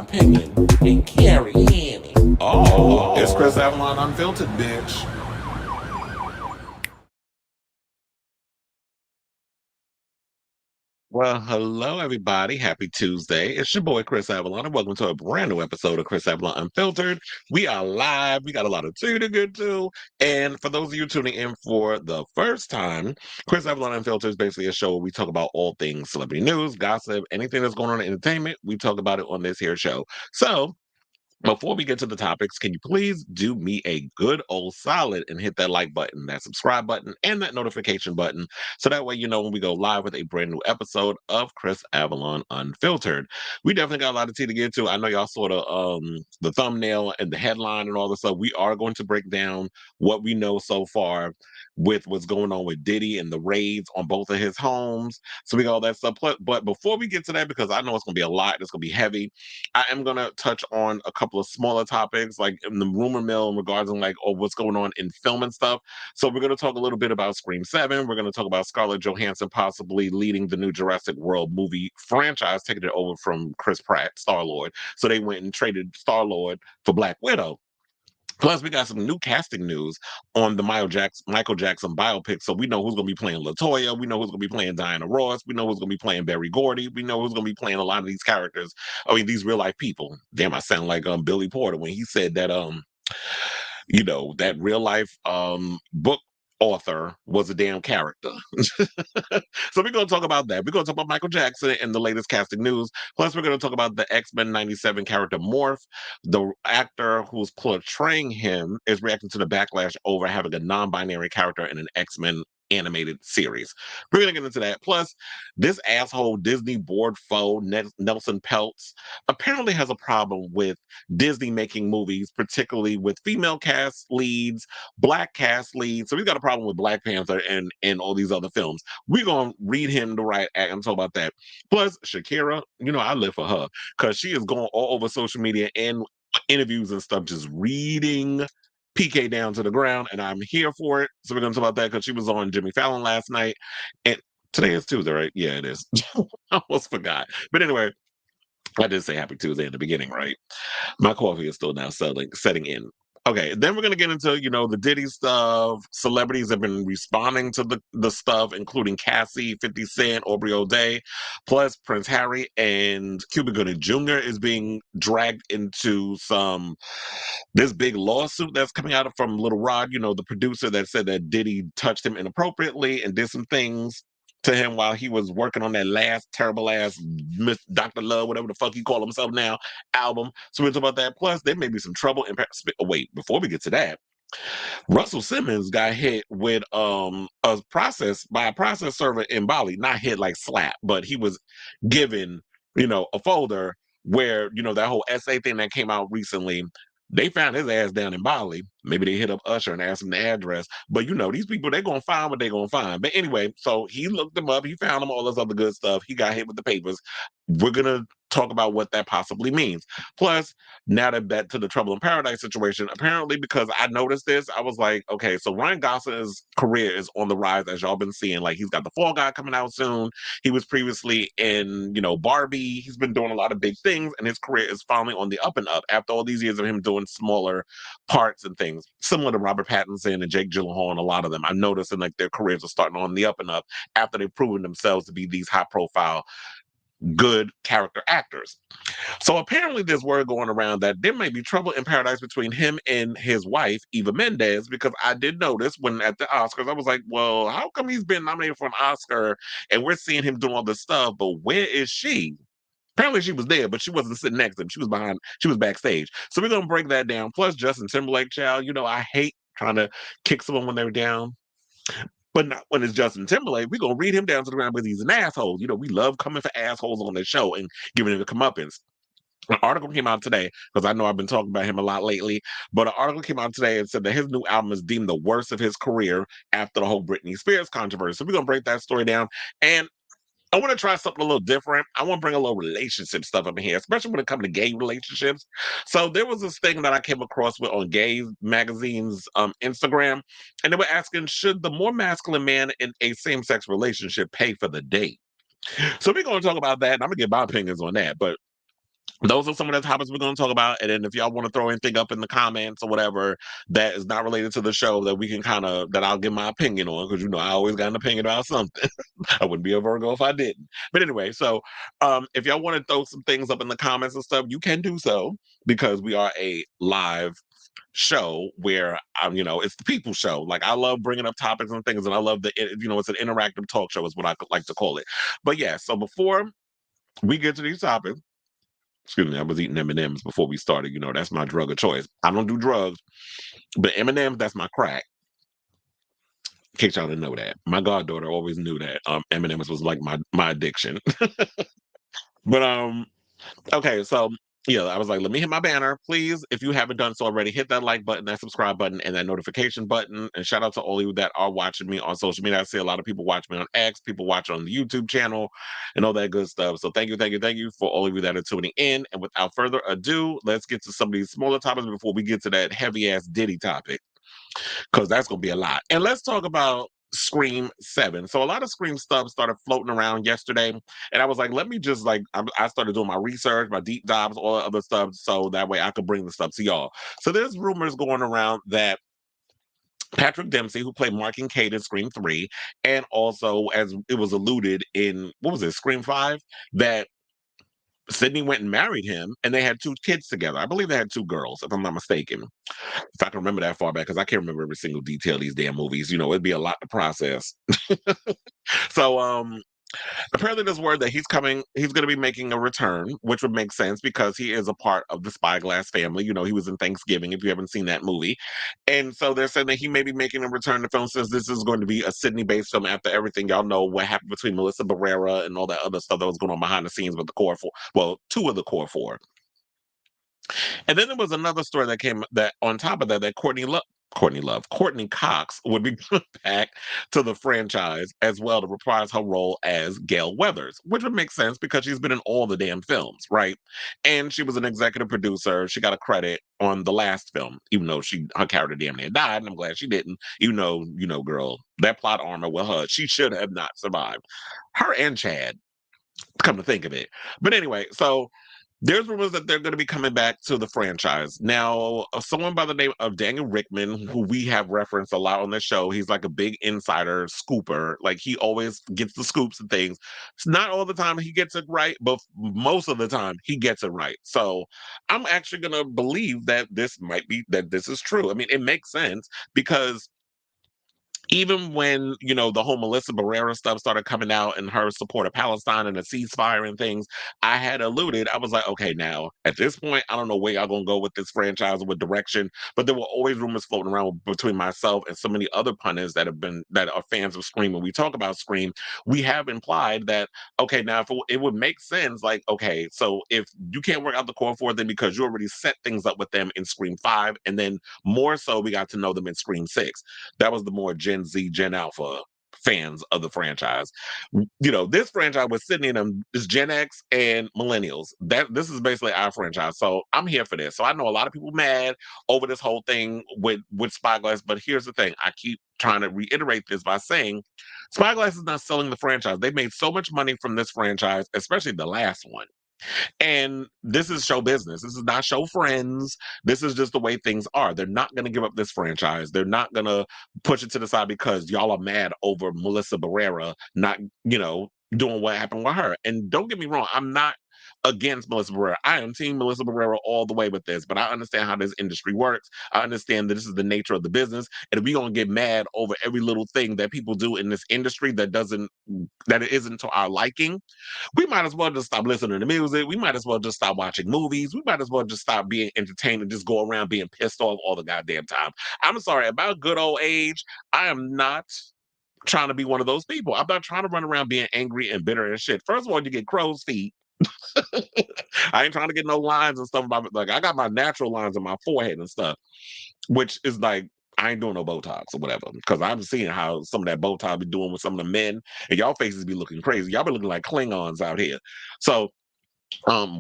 opinion and carry Annie. It's Chris Avalon Unfiltered, bitch. Well, hello everybody. Happy Tuesday. It's your boy Chris Avalon, and welcome to a brand new episode of Chris Avalon Unfiltered. We are live. We got a lot of tea to get to. And for those of you tuning in for the first time, Chris Avalon Unfiltered is basically a show where we talk about all things celebrity news, gossip, anything that's going on in entertainment. We talk about it on this here show. So before we get to the topics, can you please do me a good old solid and hit that like button, that subscribe button, and that notification button so that way you know when we go live with a brand new episode of Chris Avalon Unfiltered. We definitely got a lot of tea to get to. I know y'all saw the thumbnail and the headline and all this stuff. We are going to break down what we know so far with what's going on with Diddy and the raids on both of his homes. So we got all that stuff. But before we get to that, because I know it's going to be a lot, it's going to be heavy, I am gonna touch on a couple of smaller topics, like in the rumor mill in regards to what's going on in film and stuff. So we're gonna talk a little bit about Scream 7. We're gonna talk about Scarlett Johansson possibly leading the new Jurassic World movie franchise, taking it over from Chris Pratt, Star-Lord. So they went and traded Star-Lord for Black Widow. Plus, we got some new casting news on the Michael Jackson biopic. So we know who's going to be playing Latoya. We know who's going to be playing Diana Ross. We know who's going to be playing Barry Gordy. We know who's going to be playing a lot of these characters. I mean, these real life people. Damn, I sound like Billy Porter when he said that that real life book author was a damn character. So we're going to talk about that. We're going to talk about Michael Jackson and the latest casting news. Plus, we're going to talk about the X-Men 97 character Morph. The actor who's portraying him is reacting to the backlash over having a non-binary character in an X-Men animated series. We're going to get into that. Plus, this asshole Disney board foe, Nelson Peltz, apparently has a problem with Disney making movies, particularly with female cast leads, black cast leads. So we've got a problem with Black Panther and all these other films. We're going to read him the right act and talk about that. Plus, Shakira, I live for her because she is going all over social media and interviews and stuff, just reading Piqué down to the ground, and I'm here for it. So we're going to talk about that because she was on Jimmy Fallon last night. And today is Tuesday, right? Yeah, it is. I almost forgot. But anyway, I did say happy Tuesday in the beginning, right? My coffee is still now setting in. Okay, then we're gonna get into the Diddy stuff. Celebrities have been responding to the stuff, including Cassie, 50 Cent, Aubrey O'Day, plus Prince Harry and Cuba Gooding Jr. is being dragged into this big lawsuit that's coming out from Little Rod. The producer that said that Diddy touched him inappropriately and did some things to him while he was working on that last terrible ass Miss Dr. Love, whatever the fuck he call himself now, album. So we'll talk about that. Plus, there may be some trouble in wait, before we get to that, Russell Simmons got hit with a process server in Bali. Not hit like slap, but he was given, a folder where, that whole essay thing that came out recently. They found his ass down in Bali. Maybe they hit up Usher and asked him the address. But these people, they're gonna find what they're gonna find. But anyway, so he looked them up, he found them, all this other good stuff. He got hit with the papers. We're gonna talk about what that possibly means. Plus, now that back to the Trouble in Paradise situation, apparently because I noticed this, I was like, okay, so Ryan Gosling's career is on the rise, as y'all been seeing. Like, he's got The Fall Guy coming out soon. He was previously in, Barbie. He's been doing a lot of big things, and his career is finally on the up and up after all these years of him doing smaller parts and things, similar to Robert Pattinson and Jake Gyllenhaal and a lot of them. I noticed and their careers are starting on the up and up after they've proven themselves to be these high profile good character actors. So apparently there's word going around that there may be trouble in paradise between him and his wife, Eva Mendes, because I did notice when at the Oscars, I was like, well, how come he's been nominated for an Oscar and we're seeing him doing all this stuff, but where is she? Apparently she was there, but she wasn't sitting next to him. She was backstage. So we're going to break that down. Plus Justin Timberlake, child, I hate trying to kick someone when they're down. But not when it's Justin Timberlake. We're going to read him down to the ground because he's an asshole. We love coming for assholes on the show and giving him a comeuppance. An article came out today, because I know I've been talking about him a lot lately, but an article came out today and said that his new album is deemed the worst of his career after the whole Britney Spears controversy. So we're going to break that story down. And I want to try something a little different. I want to bring a little relationship stuff up in here, especially when it comes to gay relationships. So there was this thing that I came across with on Gay Magazine's Instagram, and they were asking, should the more masculine man in a same-sex relationship pay for the date? So we're going to talk about that, and I'm going to get my opinions on that. But those are some of the topics we're going to talk about. And then if y'all want to throw anything up in the comments or whatever that is not related to the show that we can that I'll give my opinion on, because I always got an opinion about something. I wouldn't be a Virgo if I didn't. But anyway, so if y'all want to throw some things up in the comments and stuff, you can do so, because we are a live show where it's the people show. Like, I love bringing up topics and things, and I love it's an interactive talk show is what I like to call it. But yeah, so before we get to these topics, excuse me, I was eating M&Ms before we started. That's my drug of choice. I don't do drugs, but M&Ms, that's my crack. In case y'all didn't know that. My goddaughter always knew that M&Ms was like my addiction. But okay, so yeah, I was like, let me hit my banner. Please, if you haven't done so already, hit that like button, that subscribe button, and that notification button. And shout out to all of you that are watching me on social media. I see a lot of people watch me on X, people watch on the YouTube channel, and all that good stuff. So thank you for all of you that are tuning in. And without further ado, let's get to some of these smaller topics before we get to that heavy ass Diddy topic, because that's gonna be a lot. And let's talk about Scream 7. So a lot of Scream stuff started floating around yesterday, and I was like, let me just I started doing my research, my deep dives, all the other stuff, so that way I could bring the stuff to y'all. So there's rumors going around that Patrick Dempsey, who played Mark and Kate in Scream 3, and also, as it was alluded in, what was it, Scream 5, that Sydney went and married him, and they had 2 kids together. I believe they had 2 girls, if I'm not mistaken. If I can remember that far back, because I can't remember every single detail of these damn movies. It'd be a lot to process. So apparently there's word that he's going to be making a return, which would make sense because he is a part of the Spyglass family. He was in Thanksgiving, if you haven't seen that movie. And so they're saying that he may be making a return to film, since this is going to be a Sydney-based film after everything y'all know what happened between Melissa Barrera and all that other stuff that was going on behind the scenes with the core 4. Well, 2 of the core 4. And then there was another story that came that on top of that, that Courteney Cox would be put back to the franchise as well to reprise her role as Gail Weathers, which would make sense because she's been in all the damn films, right? And she was an executive producer. She got a credit on the last film, even though her character damn near died, and I'm glad she didn't. Girl, that plot armor with her, she should have not survived. Her and Chad, come to think of it. But anyway, so there's rumors that they're going to be coming back to the franchise. Now, someone by the name of Daniel Rickman, who we have referenced a lot on this show, he's like a big insider scooper. Like, he always gets the scoops and things. It's not all the time he gets it right, but most of the time he gets it right. So I'm actually going to believe that this is true. I mean, it makes sense because even when the whole Melissa Barrera stuff started coming out and her support of Palestine and the ceasefire and things, I had alluded. I was like, okay, now at this point, I don't know where y'all gonna go with this franchise or with direction. But there were always rumors floating around between myself and so many other punters that are fans of Scream. When we talk about Scream, we have implied that, okay, now if it would make sense, like, okay, so if you can't work out the core 4, then because you already set things up with them in Scream 5, and then more so we got to know them in Scream 6. That was the more Gen Z, Gen Alpha fans of the franchise. This franchise with Sydney and them is Gen X and millennials. This is basically our franchise. So I'm here for this. So I know a lot of people mad over this whole thing with Spyglass, but here's the thing. I keep trying to reiterate this by saying Spyglass is not selling the franchise. They made so much money from this franchise, especially the last one. And this is show business. This is not show friends. This is just the way things are. They're not going to give up this franchise. They're not going to push it to the side because y'all are mad over Melissa Barrera not, doing what happened with her. And don't get me wrong, I'm not against Melissa Barrera. I am team Melissa Barrera all the way with this, but I understand how this industry works. I understand that this is the nature of the business. And if we're going to get mad over every little thing that people do in this industry that it isn't to our liking, we might as well just stop listening to music. We might as well just stop watching movies. We might as well just stop being entertained and just go around being pissed off all the goddamn time. I'm sorry, about good old age, I am not trying to be one of those people. I'm not trying to run around being angry and bitter and shit. First of all, you get crow's feet. I ain't trying to get no lines and stuff about, like, I got my natural lines on my forehead and stuff, which is like, I ain't doing no Botox or whatever, because I'm seeing how some of that Botox be doing with some of the men, and y'all faces be looking crazy. Y'all be looking like Klingons out here. So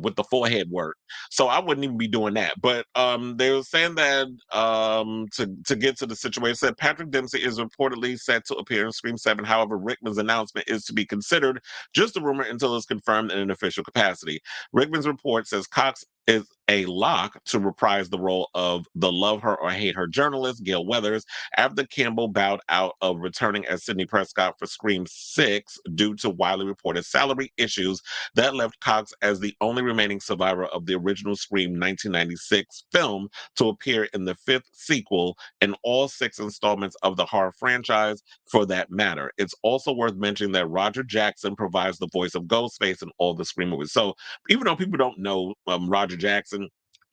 with the forehead work. So I wouldn't even be doing that. But they were saying that to get to the situation, said Patrick Dempsey is reportedly set to appear in Scream 7. However, Rickman's announcement is to be considered just a rumor until it's confirmed in an official capacity. Rickman's report says Cox is a lock to reprise the role of the love her or hate her journalist, Gail Weathers, after Campbell bowed out of returning as Sidney Prescott for Scream 6 due to widely reported salary issues that left Cox as the only remaining survivor of the original Scream 1996 film to appear in the fifth sequel and all six installments of the horror franchise for that matter. It's also worth mentioning that Roger Jackson provides the voice of Ghostface in all the Scream movies. So even though people don't know Roger Jackson,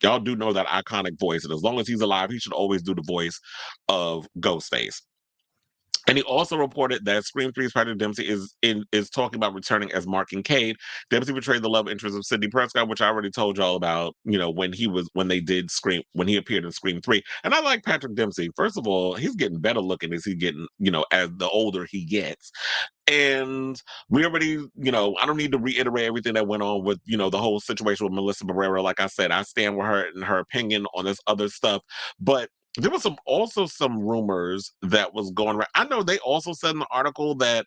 y'all do know that iconic voice. And as long as he's alive, he should always do the voice of Ghostface. And he also reported that Scream 3's Patrick Dempsey is talking about returning as Mark Kincaid. Dempsey portrayed the love interest of Sidney Prescott, which I already told y'all about, when they did Scream, when he appeared in Scream 3. And I like Patrick Dempsey. First of all, he's getting better looking as he's getting, as the older he gets. And we already, I don't need to reiterate everything that went on with, the whole situation with Melissa Barrera. Like I said, I stand with her and her opinion on this other stuff. But there was some rumors that was going around. I know they also said in the article that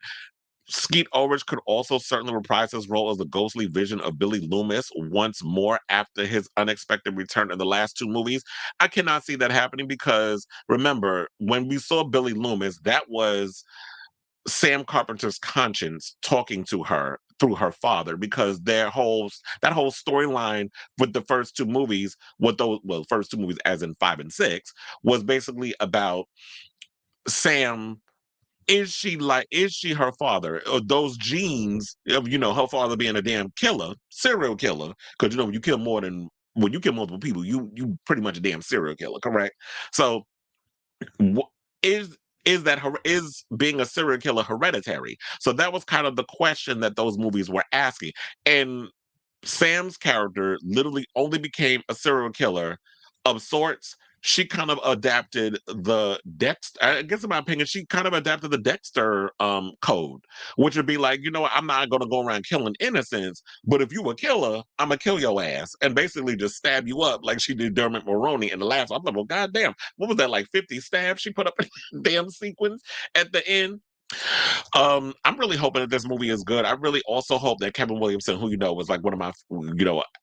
Skeet Ulrich could also certainly reprise his role as the ghostly vision of Billy Loomis once more after his unexpected return in the last two movies. I cannot see that happening because remember, when we saw Billy Loomis, that was Sam Carpenter's conscience talking to her through her father, because that whole storyline with the first two movies, first two movies as in 5 and 6, was basically about Sam. Is she her father? Or those genes of her father being a damn killer, serial killer? Because you kill more than when you kill multiple people, you pretty much a damn serial killer, correct? So is is being a serial killer hereditary? So that was kind of the question that those movies were asking. And Sam's character literally only became a serial killer of sorts. She kind of adapted the Dexter, I guess in my opinion, she kind of adapted the Dexter code, which would be like, I'm not gonna go around killing innocents, but if you a killer, I'm gonna kill your ass and basically just stab you up like she did Dermot Mulroney in the last. I'm like, well, goddamn, what was that, like 50 stabs she put up in the damn sequence at the end? I'm really hoping that this movie is good. I really also hope that Kevin Williamson, who was like one of my,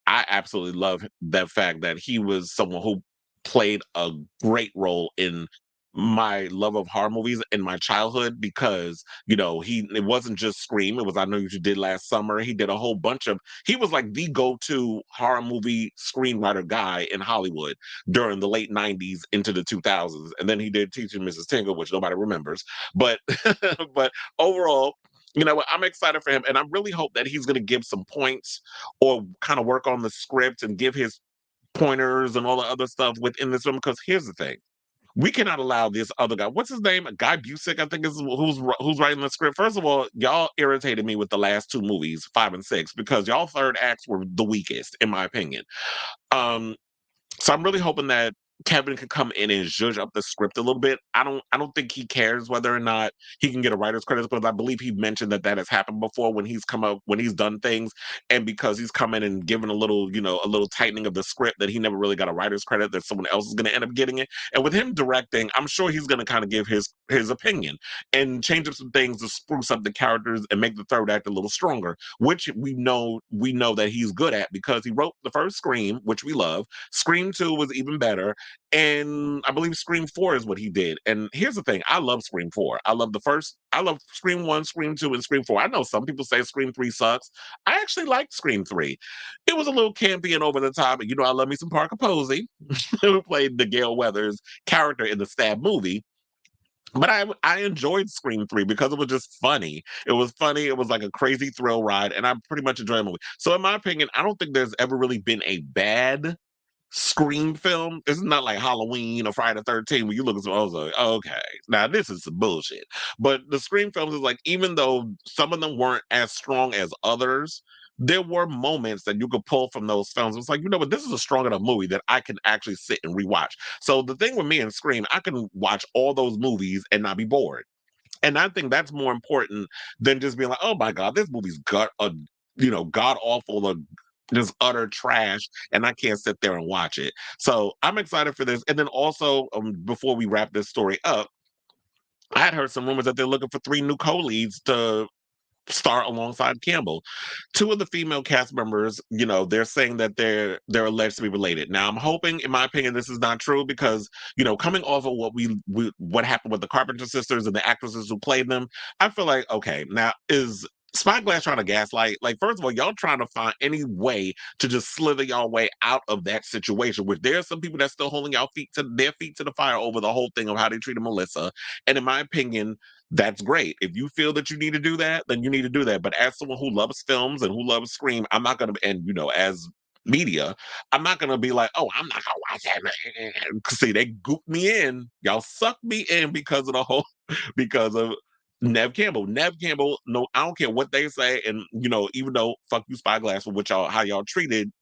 I absolutely love that fact that he was someone who played a great role in my love of horror movies in my childhood, because it wasn't just Scream. It was I Know What You Did Last Summer. He did a whole bunch of, he was like the go-to horror movie screenwriter guy in Hollywood during the late 90s into the 2000s. And then he did Teaching Mrs. Tingle, which nobody remembers. But but overall, I'm excited for him, and I really hope that he's going to give some points or kind of work on the script and give his pointers and all the other stuff within this film. Because here's the thing: we cannot allow this other guy. What's his name? Guy Busick, I think is who's writing the script. First of all, y'all irritated me with the last two movies, 5 and 6, because y'all third acts were the weakest, in my opinion. Um, so I'm really hoping that Kevin can come in and zhuzh up the script a little bit. I don't think he cares whether or not he can get a writer's credit, because I believe he mentioned that has happened before when he's done things, and because he's come in and given a little tightening of the script, that he never really got a writer's credit, that someone else is going to end up getting it. And with him directing, I'm sure he's going to kind of give his opinion and change up some things to spruce up the characters and make the third act a little stronger, which we know that he's good at, because he wrote the first Scream, which we love. Scream 2 was even better. And I believe Scream 4 is what he did. And here's the thing: I love Scream 4. I love Scream 1, Scream 2, and Scream 4. I know some people say Scream 3 sucks. I actually liked Scream 3. It was a little campy and over the top. And I love me some Parker Posey, who played the Gale Weathers character in the Stab movie. But I enjoyed Scream 3 because it was just funny. It was funny. It was like a crazy thrill ride, and I pretty much enjoyed the movie. So in my opinion, I don't think there's ever really been a bad Scream film. This is not like Halloween or Friday the 13th where you look at some, I was like, oh, okay, now this is some bullshit. But the Scream films is like, even though some of them weren't as strong as others, there were moments that you could pull from those films. It's like, but this is a strong enough movie that I can actually sit and rewatch. So the thing with me and Scream, I can watch all those movies and not be bored. And I think that's more important than just being like, oh my God, this movie's god awful, just utter trash, and I can't sit there and watch it. So I'm excited for this. And then also, before we wrap this story up, I had heard some rumors that they're looking for 3 new co-leads to star alongside Campbell. 2 of the female cast members, they're saying that they're alleged to be related. Now, I'm hoping, in my opinion, this is not true because, coming off of what happened with the Carpenter sisters and the actresses who played them, I feel like, okay, now is Spyglass trying to gaslight? Like, first of all, y'all trying to find any way to just slither y'all way out of that situation, which there are some people that's still holding their feet to the fire over the whole thing of how they treated Melissa. And in my opinion, that's great. If you feel that you need to do that, then you need to do that. But as someone who loves films and who loves Scream, I'm not going to, and as media, I'm not going to be like, oh, I'm not going to watch that. See, they gooped me in. Y'all sucked me in because of because of Neve Campbell. Neve Campbell, no, I don't care what they say. And, even though fuck you, Spyglass, for how y'all treated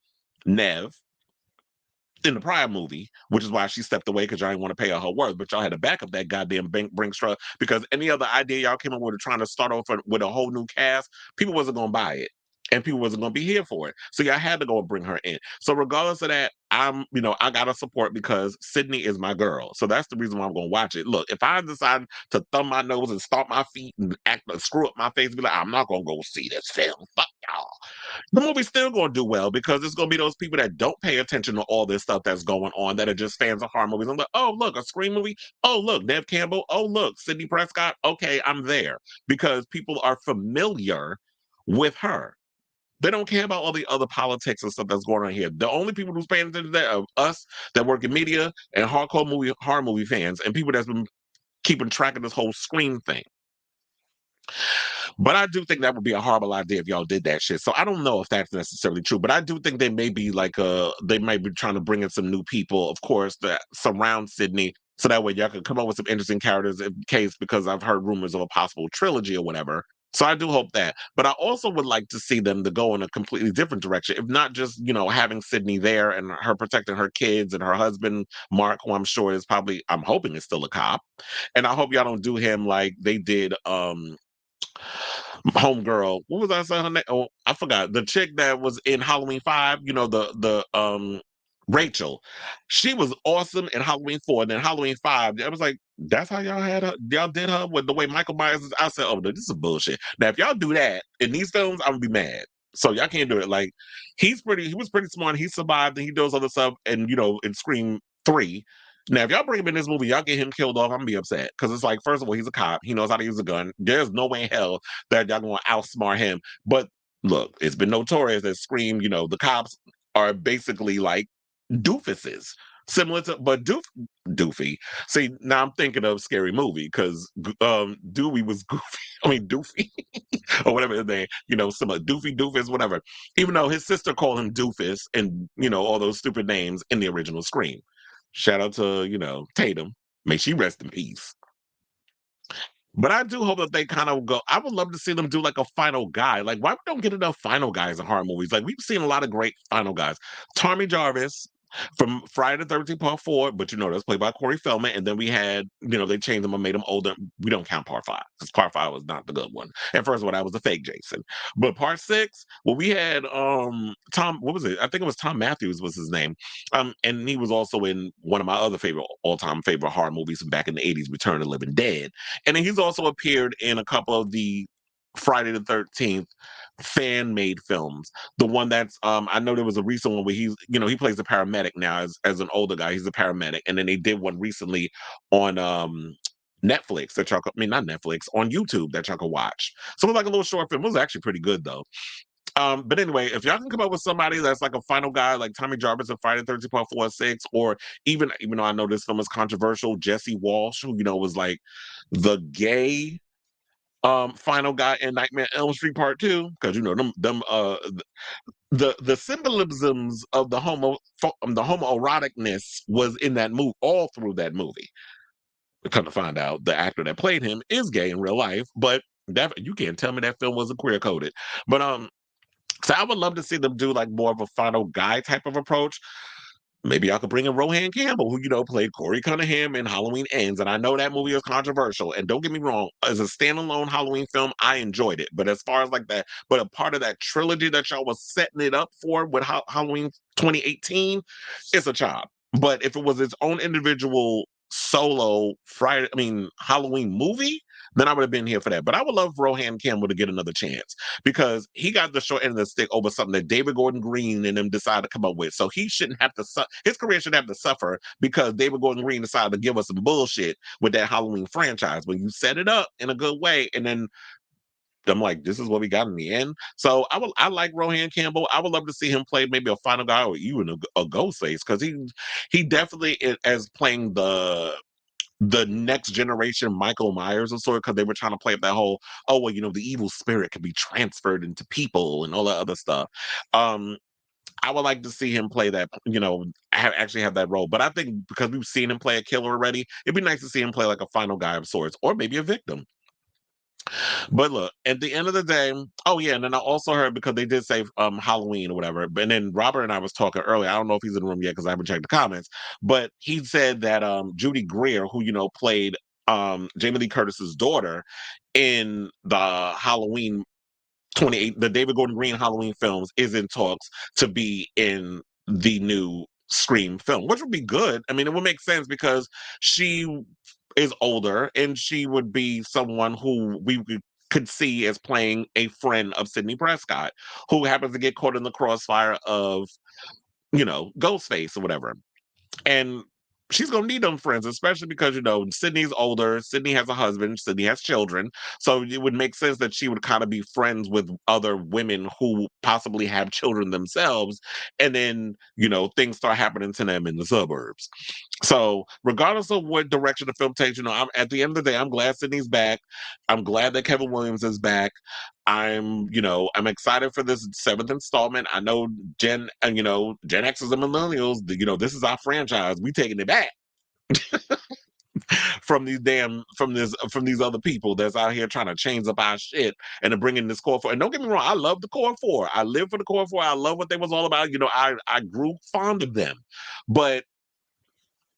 Neve in the prior movie, which is why she stepped away because y'all didn't want to pay her worth, but y'all had to back up that goddamn Brinks truck because any other idea y'all came up with trying to start off with a whole new cast, people wasn't going to buy it. And people wasn't going to be here for it. So y'all had to go and bring her in. So regardless of that, I got to support because Sydney is my girl. So that's the reason why I'm going to watch it. Look, if I decide to thumb my nose and stomp my feet and screw up my face and be like, I'm not going to go see this film. Fuck y'all. The movie's still going to do well because it's going to be those people that don't pay attention to all this stuff that's going on that are just fans of horror movies. I'm like, oh, look, a Scream movie. Oh, look, Neve Campbell. Oh, look, Sidney Prescott. Okay, I'm there because people are familiar with her. They don't care about all the other politics and stuff that's going on here. The only people who's paying attention to that are us that work in media and horror movie fans and people that's been keeping track of this whole Scream thing. But I do think that would be a horrible idea if y'all did that shit. So I don't know if that's necessarily true, but I do think they may be they might be trying to bring in some new people, of course, that surround Sydney. So that way y'all can come up with some interesting characters in case, because I've heard rumors of a possible trilogy or whatever. So I do hope that. But I also would like to see them to go in a completely different direction. If not just, having Sydney there and her protecting her kids and her husband, Mark, who I'm hoping is still a cop. And I hope y'all don't do him like they did homegirl. What was I saying her name? Oh, I forgot. The chick that was in Halloween 5, the Rachel. She was awesome in Halloween 4. And then Halloween 5, I was like, that's how y'all had her. Y'all did her with the way Michael Myers is. I said, oh, no, this is bullshit. Now, if y'all do that in these films, I'm gonna be mad. So y'all can't do it. Like, he was pretty smart. He survived and he does other stuff. And, in Scream 3, now, if y'all bring him in this movie, y'all get him killed off, I'm gonna be upset. Because it's like, first of all, he's a cop. He knows how to use a gun. There's no way in hell that y'all gonna outsmart him. But look, it's been notorious that Scream, the cops are basically like doofuses. Similar to, but Doofy. See, now I'm thinking of Scary Movie because Dewey was goofy. I mean, Doofy or whatever his name, similar Doofy, Doofus, whatever. Even though his sister called him Doofus and all those stupid names in the original Scream. Shout out to, Tatum. May she rest in peace. But I do hope that they kind of go. I would love to see them do like a final guy. Like, why we don't get enough final guys in horror movies? Like, we've seen a lot of great final guys. Tommy Jarvis from Friday the 13th Part 4, but that's played by Corey Feldman. And then we had, they changed him and made him older. We don't count Part 5 because Part 5 was not the good one. And first one, that was the fake Jason. But Part 6, well, we had Tom, what was it? I think it was Tom Matthews was his name. And he was also in one of my other all-time favorite horror movies back in the 80s, Return of the Living Dead. And then he's also appeared in a couple of the Friday the 13th fan-made films. The one that's I know there was a recent one where he's he plays a paramedic now as an older guy. He's a paramedic, and then they did one recently on Netflix that y'all not Netflix, on YouTube that y'all can watch. So it was like a little short film. It was actually pretty good though. But anyway, if y'all can come up with somebody that's like a final guy, like Tommy Jarvis in Friday 13th Part 4 or 6, or even though I know this film is controversial, Jesse Walsh, who was like the gay final guy in Nightmare on Elm Street Part 2, because the symbolisms of the homoeroticness was in that movie, all through that movie. Come to find out, the actor that played him is gay in real life, but you can't tell me that film wasn't queer coded. But so I would love to see them do like more of a final guy type of approach. maybe I could bring in Rohan Campbell, who, played Corey Cunningham in Halloween Ends. And I know that movie is controversial. And don't get me wrong, as a standalone Halloween film, I enjoyed it. But as far as like that, but a part of that trilogy that y'all was setting it up for with Halloween 2018, it's a chop. But if it was its own individual solo Halloween movie, then I would have been here for that. But I would love Rohan Campbell to get another chance because he got the short end of the stick over something that David Gordon Green and them decided to come up with. So he shouldn't have to his career shouldn't have to suffer because David Gordon Green decided to give us some bullshit with that Halloween franchise. When you set it up in a good way, and then I'm like, this is what we got in the end. So I like Rohan Campbell. I would love to see him play maybe a final guy or even a Ghostface because he definitely as playing the next generation Michael Myers of sort because they were trying to play up that whole, oh well, the evil spirit can be transferred into people and all that other stuff. I would like to see him play that, actually have that role. But I think because we've seen him play a killer already, it'd be nice to see him play like a final guy of sorts, or maybe a victim. But look, at the end of the day, oh yeah, and then I also heard because they did say Halloween or whatever. And then Robert and I was talking earlier. I don't know if he's in the room yet because I haven't checked the comments, but he said that Judy Greer, who played Jamie Lee Curtis's daughter in the Halloween 28, the David Gordon Green Halloween films, is in talks to be in the new Scream film, which would be good. I mean, it would make sense because she is older and she would be someone who we could see as playing a friend of Sidney Prescott, who happens to get caught in the crossfire of, Ghostface or whatever. And she's gonna need them friends, especially because Sydney's older. Sydney has a husband. Sydney has children, so it would make sense that she would kind of be friends with other women who possibly have children themselves, and then things start happening to them in the suburbs. So, regardless of what direction the film takes, at the end of the day, I'm glad Sydney's back. I'm glad that Kevin Williams is back. I'm excited for this seventh installment. I know Gen X's and millennials. This is our franchise. We taking it back from these other people that's out here trying to change up our shit and to bring in this core four. And don't get me wrong, I love the core four. I live for the core four. I love what they was all about. I grew fond of them, but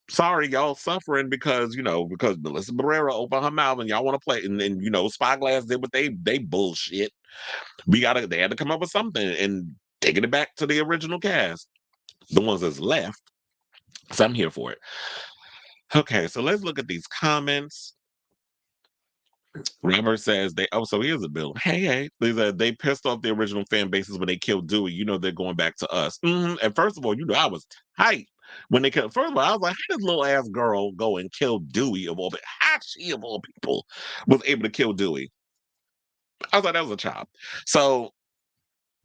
sorry, y'all suffering because Melissa Barrera opened her mouth and y'all want to play, and then Spyglass did what they bullshit. They had to come up with something and taking it back to the original cast, the ones that's left. So I'm here for it. Okay, so let's look at these comments. Robert says so here's a bill. Hey. They pissed off the original fan bases when they killed Dewey. They're going back to us. And first of all, I was tight when they killed. First of all, I was like, how did this little ass girl go and kill Dewey of all people? How she of all people was able to kill Dewey? I was like, that was a child. So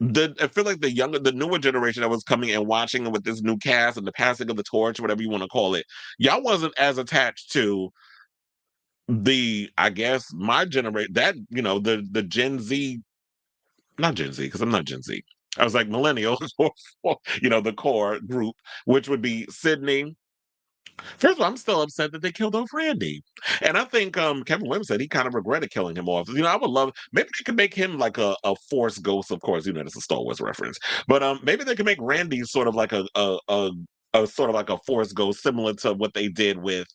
I feel like the newer generation that was coming and watching with this new cast and the passing of the torch, whatever you want to call it, y'all wasn't as attached to I guess my generation, that the Gen Z, not Gen Z because I'm not Gen Z. I was like millennials, or, the core group, which would be Sydney. First of all, I'm still upset that they killed off Randy, and I think Kevin Williams said he kind of regretted killing him off. I would love, maybe they could make him like a Force ghost. Of course, that's a Star Wars reference, but maybe they could make Randy sort of like a sort of like a Force ghost, similar to what they did with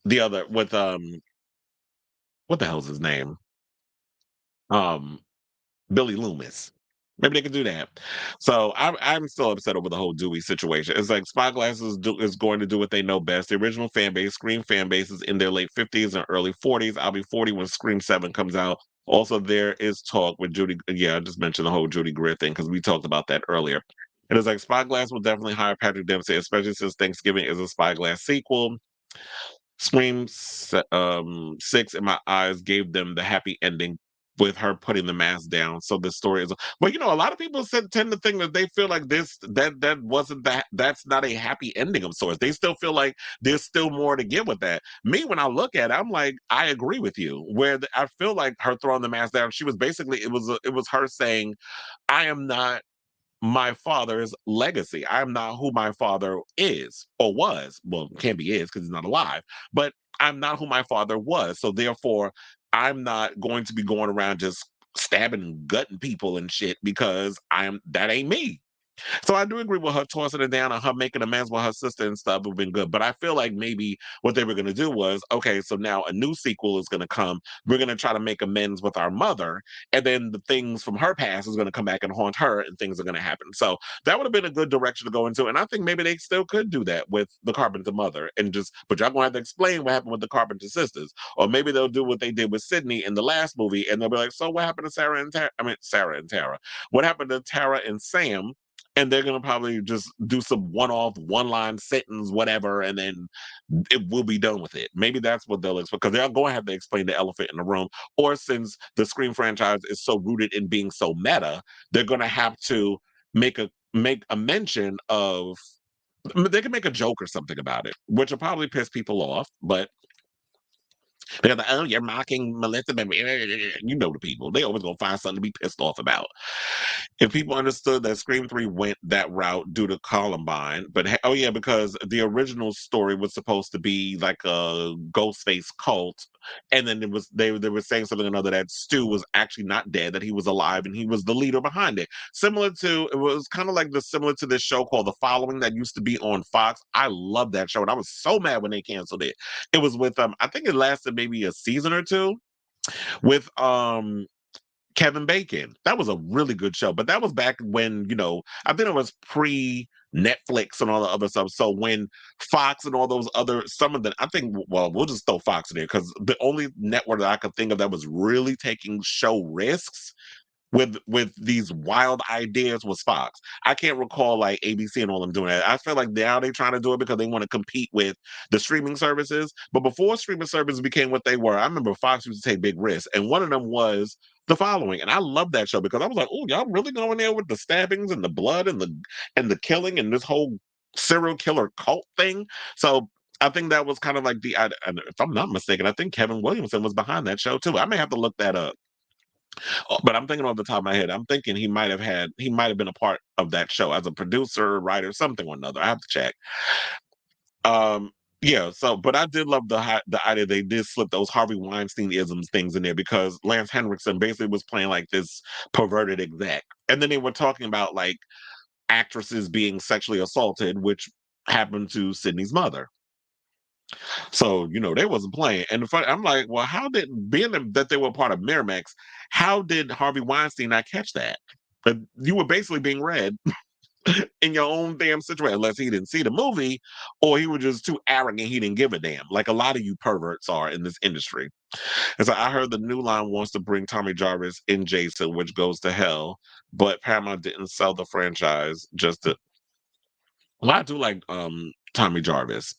the other with what the hell's his name? Um, Billy Loomis. Maybe they could do that. So I'm still upset over the whole Dewey situation. It's like Spyglass is going to do what they know best. The original fan base, Scream fan base, is in their late 50s and early 40s. I'll be 40 when Scream 7 comes out. Also, there is talk with Judy. Yeah, I just mentioned the whole Judy Greer thing because we talked about that earlier. It is like Spyglass will definitely hire Patrick Dempsey, especially since Thanksgiving is a Spyglass sequel. Scream 6 in my eyes gave them the happy ending with her putting the mask down. So the story is, but a lot of people tend to think that they feel like that's not a happy ending of sorts. They still feel like there's still more to give with that. Me, when I look at it, I'm like, I agree with you. I feel like her throwing the mask down, she was basically, it was her saying, I am not my father's legacy. I'm not who my father is or was. Well, can't be is because he's not alive, but I'm not who my father was. So therefore, I'm not going to be going around just stabbing and gutting people and shit because that ain't me. So I do agree with her tossing it down and her making amends with her sister and stuff would have been good. But I feel like maybe what they were going to do was, okay, so now a new sequel is going to come. We're going to try to make amends with our mother. And then the things from her past is going to come back and haunt her and things are going to happen. So that would have been a good direction to go into. And I think maybe they still could do that with the Carpenter mother and just, but y'all going to have to explain what happened with the Carpenter sisters. Or maybe they'll do what they did with Sydney in the last movie and they'll be like, so what happened to Sarah and Tara? I mean, Sarah and Tara. What happened to Tara and Sam? And they're gonna probably just do some one-off, one-line sentence, whatever, and then it will be done with it. Maybe that's what they'll explain because they're going to have to explain the elephant in the room. Or since the Scream franchise is so rooted in being so meta, they're going to have to make a mention of. They can make a joke or something about it, which will probably piss people off. But they're like, "Oh, you're mocking Melissa," you know the people. They always gonna find something to be pissed off about. If people understood that Scream 3 went that route due to Columbine, but oh yeah, because the original story was supposed to be like a Ghostface cult, and then it was they were saying something or another that Stu was actually not dead, that he was alive, and he was the leader behind it. Similar to it was kind of like similar to this show called The Following that used to be on Fox. I love that show, and I was so mad when they canceled it. It was with I think it lasted maybe a season or two with Kevin Bacon. That was a really good show, but that was back when, I think it was pre Netflix and all the other stuff. So when Fox and all those other, some of them, I think, well, we'll just throw Fox in there because the only network that I could think of that was really taking show risks with these wild ideas was Fox. I can't recall like ABC and all them doing that. I feel like now they're trying to do it because they want to compete with the streaming services. But before streaming services became what they were, I remember Fox used to take big risks, and one of them was The Following. And I love that show because I was like, oh, y'all really going there with the stabbings and the blood and the killing and this whole serial killer cult thing. So I think that was kind of like and if I'm not mistaken, I think Kevin Williamson was behind that show too. I may have to look that up. But I'm thinking off the top of my head, I'm thinking he might have been a part of that show as a producer, writer, something or another. I have to check. Um, yeah. So, but I did love the idea they did slip those Harvey Weinstein isms things in there because Lance Henriksen basically was playing like this perverted exec, and then they were talking about like actresses being sexually assaulted, which happened to Sydney's mother. So, they wasn't playing. And I'm like, well, how did being that they were part of Miramax, how did Harvey Weinstein not catch that? But you were basically being read in your own damn situation, unless he didn't see the movie or he was just too arrogant, he didn't give a damn. Like a lot of you perverts are in this industry. And so I heard the New Line wants to bring Tommy Jarvis in Jason, which goes to hell, but Paramount didn't sell the franchise just to. Well, I do like Tommy Jarvis.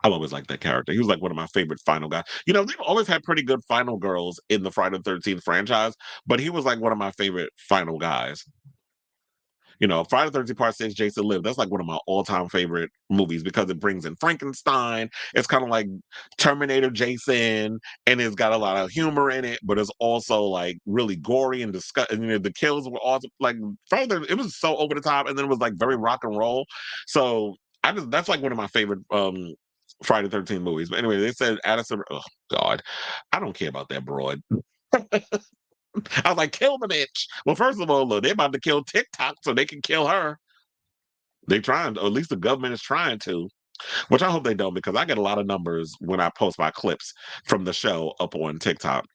I've always liked that character. He was like one of my favorite final guys. They've always had pretty good final girls in the Friday the 13th franchise, but he was like one of my favorite final guys. Friday the 13th Part 6, Jason Live, that's like one of my all-time favorite movies because it brings in Frankenstein. It's kind of like Terminator Jason, and it's got a lot of humor in it, but it's also like really gory and disgusting. The kills were awesome. Like, it was so over the top, and then it was like very rock and roll. So that's like one of my favorite Friday the 13th movies. But anyway, they said Addison, oh God, I don't care about that broad. I was like, kill the bitch. Well, first of all, look, they're about to kill TikTok so they can kill her. They're trying, or at least the government is trying to, which I hope they don't because I get a lot of numbers when I post my clips from the show up on TikTok.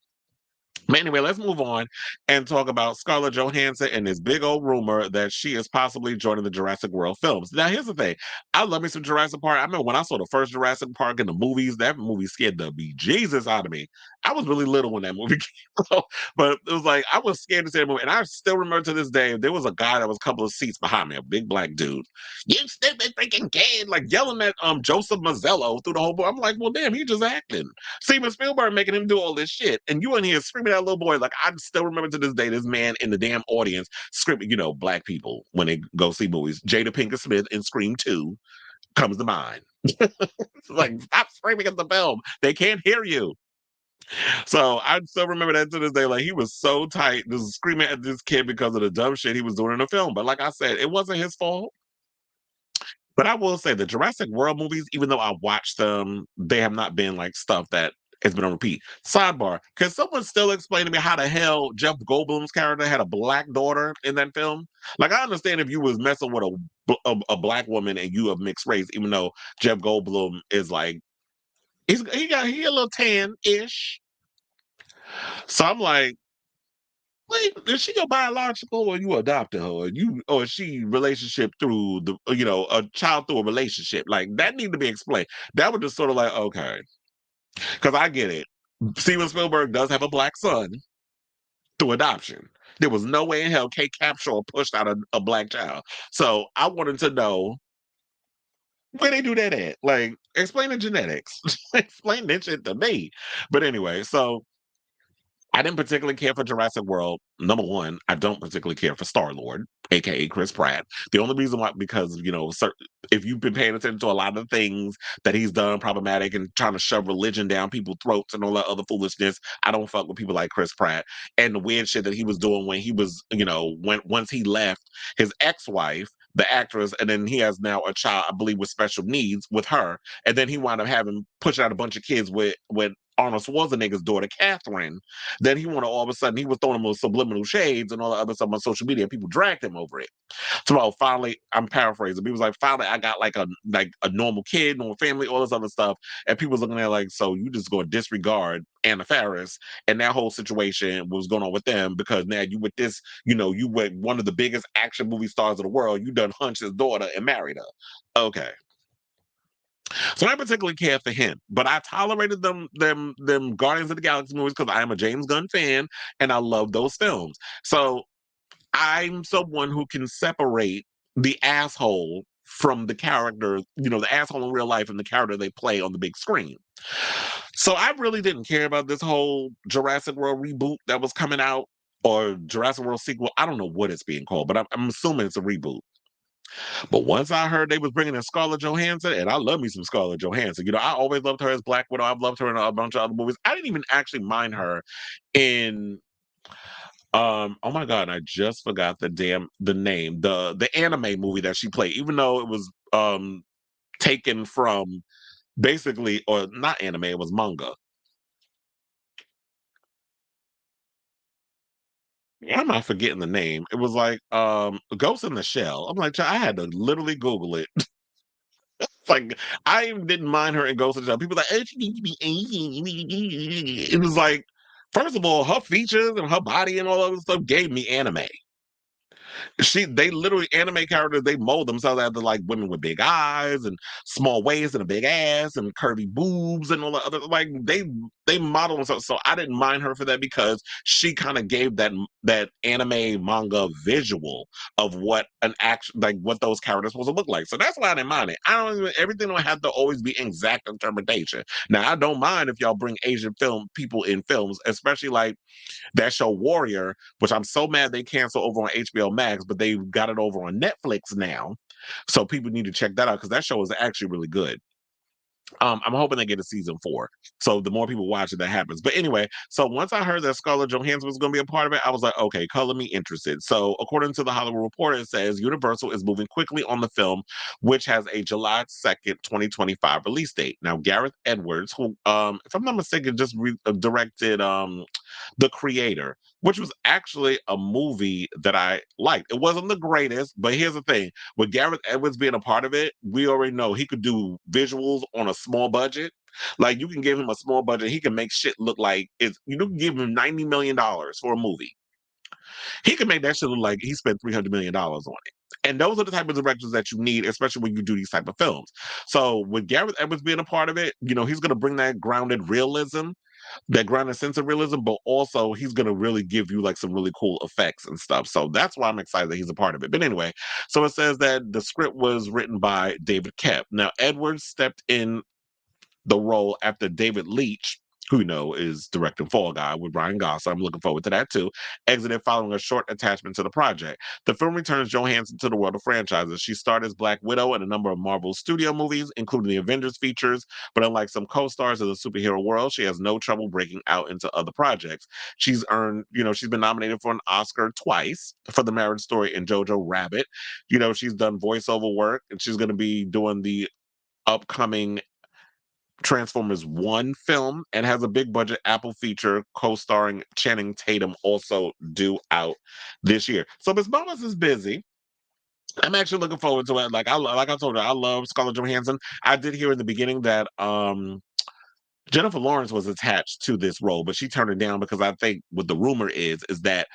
But anyway, let's move on and talk about Scarlett Johansson and this big old rumor that she is possibly joining the Jurassic World films. Now, here's the thing. I love me some Jurassic Park. I remember when I saw the first Jurassic Park in the movies, that movie scared the bejesus out of me. I was really little when that movie came out, but it was like, I was scared to see that movie. And I still remember to this day, there was a guy that was a couple of seats behind me, a big black dude. You stupid freaking kid, like yelling at Joseph Mazzello through the whole book. I'm like, well, damn, he just acting. Steven Spielberg making him do all this shit. And you in here screaming at that little boy. Like, I still remember to this day, this man in the damn audience screaming, black people when they go see movies. Jada Pinkett Smith in Scream 2 comes to mind. It's like, stop screaming at the film. They can't hear you. So I still remember that to this day. Like, he was so tight, just screaming at this kid because of the dumb shit he was doing in the film. But like I said, it wasn't his fault. But I will say the Jurassic World movies, even though I watched them, they have not been like stuff that It's been on repeat. Sidebar: can someone still explain to me how the hell Jeff Goldblum's character had a black daughter in that film? Like, I understand if you was messing with a black woman and you of mixed race, even though Jeff Goldblum is like he a little tan-ish. So I'm like, wait, is she your biological, or you adopted her, or is she relationship through a child through a relationship? Like, that need to be explained. That was just sort of like, okay, because I get it. Steven Spielberg does have a black son through adoption. There was no way in hell Kate Capshaw pushed out a black child. So I wanted to know where they do that at. Like, explain the genetics. Explain that shit to me. But anyway, so I didn't particularly care for Jurassic World. Number one, I don't particularly care for Star-Lord, aka Chris Pratt. The only reason why, because if you've been paying attention to a lot of the things that he's done problematic and trying to shove religion down people's throats and all that other foolishness, I don't fuck with people like Chris Pratt. And the weird shit that he was doing when he was, once he left his ex-wife, the actress, and then he has now a child, I believe, with special needs with her, and then he wound up pushing out a bunch of kids with Arnold Schwarzenegger's daughter, Catherine. Then he wanted, all of a sudden, he was throwing them subliminal shades and all the other stuff on social media, and people dragged him over it. So finally, I'm paraphrasing. He was like, finally, I got like a normal kid, normal family, all this other stuff. And people was looking at it like, so you just going to disregard Anna Faris and that whole situation was going on with them, because now you with this, you with one of the biggest action movie stars of the world, you done hunched his daughter and married her. Okay. So I didn't particularly care for him, but I tolerated them Guardians of the Galaxy movies because I am a James Gunn fan and I love those films. So I'm someone who can separate the asshole from the character, the asshole in real life and the character they play on the big screen. So I really didn't care about this whole Jurassic World reboot that was coming out, or Jurassic World sequel. I don't know what it's being called, but I'm assuming it's a reboot. But once I heard they was bringing in Scarlett Johansson, and I love me some Scarlett Johansson. I always loved her as Black Widow. I've loved her in a bunch of other movies. I didn't even actually mind her in oh my god, I just forgot the name. The anime movie that she played, even though it was taken from basically, or not anime, it was manga. I'm not forgetting the name. It was like Ghost in the Shell. I'm like, I had to literally Google it. Like, I even didn't mind her in Ghost in the Shell. People were like, oh, she needs to be Asian. It was like, first of all, her features and her body and all that other stuff gave me anime. They literally, anime characters, they mold themselves after like women with big eyes and small waist and a big ass and curvy boobs and all the other, like they model themselves. So I didn't mind her for that, because she kind of gave that anime manga visual of what an action, like what those characters supposed to look like. So that's why I didn't mind it. Everything don't have to always be exact interpretation. Now I don't mind if y'all bring Asian people in films, especially like that show Warrior, which I'm so mad they canceled over on HBO Max, but they've got it over on Netflix now. So people need to check that out, because that show is actually really good. I'm hoping they get a season 4. So the more people watch it, that happens. But anyway, so once I heard that Scarlett Johansson was going to be a part of it, I was like, okay, color me interested. So according to the Hollywood Reporter, it says Universal is moving quickly on the film, which has a July 2nd, 2025 release date. Now, Gareth Edwards, who, if I'm not mistaken, just directed The Creator, which was actually a movie that I liked. It wasn't the greatest, but here's the thing. With Gareth Edwards being a part of it, we already know he could do visuals on a small budget. Like, you can give him a small budget, he can make shit look like it's, you can give him $90 million for a movie. He can make that shit look like he spent $300 million on it. And those are the type of directors that you need, especially when you do these type of films. So with Gareth Edwards being a part of it, he's going to bring that grounded realism, that grounded sense of realism, but also he's going to really give you like some really cool effects and stuff. So that's why I'm excited that he's a part of it. But anyway, so it says that the script was written by David Koepp. Now, Edwards stepped in the role after David Leitch, who is directing Fall Guy with Ryan Gosling. I'm looking forward to that too. Exited following a short attachment to the project. The film returns Johansson to the world of franchises. She starred as Black Widow in a number of Marvel studio movies, including the Avengers features, but unlike some co-stars of the superhero world, she has no trouble breaking out into other projects. She's been nominated for an Oscar twice for the Marriage Story and Jojo Rabbit. She's done voiceover work, and she's going to be doing the upcoming Transformers 1 film and has a big budget Apple feature co-starring Channing Tatum also due out this year. So Miss Bomas is busy. I'm actually looking forward to it. Like I told her, I love Scarlett Johansson. I did hear in the beginning that Jennifer Lawrence was attached to this role, but she turned it down because I think what the rumor is that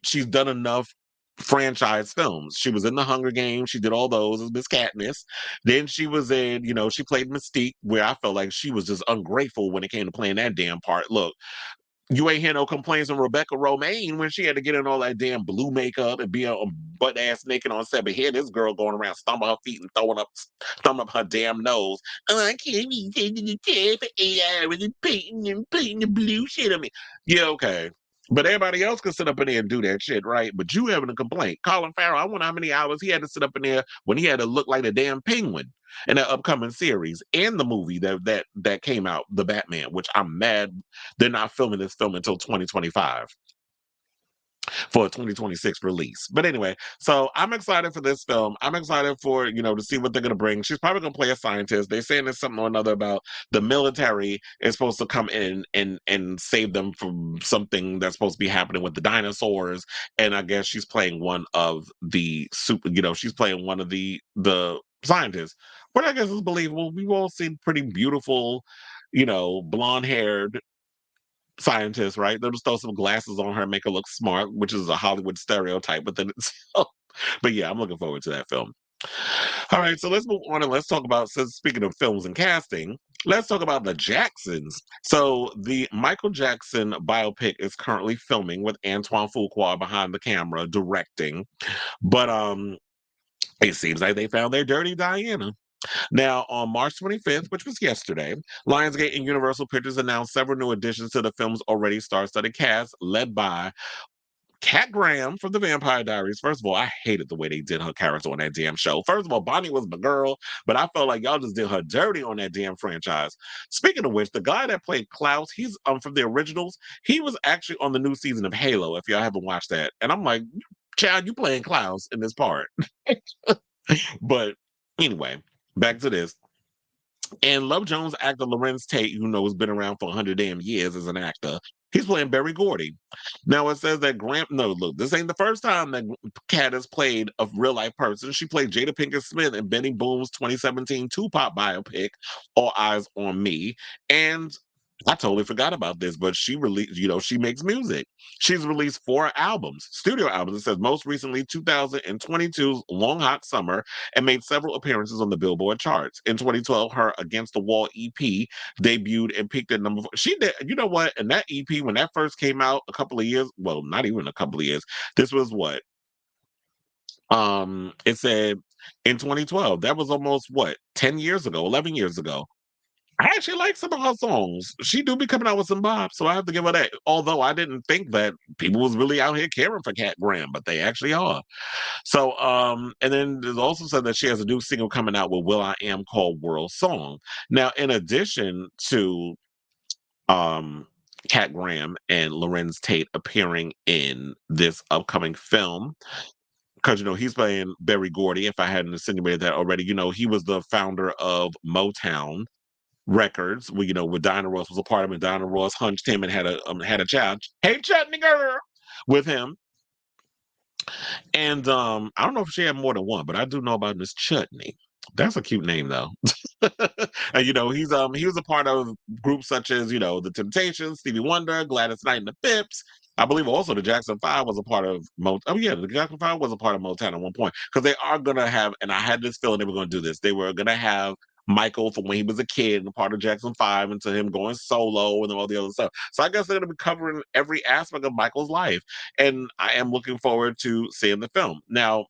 she's done enough franchise films. She was in the Hunger Games. She did all those as Miss Katniss. Then she was in, she played Mystique, where I felt like she was just ungrateful when it came to playing that damn part. Look, you ain't hear no complaints from Rebecca Romaine when she had to get in all that damn blue makeup and be butt ass naked on set. But here, this girl going around stomping her feet and throwing up her damn nose. Oh, I can't be sitting in the chair for 8 hours and painting the blue shit on me. Yeah, okay. But everybody else can sit up in there and do that shit, right? But you having a complaint. Colin Farrell, I wonder how many hours he had to sit up in there when he had to look like a damn penguin in that upcoming series and the movie that came out, The Batman, which I'm mad they're not filming this film until 2025 for a 2026 release. But anyway, so I'm excited for this film. I'm excited for, to see what they're going to bring. She's probably going to play a scientist. They're saying there's something or another about the military is supposed to come in and save them from something that's supposed to be happening with the dinosaurs. And I guess she's playing one of the she's playing one of the scientists. But I guess it's believable. We've all seen pretty beautiful, blonde-haired scientist, right? They'll just throw some glasses on her and make her look smart, which is a Hollywood stereotype. But yeah, I'm looking forward to that film. All right, so let's move on and let's talk about, since speaking of films and casting, let's talk about the Jacksons. So the Michael Jackson biopic is currently filming with Antoine Fuqua behind the camera directing, but it seems like they found their dirty Diana. Now, on March 25th, which was yesterday, Lionsgate and Universal Pictures announced several new additions to the film's already star-studded cast, led by Kat Graham from The Vampire Diaries. First of all, I hated the way they did her character on that damn show. First of all, Bonnie was my girl, but I felt like y'all just did her dirty on that damn franchise. Speaking of which, the guy that played Klaus, he's from the originals. He was actually on the new season of Halo, if y'all haven't watched that. And I'm like, child, you playing Klaus in this part. But anyway, back to this. And Love Jones actor Larenz Tate, has been around for 100 damn years as an actor, he's playing Barry Gordy. Now it says that no, look, this ain't the first time that Kat has played a real life person. She played Jada Pinkett Smith in Benny Boom's 2017 Tupac biopic, All Eyes on Me. And I totally forgot about this, but she released, she makes music. She's released 4 albums, studio albums. It says most recently 2022's Long Hot Summer, and made several appearances on the Billboard charts. In 2012, her Against the Wall EP debuted and peaked at number 4. She did, you know what? And that EP, when that first came out a couple of years, well, not even a couple of years, this was what? It said in 2012, that was almost what, 10 years ago, 11 years ago. I actually like some of her songs. She do be coming out with some bops, so I have to give her that. Although I didn't think that people was really out here caring for Kat Graham, but they actually are. So, and then there's also said that she has a new single coming out with will.i.am called World Song. Now, in addition to Kat Graham and Larenz Tate appearing in this upcoming film, because he's playing Barry Gordy. If I hadn't insinuated that already, he was the founder of Motown Records, where where Diana Ross was a part of it. Diana Ross hunched him and had a child. Hey, Chutney girl, with him. And I don't know if she had more than one, but I do know about Miss Chutney. That's a cute name though. And he was a part of groups such as the Temptations, Stevie Wonder, Gladys Knight and the Pips. I believe also the Jackson 5 was a part of the Jackson 5 was a part of Motown at one point, because they are gonna have, and I had this feeling they were gonna do this. They were gonna have Michael from when he was a kid and part of Jackson 5 into him going solo and all the other stuff. So I guess they're going to be covering every aspect of Michael's life. And I am looking forward to seeing the film. Now,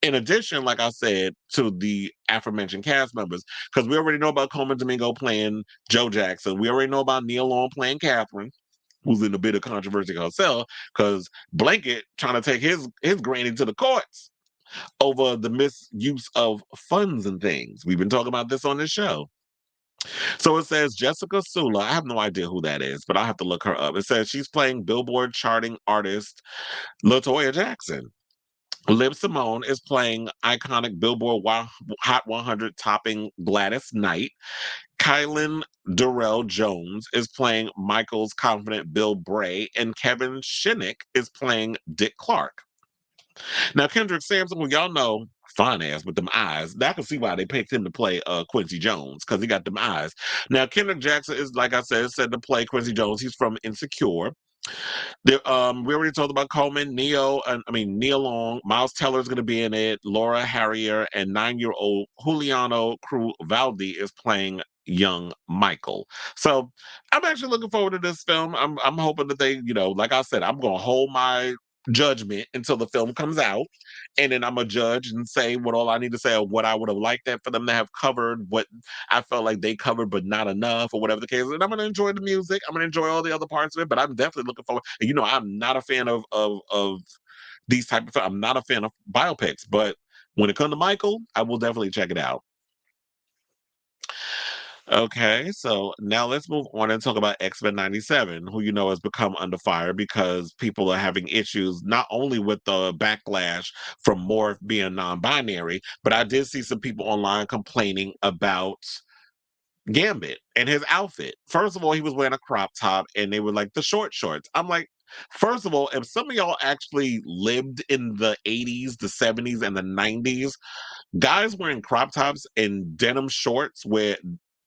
in addition, like I said, to the aforementioned cast members, because we already know about Coleman Domingo playing Joe Jackson. We already know about Neil Long playing Catherine, who's in a bit of controversy herself, because Blanket trying to take his granny to the courts over the misuse of funds and things. We've been talking about this on this show. So it says Jessica Sula. I have no idea who that is, but I'll have to look her up. It says she's playing Billboard charting artist LaToya Jackson. Liv Simone is playing iconic Billboard Hot 100 topping Gladys Knight. Kylan Durrell Jones is playing Michael's confident Bill Bray, and Kevin Shinnick is playing Dick Clark. Now, Kendrick Sampson, who y'all know, fine ass with them eyes. Now I can see why they picked him to play Quincy Jones, because he got them eyes. Now, Kendrick Jackson is, like I said to play Quincy Jones. He's from Insecure. We already talked about Coleman, Nia Long, Miles Teller's going to be in it. Laura Harrier and 9-year-old Juliano Valdi is playing young Michael. So I'm actually looking forward to this film. I'm hoping that they, like I said, I'm going to hold my judgment until the film comes out, and then I'm gonna judge and say what all I need to say, or what I would have liked that for them to have covered, what I felt like they covered but not enough, or whatever the case is. And I'm gonna enjoy the music, I'm gonna enjoy all the other parts of it, but I'm definitely looking forward. And I'm not a fan of these type of, I'm not a fan of biopics, but when it comes to Michael, I will definitely check it out. Okay, so now let's move on and talk about X-Men 97, who has become under fire because people are having issues not only with the backlash from Morph being non-binary, but I did see some people online complaining about Gambit and his outfit. First of all, he was wearing a crop top and they were like the short shorts. I'm like, first of all, if some of y'all actually lived in the 80s, the 70s, and the 90s, guys wearing crop tops and denim shorts where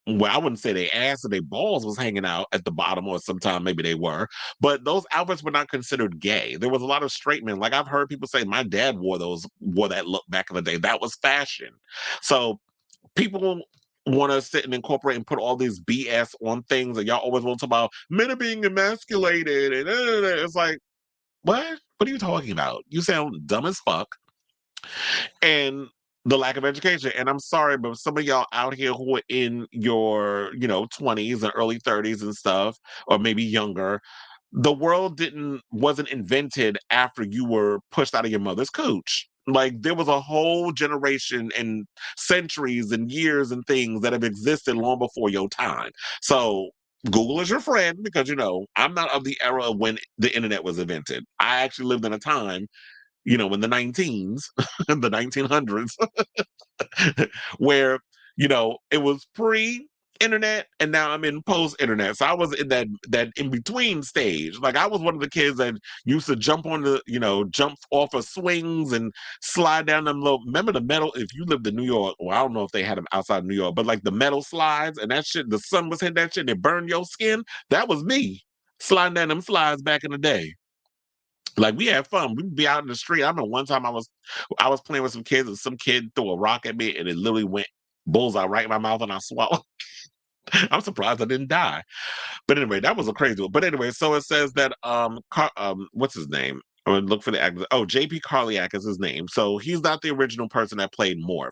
I wouldn't say their ass or their balls was hanging out at the bottom, or sometime maybe they were, but those outfits were not considered gay. There was a lot of straight men. Like I've heard people say, my dad wore that look back in the day. That was fashion. So people want to sit and incorporate and put all these BS on things, and y'all always want to talk about men are being emasculated, and it's like, what? What are you talking about? You sound dumb as fuck. And the lack of education. And I'm sorry, but some of y'all out here who are in your, 20s and early 30s and stuff, or maybe younger, the world wasn't invented after you were pushed out of your mother's cooch. Like there was a whole generation and centuries and years and things that have existed long before your time. So Google is your friend, because I'm not of the era when the internet was invented. I actually lived in a time, in the 19s, the 1900s, where, it was pre-internet and now I'm in post-internet. So I was in that in-between stage. Like I was one of the kids that used to jump on jump off of swings and slide down them little, remember the metal, if you lived in New York, well, I don't know if they had them outside New York, but like the metal slides and that shit, the sun was hitting that shit and it burned your skin. That was me sliding down them slides back in the day. Like we had fun. We'd be out in the street. I remember one time I was playing with some kids and some kid threw a rock at me and it literally went bullseye right in my mouth and I swallowed. I'm surprised I didn't die. But anyway, that was a crazy one. But anyway, so it says that what's his name? I'm gonna look for the actor. Oh, JP Carliak is his name. So he's not the original person that played Morph.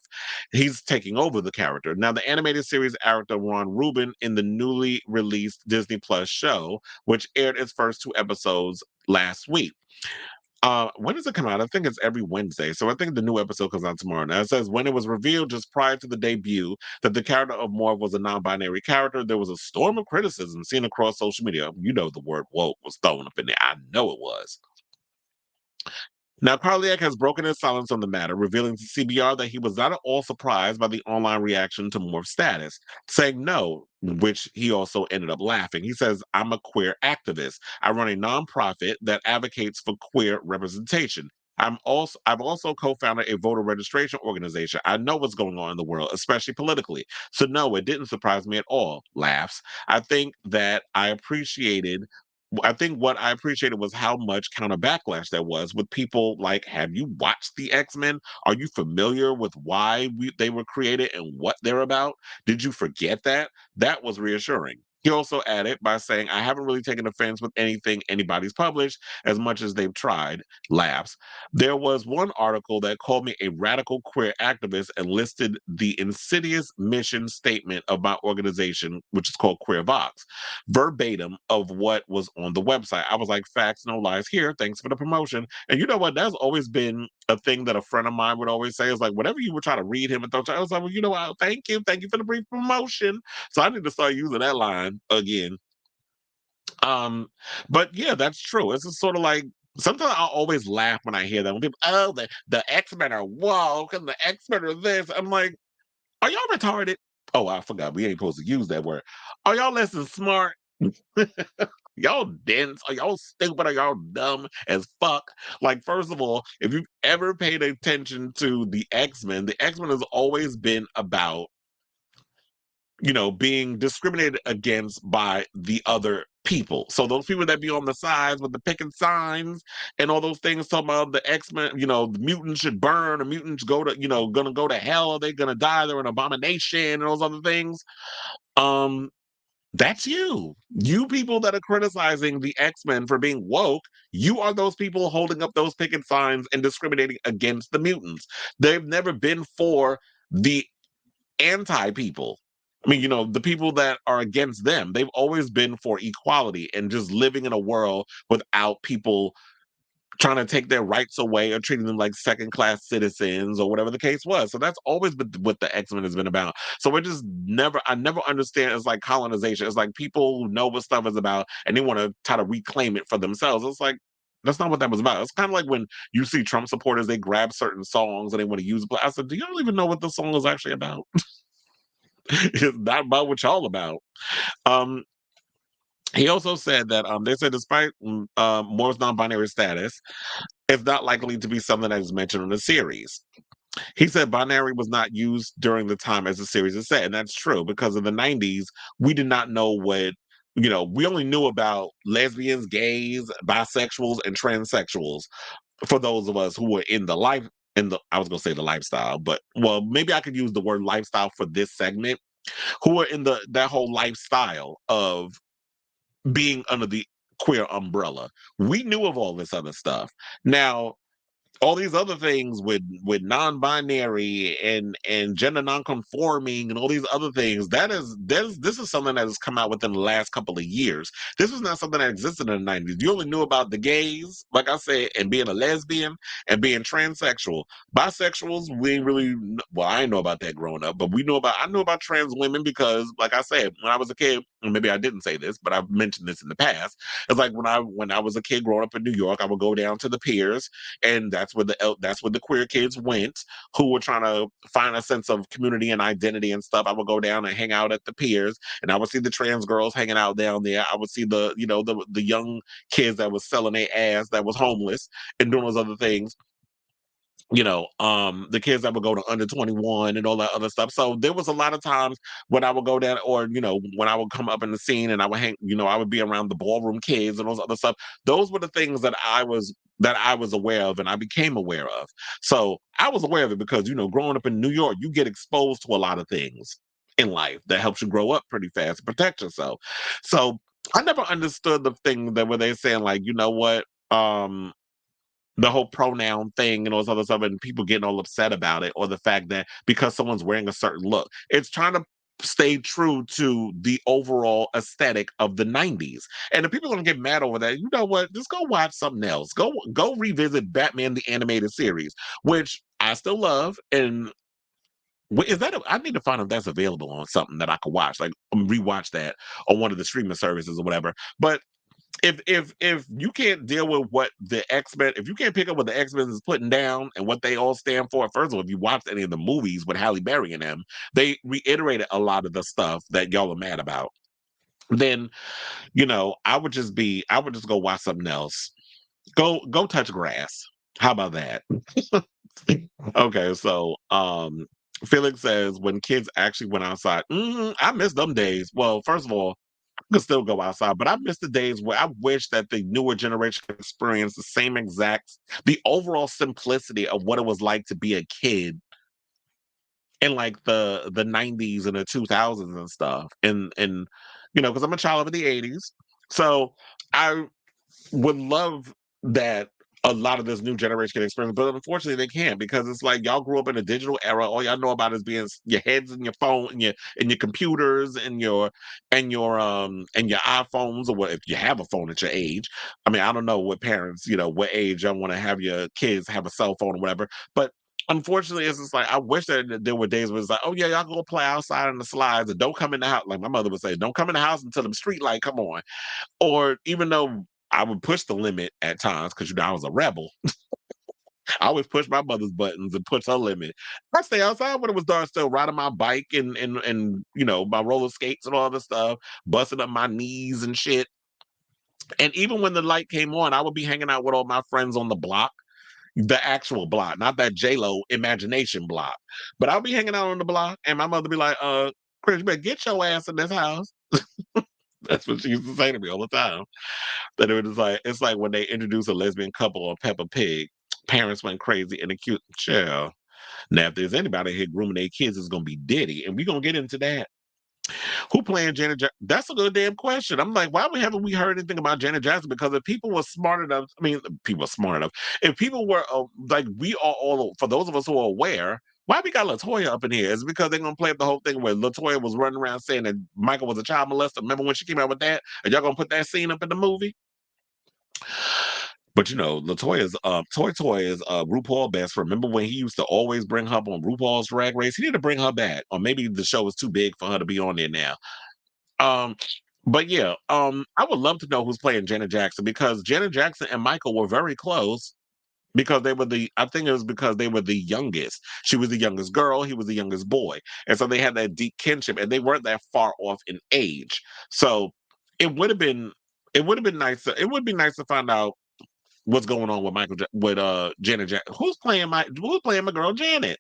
He's taking over the character. Now, the animated series actor Ron Rubin in the newly released Disney Plus show, which aired its first 2 episodes last week. When does it come out? I think it's every Wednesday. So I think the new episode comes out tomorrow. Now it says when it was revealed just prior to the debut that the character of Morph was a non-binary character, there was a storm of criticism seen across social media. The word woke was thrown up in there. I know it was. Now, Carliak has broken his silence on the matter, revealing to CBR that he was not at all surprised by the online reaction to Morph's status, saying no, which he also ended up laughing. He says, I'm a queer activist. I run a nonprofit that advocates for queer representation. I've also co-founded a voter registration organization. I know what's going on in the world, especially politically. So no, it didn't surprise me at all. Laughs. I think that I think what I appreciated was how much counter backlash there was with people like, have you watched the X-Men? Are you familiar with why they were created and what they're about? Did you forget that? That was reassuring. He also added by saying, I haven't really taken offense with anything anybody's published as much as they've tried. Laughs. There was one article that called me a radical queer activist and listed the insidious mission statement of my organization, which is called Queer Vox, verbatim of what was on the website. I was like, facts, no lies here. Thanks for the promotion. And you know what? That's always been a thing that a friend of mine would always say is like, whatever you were trying to read him and throw, I was like, well, you know what? Thank you. Thank you for the brief promotion. So I need to start using that line again. Um, but yeah, that's true. It's just sort of like sometimes I always laugh when I hear that. When people, oh, the X-Men are woke and the X-Men are this. I'm like, are y'all retarded? Oh, I forgot. We ain't supposed to use that word. Are y'all less than smart? Y'all dense? Are y'all stupid? Are y'all dumb as fuck? Like, first of all, if you've ever paid attention to the X-Men has always been about, being discriminated against by the other people. So those people that be on the sides with the picking signs and all those things talking about the X-Men, the mutants should burn, the mutants gonna go to hell, are they gonna die, they're an abomination, and those other things. Um, that's you. You people that are criticizing the X-Men for being woke, you are those people holding up those picket signs and discriminating against the mutants. They've never been for the anti-people. I mean, the people that are against them, they've always been for equality and just living in a world without people trying to take their rights away or treating them like second-class citizens or whatever the case was. So that's always been what the X-Men has been about. So I never understand. It's like colonization. It's like people who know what stuff is about and they want to try to reclaim it for themselves. It's like, that's not what that was about. It's kind of like when you see Trump supporters, they grab certain songs and they want to use it. I said, do y'all even know what the song is actually about? It's not about what y'all about. Um, he also said that they said despite Moore's non-binary status, it's not likely to be something that is mentioned in the series. He said binary was not used during the time as the series is set, and that's true because in the 90s we did not know what we only knew about lesbians, gays, bisexuals, and transsexuals. For those of us who were in the life I was gonna say the lifestyle, but well, maybe I could use the word lifestyle for this segment, who are in that whole lifestyle of being under the queer umbrella. We knew of all this other stuff. Now, all these other things with non-binary and gender non-conforming and all these other things, this is something that has come out within the last couple of years. This was not something that existed in the 90s. You only knew about the gays, like I said, and being a lesbian and being transsexual. Bisexuals, we ain't really, well, I didn't know about that growing up, but I knew about trans women because, like I said, when I was a kid, and maybe I didn't say this, but I've mentioned this in the past. It's like when I was a kid growing up in New York, I would go down to the piers, and that's where the queer kids went who were trying to find a sense of community and identity and stuff. I would go down and hang out at the piers, and I would see the trans girls hanging out down there. I would see the young kids that was selling their ass, that was homeless and doing those other things. The kids that would go to under 21 and all that other stuff. So there was a lot of times when I would go down, or when I would come up in the scene and I would hang, I would be around the ballroom kids and those other stuff. Those were the things that I was aware of and I became aware of. So I was aware of it because growing up in New York, you get exposed to a lot of things in life that helps you grow up pretty fast and protect yourself. So I never understood the thing that where they're saying like, you know what, the whole pronoun thing and all this other stuff, and people getting all upset about it, or the fact that because someone's wearing a certain look, it's trying to stay true to the overall aesthetic of the 90s. And if people are gonna get mad over that, you know what? Just go watch something else. Go revisit Batman the animated series, which I still love. And I need to find if that's available on something that I could watch, like rewatch that on one of the streaming services or whatever. But if you can't deal with what the X-Men, if you can't pick up what the X-Men is putting down and what they all stand for, first of all, if you watched any of the movies with Halle Berry in them, they reiterated a lot of the stuff that y'all are mad about. Then, I would just go watch something else. Go touch grass. How about that? Okay, so Felix says when kids actually went outside, I miss them days. Well, first of all, could still go outside, but I miss the days where I wish that the newer generation could experience the overall simplicity of what it was like to be a kid in like the 90s and the 2000s and stuff. And because I'm a child of the 80s. So I would love that a lot of this new generation can experience, but unfortunately they can't because it's like y'all grew up in a digital era. All y'all know about is being your heads in your phone and your computers and your iPhones, or what if you have a phone at your age. I mean, I don't know what parents, what age y'all want to have your kids have a cell phone or whatever. But unfortunately, it's just like I wish that there were days where it's like, oh yeah, y'all go play outside in the slides and don't come in the house. Like my mother would say, don't come in the house until the street light come on. Or even though I would push the limit at times because I was a rebel. I always push my mother's buttons and push her limit. I stay outside when it was dark, still riding my bike and my roller skates and all this stuff, busting up my knees and shit. And even when the light came on, I would be hanging out with all my friends on the block, the actual block, not that J-Lo imagination block. But I'll be hanging out on the block, and my mother be like, Chris, you better get your ass in this house. That's what she used to say to me all the time. That it was like, it's like when they introduced a lesbian couple on Peppa Pig, parents went crazy and the cute child. Now, if there's anybody here grooming their kids, it's gonna be Diddy, and we're gonna get into that. Who playing Janet Jackson? That's a good damn question. I'm like, haven't we heard anything about Janet Jackson? Because if people were smart enough, I mean, people are smart enough. If people were like, we are all, for those of us who are aware, why we got Latoya up in here? Is it because they're gonna play up the whole thing where Latoya was running around saying that Michael was a child molester? Remember when she came out with that? And y'all gonna put that scene up in the movie? But Latoya's Toy Toy is RuPaul best friend. Remember when he used to always bring her up on RuPaul's Drag Race? He need to bring her back, or maybe the show is too big for her to be on there now. Um, but yeah, I would love to know who's playing Janet Jackson because Janet Jackson and Michael were very close because I think it was because they were the youngest. She was the youngest girl, he was the youngest boy. And so they had that deep kinship and they weren't that far off in age. So it would have been nice. It would be nice to find out what's going on with Janet Jackson. Who's playing my girl Janet?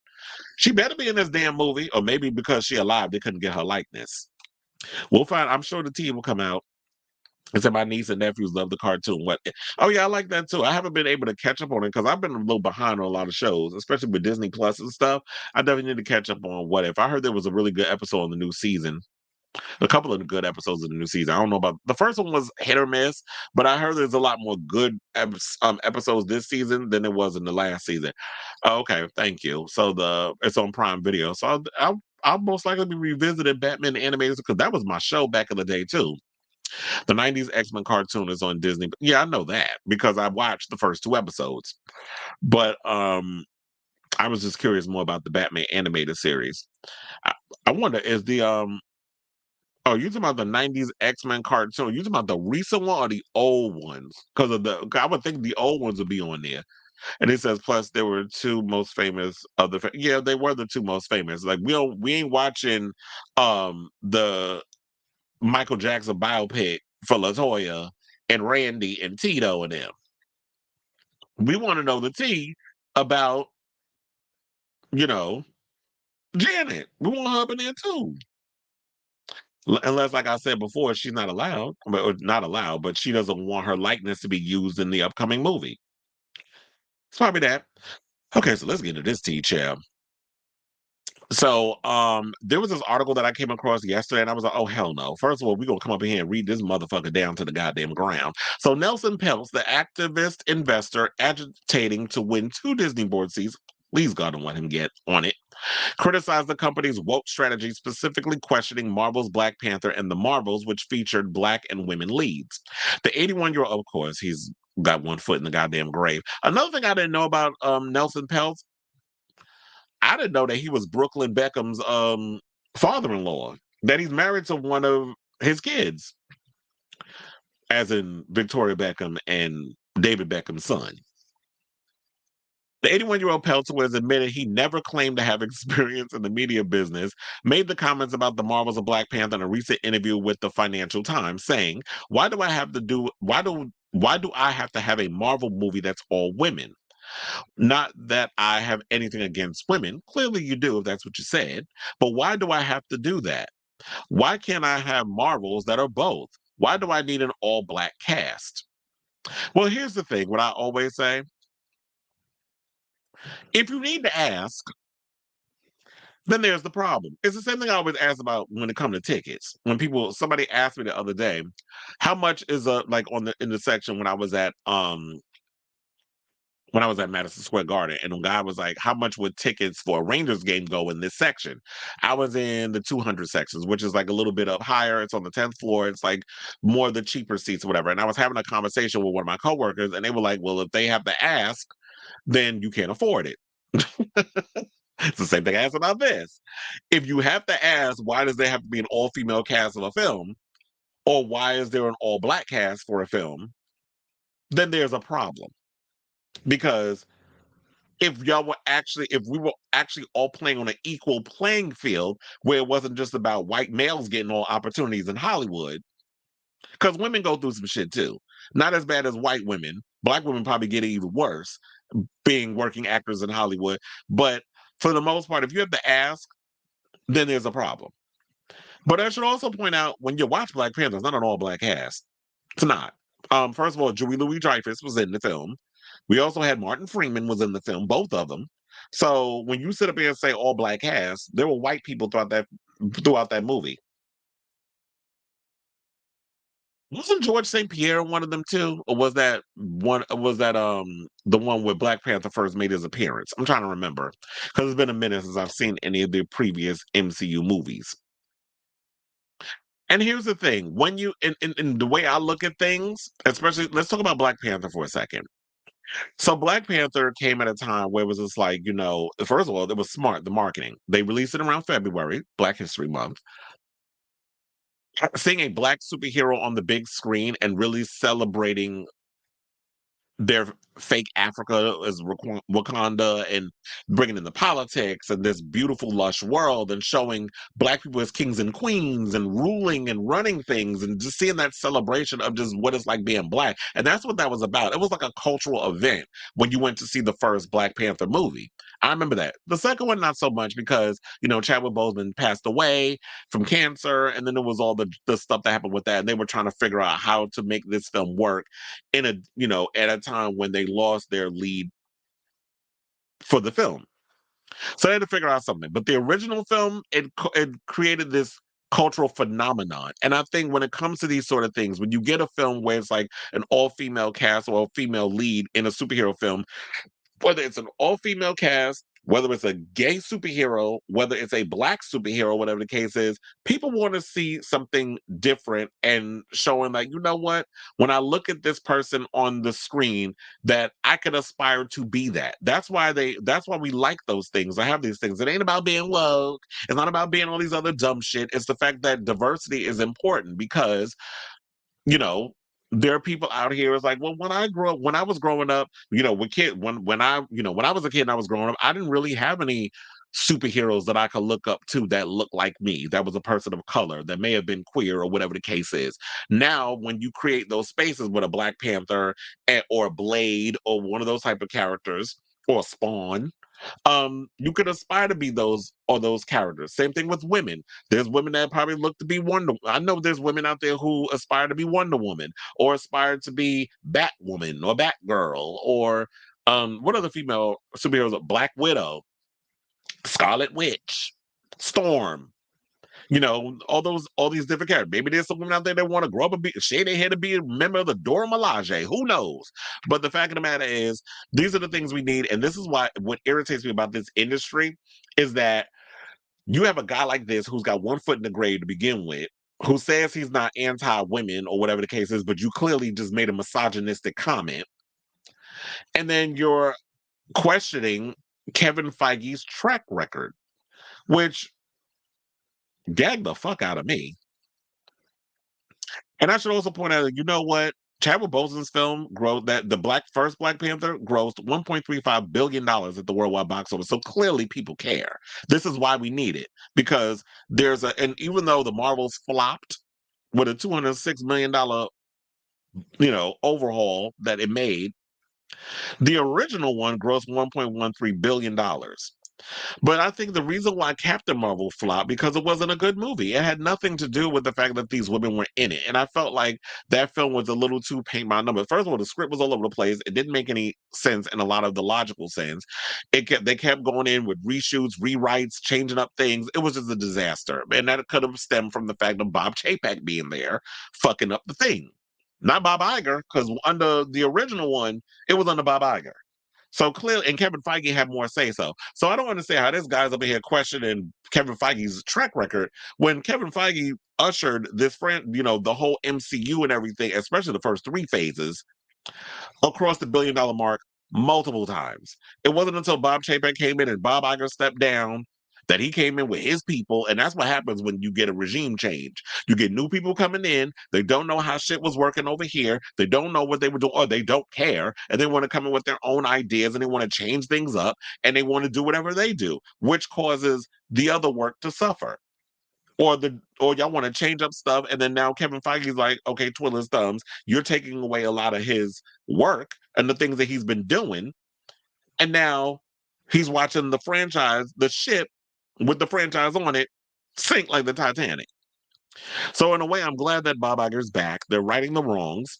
She better be in this damn movie, or maybe because she alive, they couldn't get her likeness. We'll find. I'm sure the team will come out. I said my niece and nephews love the cartoon. What? Oh yeah, I like that too. I haven't been able to catch up on it because I've been a little behind on a lot of shows, especially with Disney Plus and stuff. I definitely need to catch up on What If. I heard there was a really good episode in the new season. A couple of good episodes of the new season. I don't know about the first one was hit or miss, but I heard there's a lot more good episodes this season than there was in the last season. Okay, thank you. So it's on Prime Video, so I'll most likely be revisiting Batman the Animated because that was my show back in the day too. The '90s X-Men cartoon is on Disney. Yeah, I know that because I watched the first 2 episodes. But I was just curious more about the Batman animated series. I, I wonder is the Oh, you talking about the '90s X-Men cartoon? You talking about the recent one or the old ones? Because I would think the old ones would be on there. And it says plus there were two most famous yeah, they were the two most famous. Like we ain't watching the Michael Jackson biopic for Latoya and Randy and Tito and them. We want to know the tea about, you know, Janet. We want her up in there too. Unless, like I said before, she's not allowed, or not allowed, but she doesn't want her likeness to be used in the upcoming movie. It's probably that. Okay, so let's get into this tea, champ. So, there was this article that I came across yesterday, and I was like, "Oh hell no!" First of all, we're gonna come up in here and read this motherfucker down to the goddamn ground. So, Nelson Peltz, the activist investor agitating to win 2 Disney board seats, please God don't let him get on it, criticized the company's woke strategy, specifically questioning Marvel's Black Panther and the Marvels, which featured Black and women leads. The 81-year-old, of course, he's got one foot in the goddamn grave. Another thing I didn't know about Nelson Peltz, I didn't know that he was Brooklyn Beckham's father-in-law, that he's married to one of his kids, as in Victoria Beckham and David Beckham's son. The 81-year-old Peltz has admitted he never claimed to have experience in the media business, made the comments about the Marvels of Black Panther in a recent interview with the Financial Times, saying, why do I have to have a Marvel movie that's all women? Not that I have anything against women. Clearly you do if that's what you said. But why do I have to do that? Why can't I have Marvels that are both? Why do I need an all-Black cast? Well, here's the thing, what I always say. If you need to ask, then there's the problem. It's the same thing I always ask about when it comes to tickets. Somebody asked me the other day, how much is like in the section when I was at Madison Square Garden, and the guy was like, how much would tickets for a Rangers game go in this section? I was in the 200 sections, which is like a little bit up higher. It's on the 10th floor. It's like more of the cheaper seats or whatever. And I was having a conversation with one of my coworkers, and they were like, well, if they have to ask, then you can't afford it. It's the same thing I asked about this. If you have to ask, why does there have to be an all-female cast of a film? Or why is there an all-Black cast for a film? then there's a problem. Because if we were actually all playing on an equal playing field where it wasn't just about white males getting all opportunities in Hollywood, because women go through some shit too. Not as bad as white women. Black women probably get it even worse being working actors in Hollywood. But for the most part, if you have to ask, then there's a problem. But I should also point out when you watch Black Panther, it's not an all black cast. It's not. First of all, Julie Louis Dreyfus was in the film. We also had Martin Freeman was in the film, both of them. So when you sit up here and say all black cast, there were white people throughout that movie. Wasn't George St. Pierre one of them too, or was that one? Was that the one where Black Panther first made his appearance? I'm trying to remember because it's been a minute since I've seen any of the previous MCU movies. And here's the thing: when you in the way I look at things, especially let's talk about Black Panther for a second. So Black Panther came at a time where it was just like, first of all, it was smart, the marketing. They released it around February, Black History Month. Seeing a black superhero on the big screen and really celebrating their fake Africa as Wakanda and bringing in the politics and this beautiful, lush world and showing black people as kings and queens and ruling and running things and just seeing that celebration of just what it's like being black. And that's what that was about. It was like a cultural event when you went to see the first Black Panther movie. I remember that. The second one, not so much because, Chadwick Boseman passed away from cancer. And then there was all the stuff that happened with that. And they were trying to figure out how to make this film work at a time when they lost their lead for the film. So they had to figure out something. But the original film, it created this cultural phenomenon. And I think when it comes to these sort of things, when you get a film where it's like an all-female cast or a female lead in a superhero film, whether it's an all-female cast, whether it's a gay superhero, whether it's a black superhero, whatever the case is, people want to see something different and showing like, you know what? When I look at this person on the screen, that I could aspire to be that. That's why we like those things. I have these things. It ain't about being woke. It's not about being all these other dumb shit. It's the fact that diversity is important because you know, there are people out here. It's like, well, when I was growing up, when I was a kid and I was growing up, I didn't really have any superheroes that I could look up to that looked like me. That was a person of color that may have been queer or whatever the case is. Now, when you create those spaces with a Black Panther or a Blade or one of those type of characters or Spawn, you could aspire to be those characters. Same thing with women. There's women that probably look to be I know there's women out there who aspire to be Wonder Woman or aspire to be Batwoman or Batgirl or what other female superheroes? Black Widow, Scarlet Witch, Storm. All these different characters. Maybe there's some women out there that want to grow up and shave their hair to be a member of the Dora Milaje. Who knows? But the fact of the matter is, these are the things we need. And this is what irritates me about this industry is that you have a guy like this who's got one foot in the grave to begin with, who says he's not anti-women or whatever the case is, but you clearly just made a misogynistic comment. And then you're questioning Kevin Feige's track record, which gagged the fuck out of me. And I should also point out that you know what? Chadwick Boseman's film the first Black Panther grossed $1.35 billion at the worldwide box office. So clearly people care. This is why we need it. Because and even though the Marvels flopped with a $206 million overhaul that it made, the original one grossed $1.13 billion. But I think the reason why Captain Marvel flopped because it wasn't a good movie. It had nothing to do with the fact that these women were in it. And I felt like that film was a little too paint by numbers. First of all, the script was all over the place. It didn't make any sense in a lot of the logical sense. They kept going in with reshoots, rewrites, changing up things. It was just a disaster. And that could have stemmed from the fact of Bob Chapek being there, fucking up the thing. Not Bob Iger, because under the original one, it was under Bob Iger. So clearly, and Kevin Feige had more say so. So I don't understand how this guy's up here questioning Kevin Feige's track record when Kevin Feige ushered this the whole MCU and everything, especially the first 3 phases, across the $1 billion mark multiple times. It wasn't until Bob Chapek came in and Bob Iger stepped down that he came in with his people, and that's what happens when you get a regime change. You get new people coming in, they don't know how shit was working over here, they don't know what they were doing, or they don't care, and they want to come in with their own ideas and they want to change things up and they want to do whatever they do, which causes the other work to suffer. Or y'all want to change up stuff, and then now Kevin Feige's like, okay, twiddle his thumbs. You're taking away a lot of his work and the things that he's been doing, and now he's watching the franchise, the ship with the franchise on it, sink like the Titanic. So in a way, I'm glad that Bob Iger's back. They're righting the wrongs.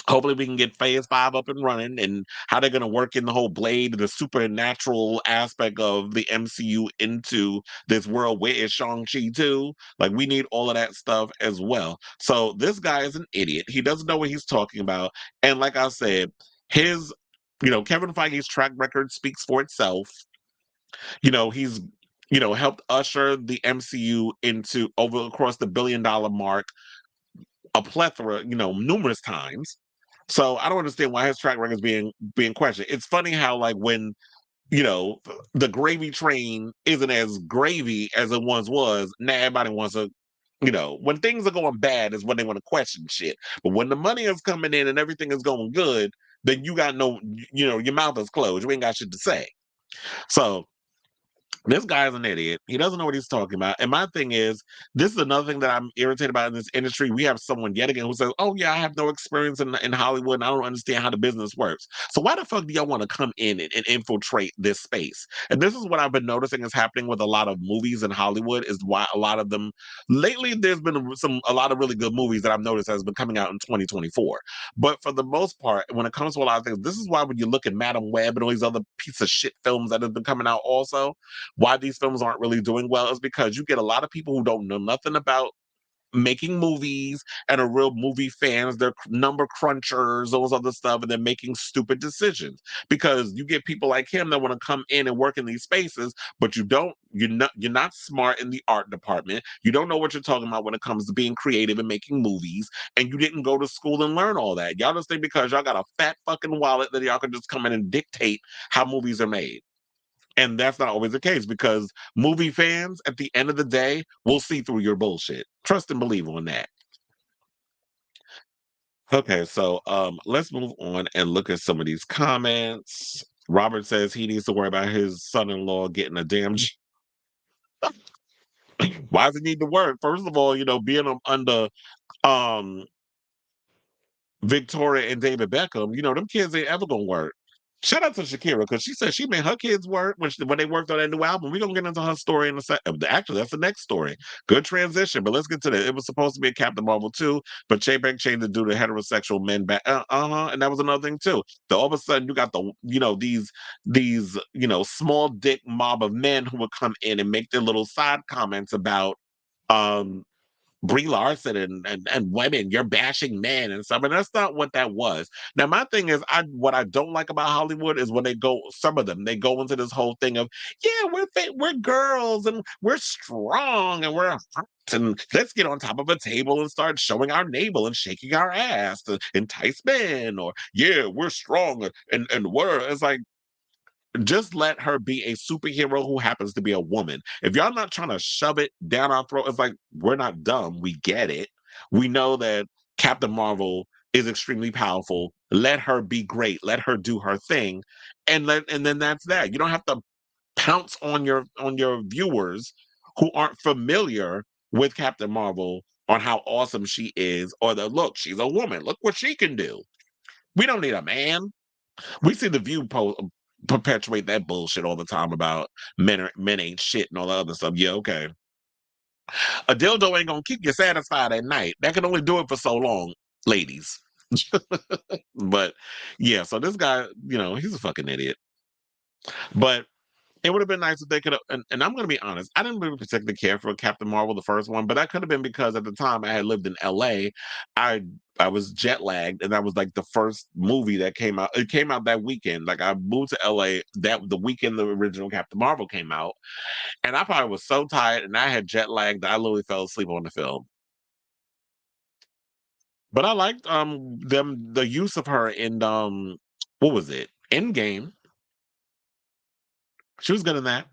Hopefully we can get phase 5 up and running, and how they're going to work in the whole Blade, the supernatural aspect of the MCU into this world. Where is Shang-Chi too? Like, we need all of that stuff as well. So this guy is an idiot. He doesn't know what he's talking about. And like I said, his, Kevin Feige's track record speaks for itself. He's, helped usher the MCU into over across the $1 billion mark a plethora, numerous times. So I don't understand why his track record is being questioned. It's funny how, like, when the gravy train isn't as gravy as it once was, now everybody wants to, when things are going bad is when they want to question shit. But when the money is coming in and everything is going good, then you got no, your mouth is closed. You ain't got shit to say. So this guy's an idiot. He doesn't know what he's talking about. And my thing is, this is another thing that I'm irritated about in this industry. We have someone yet again who says, oh, yeah, I have no experience in Hollywood and I don't understand how the business works. So why the fuck do y'all want to come in and infiltrate this space? And this is what I've been noticing is happening with a lot of movies in Hollywood, is why a lot of them, lately, there's been a lot of really good movies that I've noticed has been coming out in 2024. But for the most part, when it comes to a lot of things, this is why when you look at Madam Web and all these other piece of shit films that have been coming out also, why these films aren't really doing well is because you get a lot of people who don't know nothing about making movies and are real movie fans. They're number crunchers, those other stuff, and they're making stupid decisions. Because you get people like him that want to come in and work in these spaces, but you're not smart in the art department. You don't know what you're talking about when it comes to being creative and making movies, and you didn't go to school and learn all that. Y'all just think because y'all got a fat fucking wallet that y'all can just come in and dictate how movies are made. And that's not always the case, because movie fans, at the end of the day, will see through your bullshit. Trust and believe on that. Okay, so let's move on and look at some of these comments. Robert says he needs to worry about his son-in-law getting a damn. Why does he need to work? First of all, being under um Victoria and David Beckham, them kids ain't ever gonna work. Shout out to Shakira, because she said she made her kids work when they worked on that new album. We're gonna get into her story in a second. Actually, that's the next story. Good transition, but let's get to that. It was supposed to be a Captain Marvel 2, but Chapek changed it due to heterosexual men back. And that was another thing too. So all of a sudden you got these small dick mob of men who would come in and make their little side comments about um Brie Larson and women, you're bashing men and stuff. And that's not what that was. Now, my thing is, what I don't like about Hollywood is when some of them, they go into this whole thing of, yeah, we're girls and we're strong and we're hot, and let's get on top of a table and start showing our navel and shaking our ass to entice men, or yeah, we're strong and it's like, just let her be a superhero who happens to be a woman. If y'all not trying to shove it down our throat, it's like, we're not dumb. We get it. We know that Captain Marvel is extremely powerful. Let her be great. Let her do her thing. And then that's that. You don't have to pounce on your viewers who aren't familiar with Captain Marvel on how awesome she is, or the look, she's a woman. Look what she can do. We don't need a man. We see the View perpetuate that bullshit all the time about men ain't shit and all that other stuff. Yeah, okay. A dildo ain't gonna keep you satisfied at night. That can only do it for so long, ladies. But yeah, so this guy, he's a fucking idiot. But it would have been nice if they could have. And I'm going to be honest, I didn't really particularly care for Captain Marvel, the first one, but that could have been because at the time I had lived in LA. I was jet lagged, and that was like the first movie that came out. It came out that weekend. Like, I moved to LA the weekend the original Captain Marvel came out, and I probably was so tired and I had jet lag that I literally fell asleep on the film. But I liked the use of her in what was it? Endgame. She was good in that.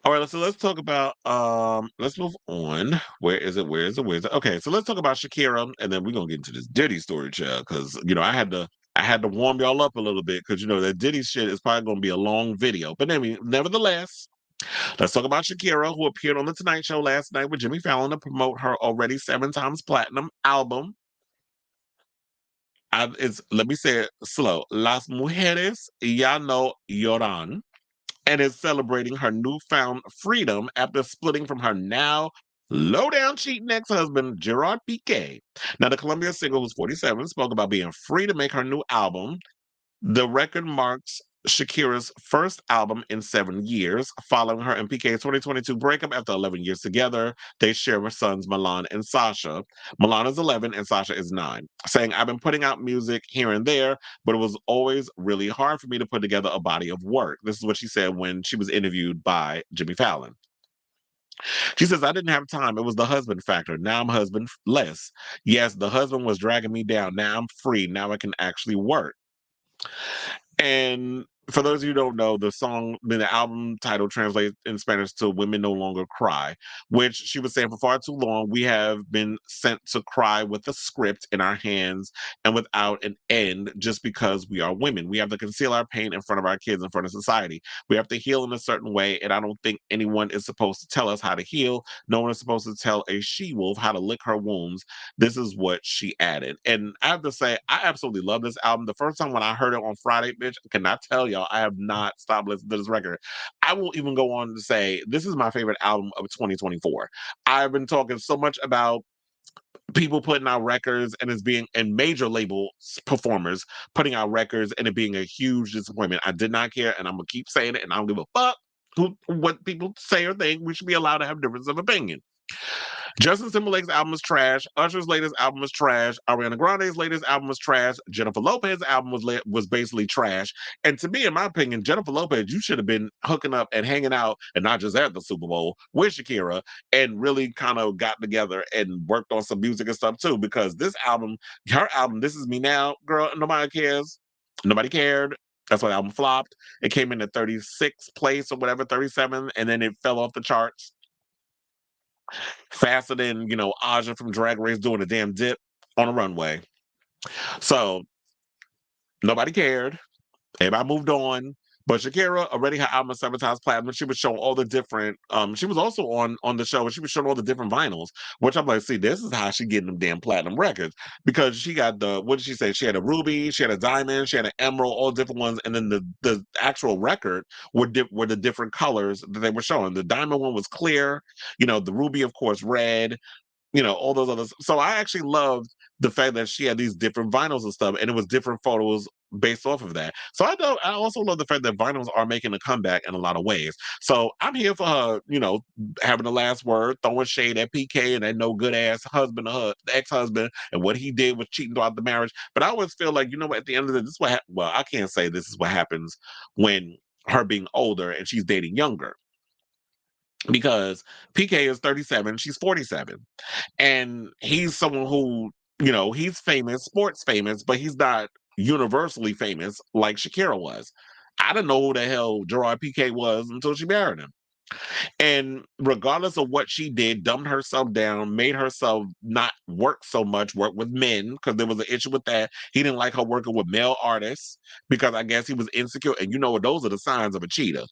All right, so let's talk about let's move on. Where is it? Where is it? Where is it? Okay, so let's talk about Shakira and then we're gonna get into this Diddy story, child, because I had to warm y'all up a little bit because that Diddy shit is probably gonna be a long video. But anyway, nevertheless, let's talk about Shakira, who appeared on the Tonight Show last night with Jimmy Fallon to promote her already 7 times platinum album. Let me say it slow. Las mujeres ya no lloran, and is celebrating her newfound freedom after splitting from her now low down cheating ex-husband Gerard Piqué. Now, the Columbia singer, who's 47, spoke about being free to make her new album. The record marks Shakira's first album in 7 years, following her and Piqué's 2022 breakup after 11 years together. They share sons Milan and Sasha. Milan is 11 and Sasha is 9. Saying, I've been putting out music here and there, but it was always really hard for me to put together a body of work. This is what she said when she was interviewed by Jimmy Fallon. She says, I didn't have time. It was the husband factor. Now I'm husband-less. Yes, the husband was dragging me down. Now I'm free. Now I can actually work. And for those of you who don't know, the album title translates in Spanish to Women No Longer Cry, which she was saying for far too long, we have been sent to cry with a script in our hands and without an end just because we are women. We have to conceal our pain in front of our kids, in front of society. We have to heal in a certain way, and I don't think anyone is supposed to tell us how to heal. No one is supposed to tell a she-wolf how to lick her wounds. This is what she added. And I have to say, I absolutely love this album. The first time when I heard it on Friday, bitch, I cannot tell y'all, I have not stopped listening to this record. I will even go on to say, this is my favorite album of 2024. I've been talking so much about people putting out records and major label performers putting out records and it being a huge disappointment. I did not care, and I'm going to keep saying it, and I don't give a fuck what people say or think. We should be allowed to have difference of opinion. Justin Timberlake's album is trash. Usher's latest album is trash. Ariana Grande's latest album was trash. Jennifer Lopez's album was basically trash. And to me, in my opinion, Jennifer Lopez, you should have been hooking up and hanging out, and not just at the Super Bowl, with Shakira, and really kind of got together and worked on some music and stuff too. Because her album, This Is Me Now, girl, nobody cares. Nobody cared. That's why the album flopped. It came in at 36th place or whatever, 37, and then it fell off the charts faster than Aja from Drag Race doing a damn dip on a runway. So nobody cared. Everybody moved on. But Shakira already had album 7 times platinum. She was showing all the different. She was also on the show, and she was showing all the different vinyls. Which I'm like, see, this is how she getting them damn platinum records, because she got what did she say? She had a ruby, she had a diamond, she had an emerald, all different ones, and then the actual record were the different colors that they were showing. The diamond one was clear, the ruby, of course, red, all those others. So I actually loved the fact that she had these different vinyls and stuff, and it was different photos based off of that. So I also love the fact that vinyls are making a comeback in a lot of ways. So I'm here for her, having the last word, throwing shade at PK and that no good ass husband, ex-husband, and what he did was cheating throughout the marriage. But I always feel like, at the end of the day, this is well, I can't say this is what happens when her being older and she's dating younger. Because PK is 37, she's 47. And he's someone who, he's famous, sports famous, but he's not universally famous like Shakira was. I didn't know who the hell Gerard Piqué was until she married him. And regardless of what she did, dumbed herself down, made herself not work so much, work with men, because there was an issue with that. He didn't like her working with male artists because I guess he was insecure. And those are the signs of a cheater.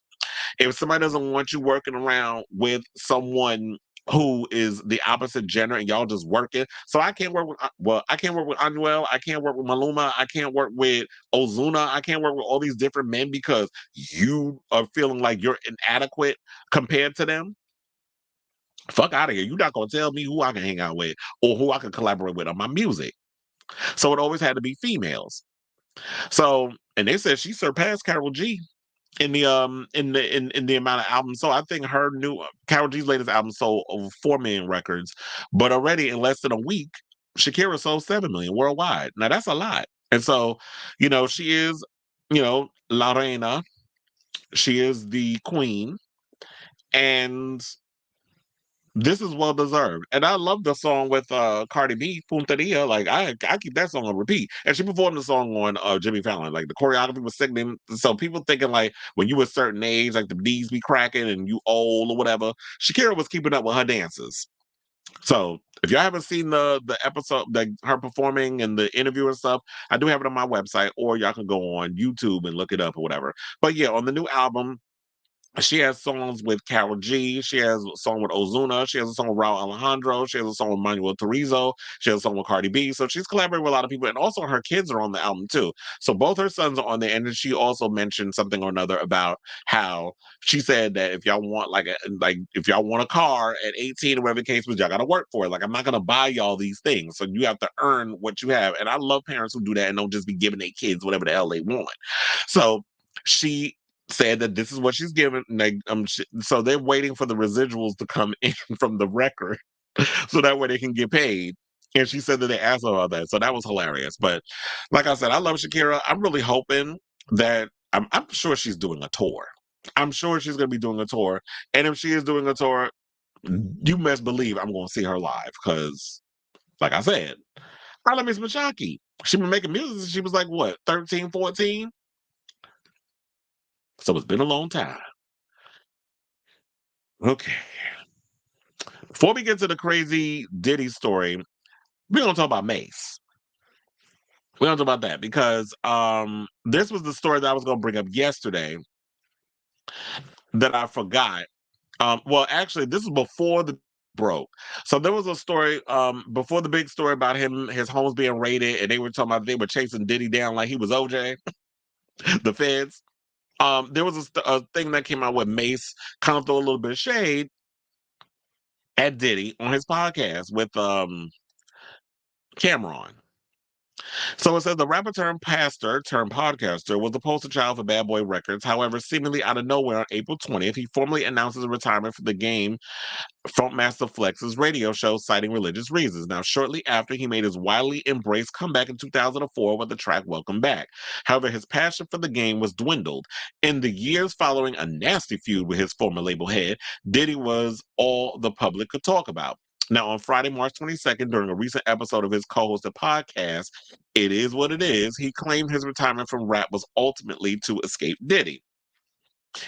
If somebody doesn't want you working around with someone who is the opposite gender and y'all just working. So I can't work with I can't work with Anuel, I can't work with Maluma, I can't work with Ozuna, I can't work with all these different men because you are feeling like you're inadequate compared to them. Fuck out of here. You're not gonna tell me who I can hang out with or who I can collaborate with on my music. So it always had to be females. So, and they said she surpassed Karol G in the amount of albums. So I think her new Karol G's latest album sold over 4 million records, but already in less than a week, Shakira sold 7 million worldwide. Now that's a lot. And so, she is, La Reina. She is the queen, and this is well deserved. And I love the song with Cardi B, Punteria. Like I keep that song on repeat. And she performed the song on Jimmy Fallon. Like the choreography was sickening. So people thinking like when you a certain age, like the knees be cracking and you old or whatever, Shakira was keeping up with her dances. So if y'all haven't seen the episode, like her performing and the interview and stuff, I do have it on my website, or y'all can go on YouTube and look it up or whatever. But yeah, on the new album, she has songs with Carol G. She has a song with Ozuna. She has a song with Raul Alejandro. She has a song with Manuel Turizo. She has a song with Cardi B. So she's collaborating with a lot of people. And also her kids are on the album too. So both her sons are on there. And then she also mentioned something or another about how she said that if y'all want like if y'all want a car at 18 or whatever the case was, y'all gotta work for it. Like I'm not gonna buy y'all these things. So you have to earn what you have. And I love parents who do that and don't just be giving their kids whatever the hell they want. So she said that this is what she's given. Like, so they're waiting for the residuals to come in from the record, so that way they can get paid. And she said that they asked her about that, so that was hilarious. But like I said, I love Shakira. I'm really hoping that I'm sure she's doing a tour. I'm sure she's going to be doing a tour, and if she is doing a tour, you best believe I'm going to see her live because, like I said, I love Miss Machaki. She been making music since she was like what 13, 14. So it's been a long time. Okay. Before we get to the crazy Diddy story, we're gonna talk about Mase. We're gonna talk about that because this was the story that I was gonna bring up yesterday that I forgot. Well, actually, this is before the broke. So there was a story before the big story about him, his homes being raided, and they were talking about they were chasing Diddy down like he was OJ, the feds. There was a thing that came out where Mase kind of threw a little bit of shade at Diddy on his podcast with Cameron. So it says the rapper turned pastor turned podcaster was the poster child for Bad Boy Records. However, seemingly out of nowhere on April 20th, he formally announced his retirement from the game Frontmaster Flex's radio show, citing religious reasons. Now, shortly after, he made his widely embraced comeback in 2004 with the track Welcome Back. However, his passion for the game was dwindled. In the years following a nasty feud with his former label head, Diddy was all the public could talk about. Now, on Friday, March 22nd, during a recent episode of his co hosted podcast, It Is What It Is, he claimed his retirement from rap was ultimately to escape Diddy.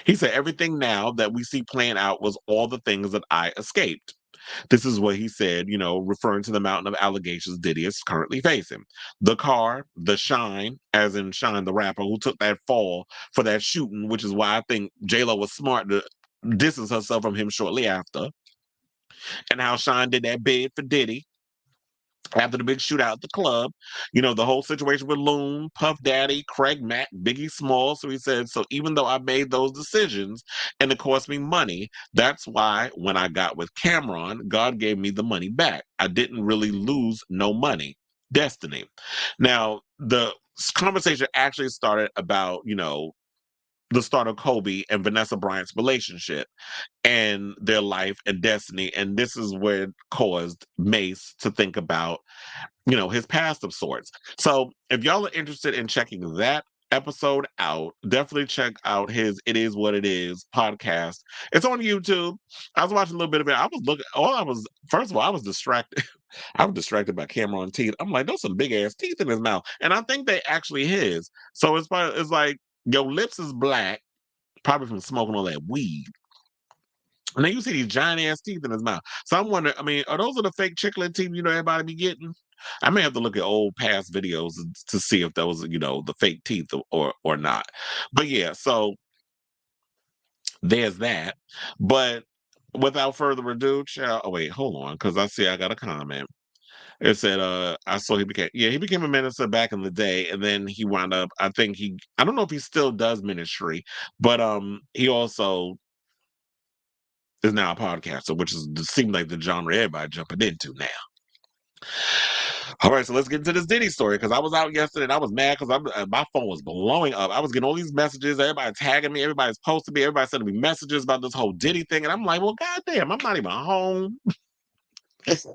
He said, everything now that we see playing out was all the things that I escaped. This is what he said, referring to the mountain of allegations Diddy is currently facing. The car, the Shine, as in Shine the rapper, who took that fall for that shooting, which is why I think J-Lo was smart to distance herself from him shortly after, and how Shine did that bid for Diddy after the big shootout at the club, the whole situation with Loon, Puff Daddy, Craig Mack, Biggie Small. So he said, so even though I made those decisions and it cost me money, that's why when I got with Cameron, God gave me the money back. I didn't really lose no money. Destiny. Now, the conversation actually started about, the start of Kobe and Vanessa Bryant's relationship and their life and destiny. And this is where it caused Mase to think about, his past of sorts. So if y'all are interested in checking that episode out, definitely check out his It Is What It Is podcast. It's on YouTube. I was watching a little bit of it. I was looking, first of all, I was distracted. I was distracted by Cameron teeth. I'm like, those some big ass teeth in his mouth. And I think they actually his. So it's like, your lips is black, probably from smoking all that weed. And then you see these giant ass teeth in his mouth. So I'm wondering, I mean, are those the fake chiclet teeth, everybody be getting? I may have to look at old past videos to see if those, the fake teeth or not. But yeah, so there's that. But without further ado, child, oh wait, hold on, because I see I got a comment. It said, I saw he became a minister back in the day, and then he wound up, I don't know if he still does ministry, but he also is now a podcaster, which seems like the genre everybody jumping into now. All right, so let's get into this Diddy story because I was out yesterday and I was mad because my phone was blowing up. I was getting all these messages, everybody tagging me, everybody's posting me, everybody sending me messages about this whole Diddy thing, and I'm like, well, goddamn, I'm not even home.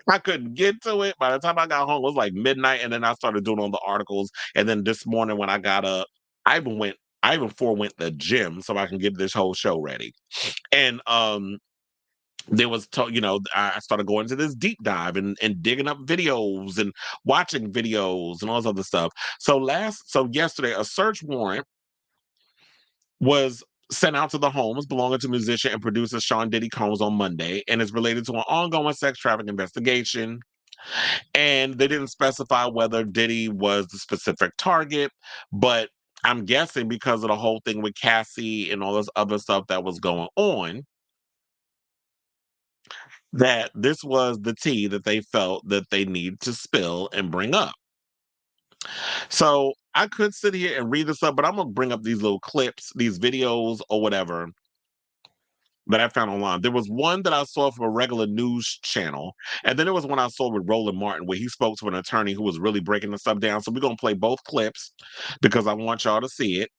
I couldn't get to it. By the time I got home, it was like midnight, and then I started doing all the articles. And then this morning when I got up, I even forewent the gym so I can get this whole show ready. And there was, I started going into this deep dive and digging up videos and watching videos and all this other stuff. So yesterday, a search warrant was sent out to the homes belonging to musician and producer Sean Diddy Combs on Monday, and is related to an ongoing sex trafficking investigation. And they didn't specify whether Diddy was the specific target, but I'm guessing because of the whole thing with Cassie and all this other stuff that was going on, that this was the tea that they felt that they need to spill and bring up. So I could sit here and read this up, but I'm gonna bring up these little clips, these videos or whatever that I found online. There was one that I saw from a regular news channel, and then there was one I saw with Roland Martin where he spoke to an attorney who was really breaking the stuff down. So we're gonna play both clips because I want y'all to see it.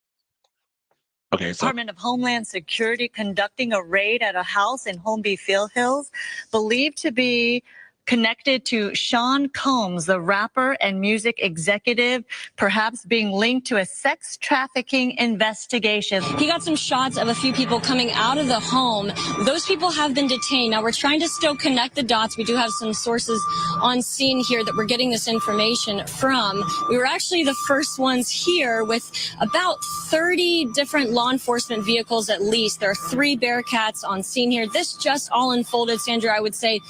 Okay, so Department of Homeland Security conducting a raid at a house in Holmby Field Hills, believed to be connected to Sean Combs, the rapper and music executive, perhaps being linked to a sex trafficking investigation. He got some shots of a few people coming out of the home. Those people have been detained. Now we're trying to still connect the dots. We do have some sources on scene here that we're getting this information from. We were actually the first ones here with about 30 different law enforcement vehicles at least. There are 3 Bearcats on scene here. This just all unfolded, Sandra, I would say,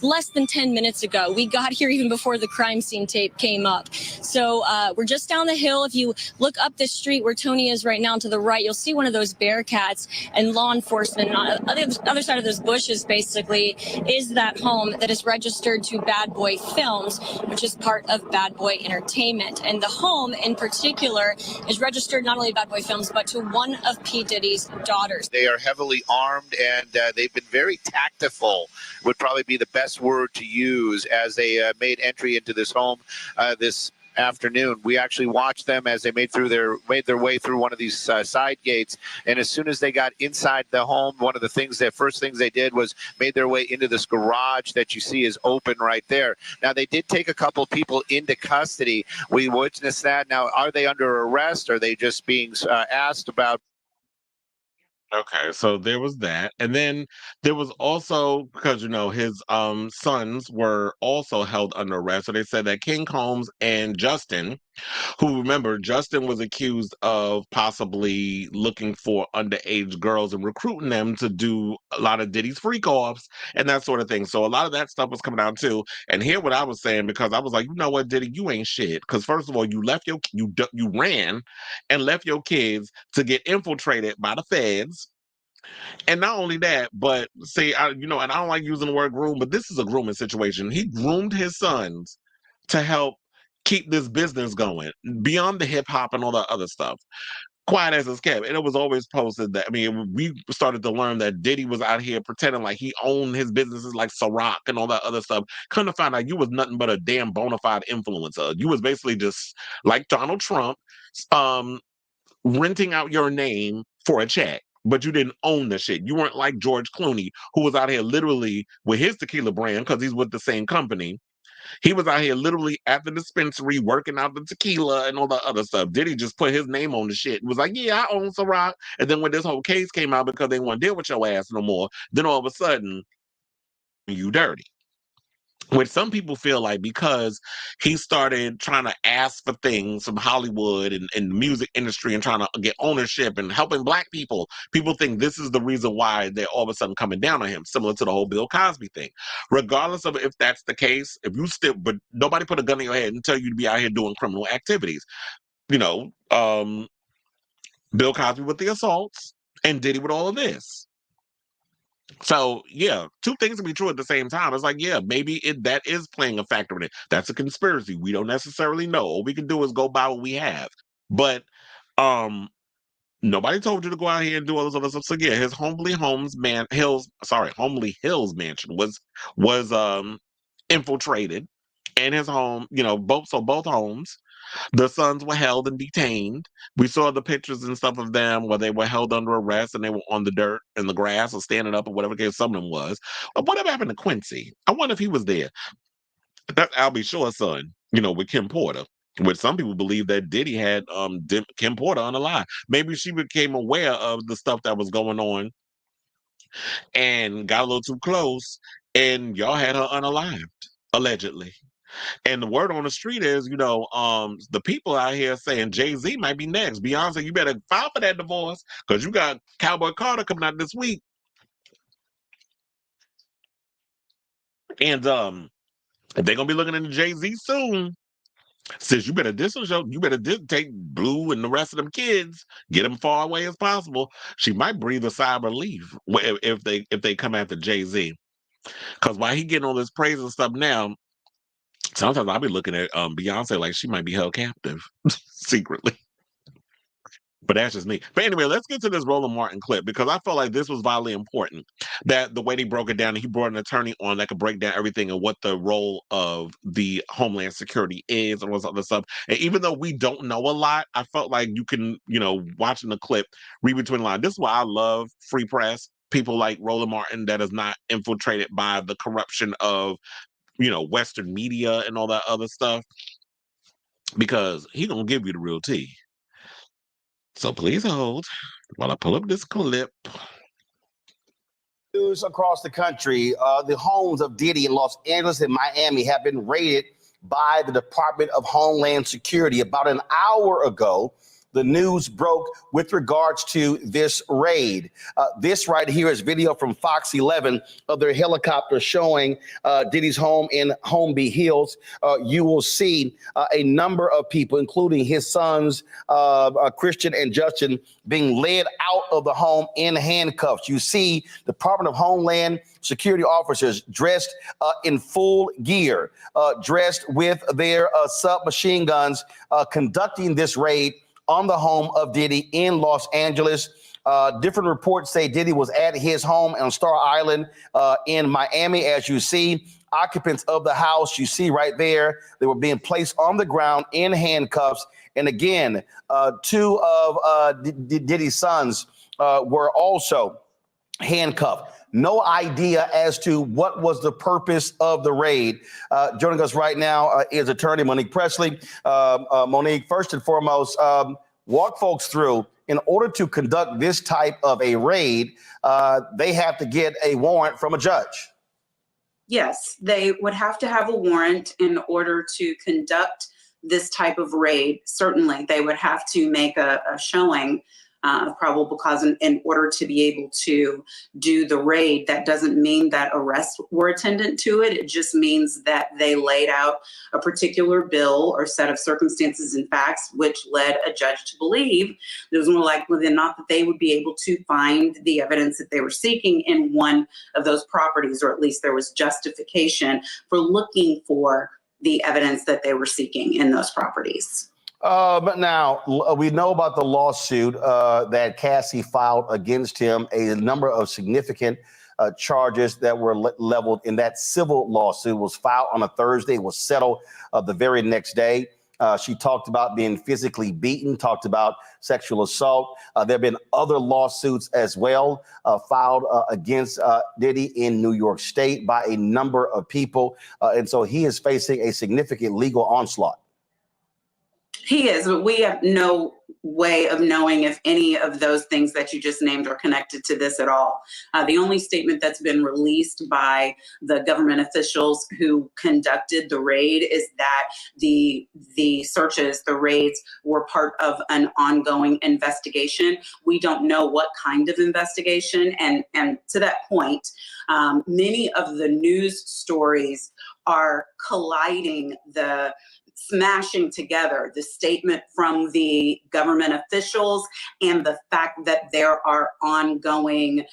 less than 10 minutes ago. We got here even before the crime scene tape came up. So we're just down the hill. If you look up this street where Tony is right now to the right, you'll see one of those Bearcats, and law enforcement. And on the other side of those bushes, basically, is that home that is registered to Bad Boy Films, which is part of Bad Boy Entertainment. And the home in particular is registered not only to Bad Boy Films, but to one of P. Diddy's daughters. They are heavily armed, and they've been very tactful, would probably be the best word to use, as they made entry into this home this afternoon. We actually watched them as they made their way through one of these side gates, and as soon as they got inside the home, one of the first things they did was made their way into this garage that you see is open right there. Now, they did take a couple people into custody. We witnessed that. Now, are they under arrest? Are they just being asked about? okay, so there was that. And then there was also, because his sons were also held under arrest. So they said that King Combs and Justin, who, remember, Justin was accused of possibly looking for underage girls and recruiting them to do a lot of Diddy's freak offs and that sort of thing. So a lot of that stuff was coming out too. And hear what I was saying, because I was like, you know what, Diddy, you ain't shit. Because first of all, you ran and left your kids to get infiltrated by the feds. And not only that, but see, and I don't like using the word groom, but this is a grooming situation. He groomed his sons to help keep this business going beyond the hip hop and all that other stuff. Quiet as it's kept. And it was always posted that, we started to learn that Diddy was out here pretending like he owned his businesses like Ciroc and all that other stuff. Couldn't have found out you was nothing but a damn bona fide influencer. You was basically just like Donald Trump, renting out your name for a check. But you didn't own the shit. You weren't like George Clooney, who was out here literally with his tequila brand, because he's with the same company. He was out here literally at the dispensary working out the tequila and all the other stuff. Diddy just put his name on the shit. It was like, yeah, I own Ciroc. And then when this whole case came out because they want to deal with your ass no more, then all of a sudden, you dirty. Which some people feel like because he started trying to ask for things from Hollywood and the music industry and trying to get ownership and helping Black people, people think this is the reason why they're all of a sudden coming down on him, similar to the whole Bill Cosby thing. Regardless of if that's the case, but nobody put a gun in your head and tell you to be out here doing criminal activities. Bill Cosby with the assaults and Diddy with all of this. So, yeah, two things can be true at the same time. It's like, yeah, maybe that is playing a factor in it. That's a conspiracy. We don't necessarily know. All we can do is go by what we have. But nobody told you to go out here and do all this other stuff. So, yeah, his Homely Hills mansion was infiltrated. And his home, both homes, the sons were held and detained. We saw the pictures and stuff of them where they were held under arrest and they were on the dirt and the grass or standing up or whatever case some of them was. But whatever happened to Quincy? I wonder if he was there. That's Albie Shore's son, with Kim Porter. Which some people believe that Diddy had Kim Porter on the line. Maybe she became aware of the stuff that was going on and got a little too close, and y'all had her unalived, allegedly. And the word on the street is, the people out here saying Jay-Z might be next. Beyonce, you better file for that divorce because you got Cowboy Carter coming out this week. And if they're gonna be looking into Jay-Z soon, says you better take Blue and the rest of them kids, get them far away as possible. She might breathe a sigh of relief if they come after Jay-Z. Because while he getting all this praise and stuff now, sometimes I'll be looking at Beyonce like she might be held captive secretly. But that's just me. But anyway, let's get to this Roland Martin clip because I felt like this was vitally important. That the way they broke it down, and he brought an attorney on that could break down everything and what the role of the Homeland Security is and all this other stuff. And even though we don't know a lot, I felt like you can, watching the clip, read between the lines. This is why I love free press. People like Roland Martin that is not infiltrated by the corruption of, Western media and all that other stuff. Because he gonna give you the real tea. So please hold while I pull up this clip. News across the country, the homes of Diddy in Los Angeles and Miami have been raided by the Department of Homeland Security. About an hour ago, the news broke with regards to this raid. This right here is video from Fox 11 of their helicopter showing Diddy's home in Holmby Hills. You will see a number of people, including his sons, Christian and Justin, being led out of the home in handcuffs. You see Department of Homeland Security officers dressed in full gear, dressed with their submachine guns, conducting this raid on the home of Diddy in Los Angeles. Different reports say Diddy was at his home on Star Island in Miami. As you see, occupants of the house, you see right there, they were being placed on the ground in handcuffs. And again, two of Diddy's sons were also handcuffed. No idea as to what was the purpose of the raid. Joining us right now is attorney Monique Presley. Monique, first and foremost, walk folks through, in order to conduct this type of a raid, they have to get a warrant from a judge. Yes, they would have to have a warrant in order to conduct this type of raid. Certainly, they would have to make a showing of probable cause in order to be able to do the raid. That doesn't mean that arrests were attendant to it. It just means that they laid out a particular bill or set of circumstances and facts, which led a judge to believe it was more likely than not that they would be able to find the evidence that they were seeking in one of those properties, or at least there was justification for looking for the evidence that they were seeking in those properties. But now we know about the lawsuit that Cassie filed against him, a number of significant charges that were leveled in that civil lawsuit. Was filed on a Thursday, was settled the very next day. She talked about being physically beaten, talked about sexual assault. There have been other lawsuits as well filed against Diddy in New York State by a number of people. And so he is facing a significant legal onslaught. He is, but we have no way of knowing if any of those things that you just named are connected to this at all. The only statement that's been released by the government officials who conducted the raid is that the searches, the raids, were part of an ongoing investigation. We don't know what kind of investigation, and to that point, many of the news stories are colliding, smashing together the statement from the government officials and the fact that there are ongoing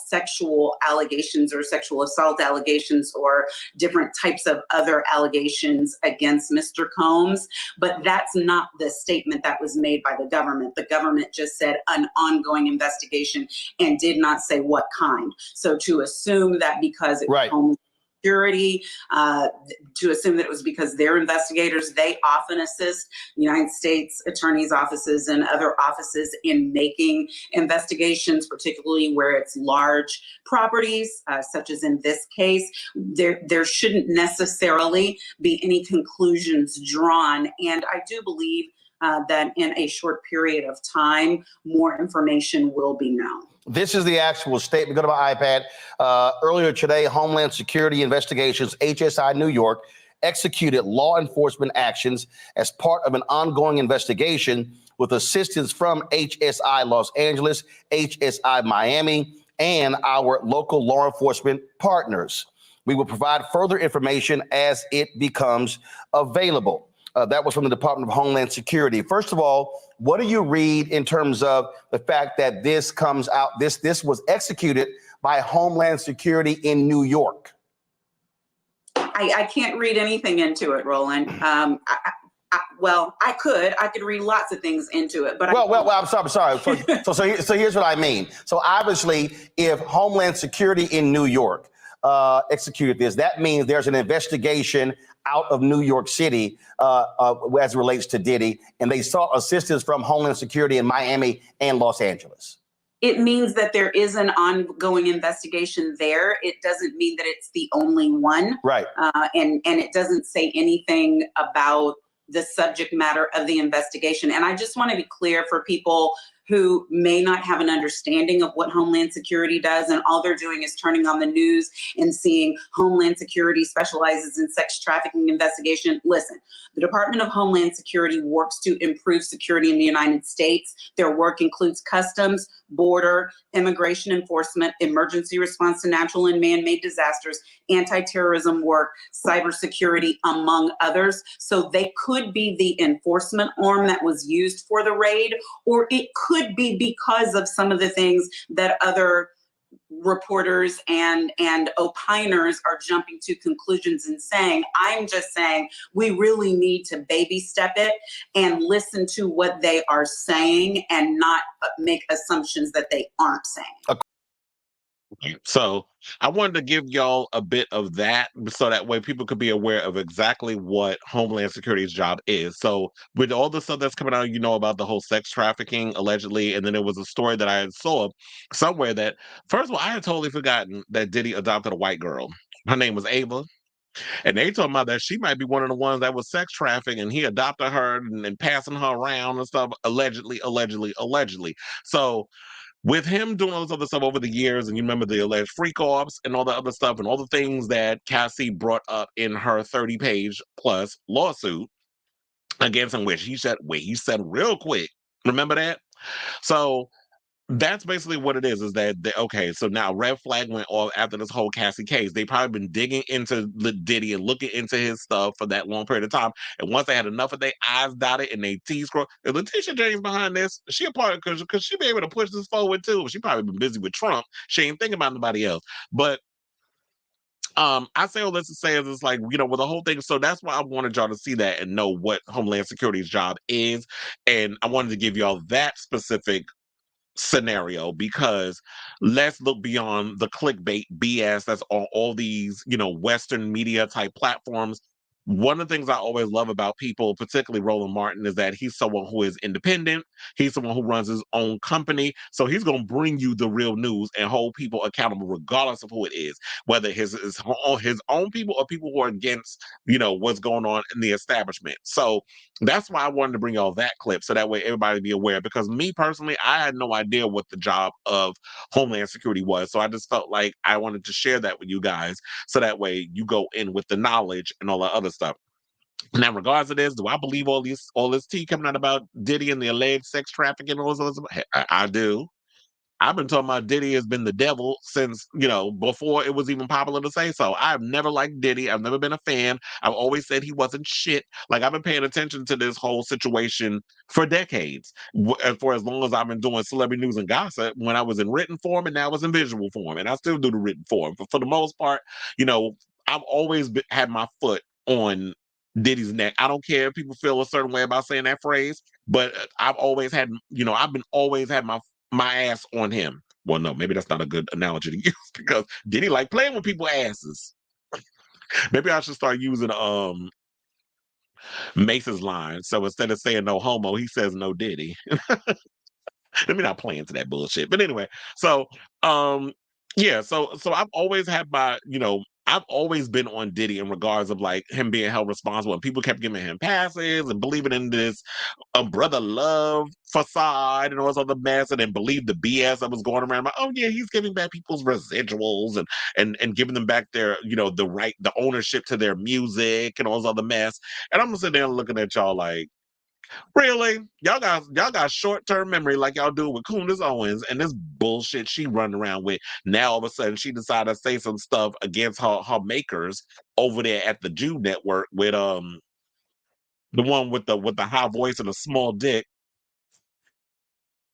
sexual allegations or sexual assault allegations or different types of other allegations against Mr. Combs. But that's not the statement that was made by the government. The government just said an ongoing investigation and did not say what kind. So to assume that because it was Combs security, to assume that it was because they're investigators, they often assist United States attorneys' offices and other offices in making investigations, particularly where it's large properties, such as in this case. There shouldn't necessarily be any conclusions drawn. And I do believe that in a short period of time, more information will be known. This is the actual statement. Go to my iPad. Earlier today, Homeland Security Investigations, HSI New York, executed law enforcement actions as part of an ongoing investigation with assistance from HSI Los Angeles, HSI Miami, and our local law enforcement partners. We will provide further information as it becomes available. That was from the Department of Homeland Security. First of all, what do you read in terms of the fact that this comes out, this was executed by Homeland Security in New York? I can't read anything into it, Roland. I could read lots of things into it, but I'm sorry. So here's what I mean. So obviously, if Homeland Security in New York executed this, that means there's an investigation out of New York City as it relates to Diddy, and they sought assistance from Homeland Security in Miami and Los Angeles. It means that there is an ongoing investigation there. It doesn't mean that it's the only one. Right. And it doesn't say anything about the subject matter of the investigation. And I just want to be clear for people who may not have an understanding of what Homeland Security does, and all they're doing is turning on the news and seeing Homeland Security specializes in sex trafficking investigation. Listen, the Department of Homeland Security works to improve security in the United States. Their work includes customs, border, immigration enforcement, emergency response to natural and man-made disasters, anti-terrorism work, cybersecurity, among others. So they could be the enforcement arm that was used for the raid, or it could be because of some of the things that other reporters and opiners are jumping to conclusions and saying. I'm just saying we really need to baby step it and listen to what they are saying and not make assumptions that they aren't saying. So I wanted to give y'all a bit of that so that way people could be aware of exactly what Homeland Security's job is. So with all the stuff that's coming out, you know, about the whole sex trafficking allegedly, and then there was a story that I saw somewhere that, first of all, I had totally forgotten that Diddy adopted a white girl. Her name was Ava. And they told me that she might be one of the ones that was sex trafficking, and he adopted her and passing her around and stuff, allegedly. So with him doing all this other stuff over the years, and you remember the alleged freak offs and all the other stuff and all the things that Cassie brought up in her 30-page plus lawsuit against him, which he said real quick. Remember that? So that's basically what it is that, okay, so now red flag went off after this whole Cassie case. They probably been digging into Diddy and looking into his stuff for that long period of time. And once they had enough of their I's dotted and their T's crossed, if Letitia James behind this, she a part of, because she be able to push this forward too. She probably been busy with Trump. She ain't thinking about nobody else. But I say all this to say is it's like, you know, with the whole thing. So that's why I wanted y'all to see that and know what Homeland Security's job is. And I wanted to give y'all that specific scenario, because let's look beyond the clickbait BS that's on all these, you know, Western media type platforms. One of the things I always love about people, particularly Roland Martin, is that he's someone who is independent. He's someone who runs his own company. So he's going to bring you the real news and hold people accountable regardless of who it is, whether his own people or people who are against, you know, what's going on in the establishment. So that's why I wanted to bring y'all that clip, so that way everybody be aware. Because me personally, I had no idea what the job of Homeland Security was. So I just felt like I wanted to share that with you guys, so that way you go in with the knowledge and all the other stuff. Now, regards to this, do I believe all this tea coming out about Diddy and the alleged sex trafficking and all this other stuff? I do. I've been talking about Diddy has been the devil since, you know, before it was even popular to say so. I've never liked Diddy. I've never been a fan. I've always said he wasn't shit. Like, I've been paying attention to this whole situation for decades, for as long as I've been doing celebrity news and gossip, when I was in written form and now I was in visual form. And I still do the written form. But for the most part, you know, I've always had my foot on Diddy's neck. I don't care if people feel a certain way about saying that phrase, but I've always had, you know, always had my ass on him. Well, no, maybe that's not a good analogy to use, because Diddy like playing with people's asses. Maybe I should start using Mace's line. So instead of saying no homo, he says no Diddy. Let me not play into that bullshit. But anyway, so yeah, so I've always had my, you know, I've always been on Diddy in regards of like him being held responsible, and people kept giving him passes and believing in this brother love facade and all this other mess, and then believed the BS that was going around. Like, oh yeah, he's giving back people's residuals and giving them back their, the ownership to their music and all this other mess. And I'm gonna sit there looking at y'all like, really? Y'all got short-term memory like y'all do with Candace Owens and this bullshit she running around with. Now all of a sudden she decided to say some stuff against her makers over there at the Jew Network with the one with the high voice and a small dick.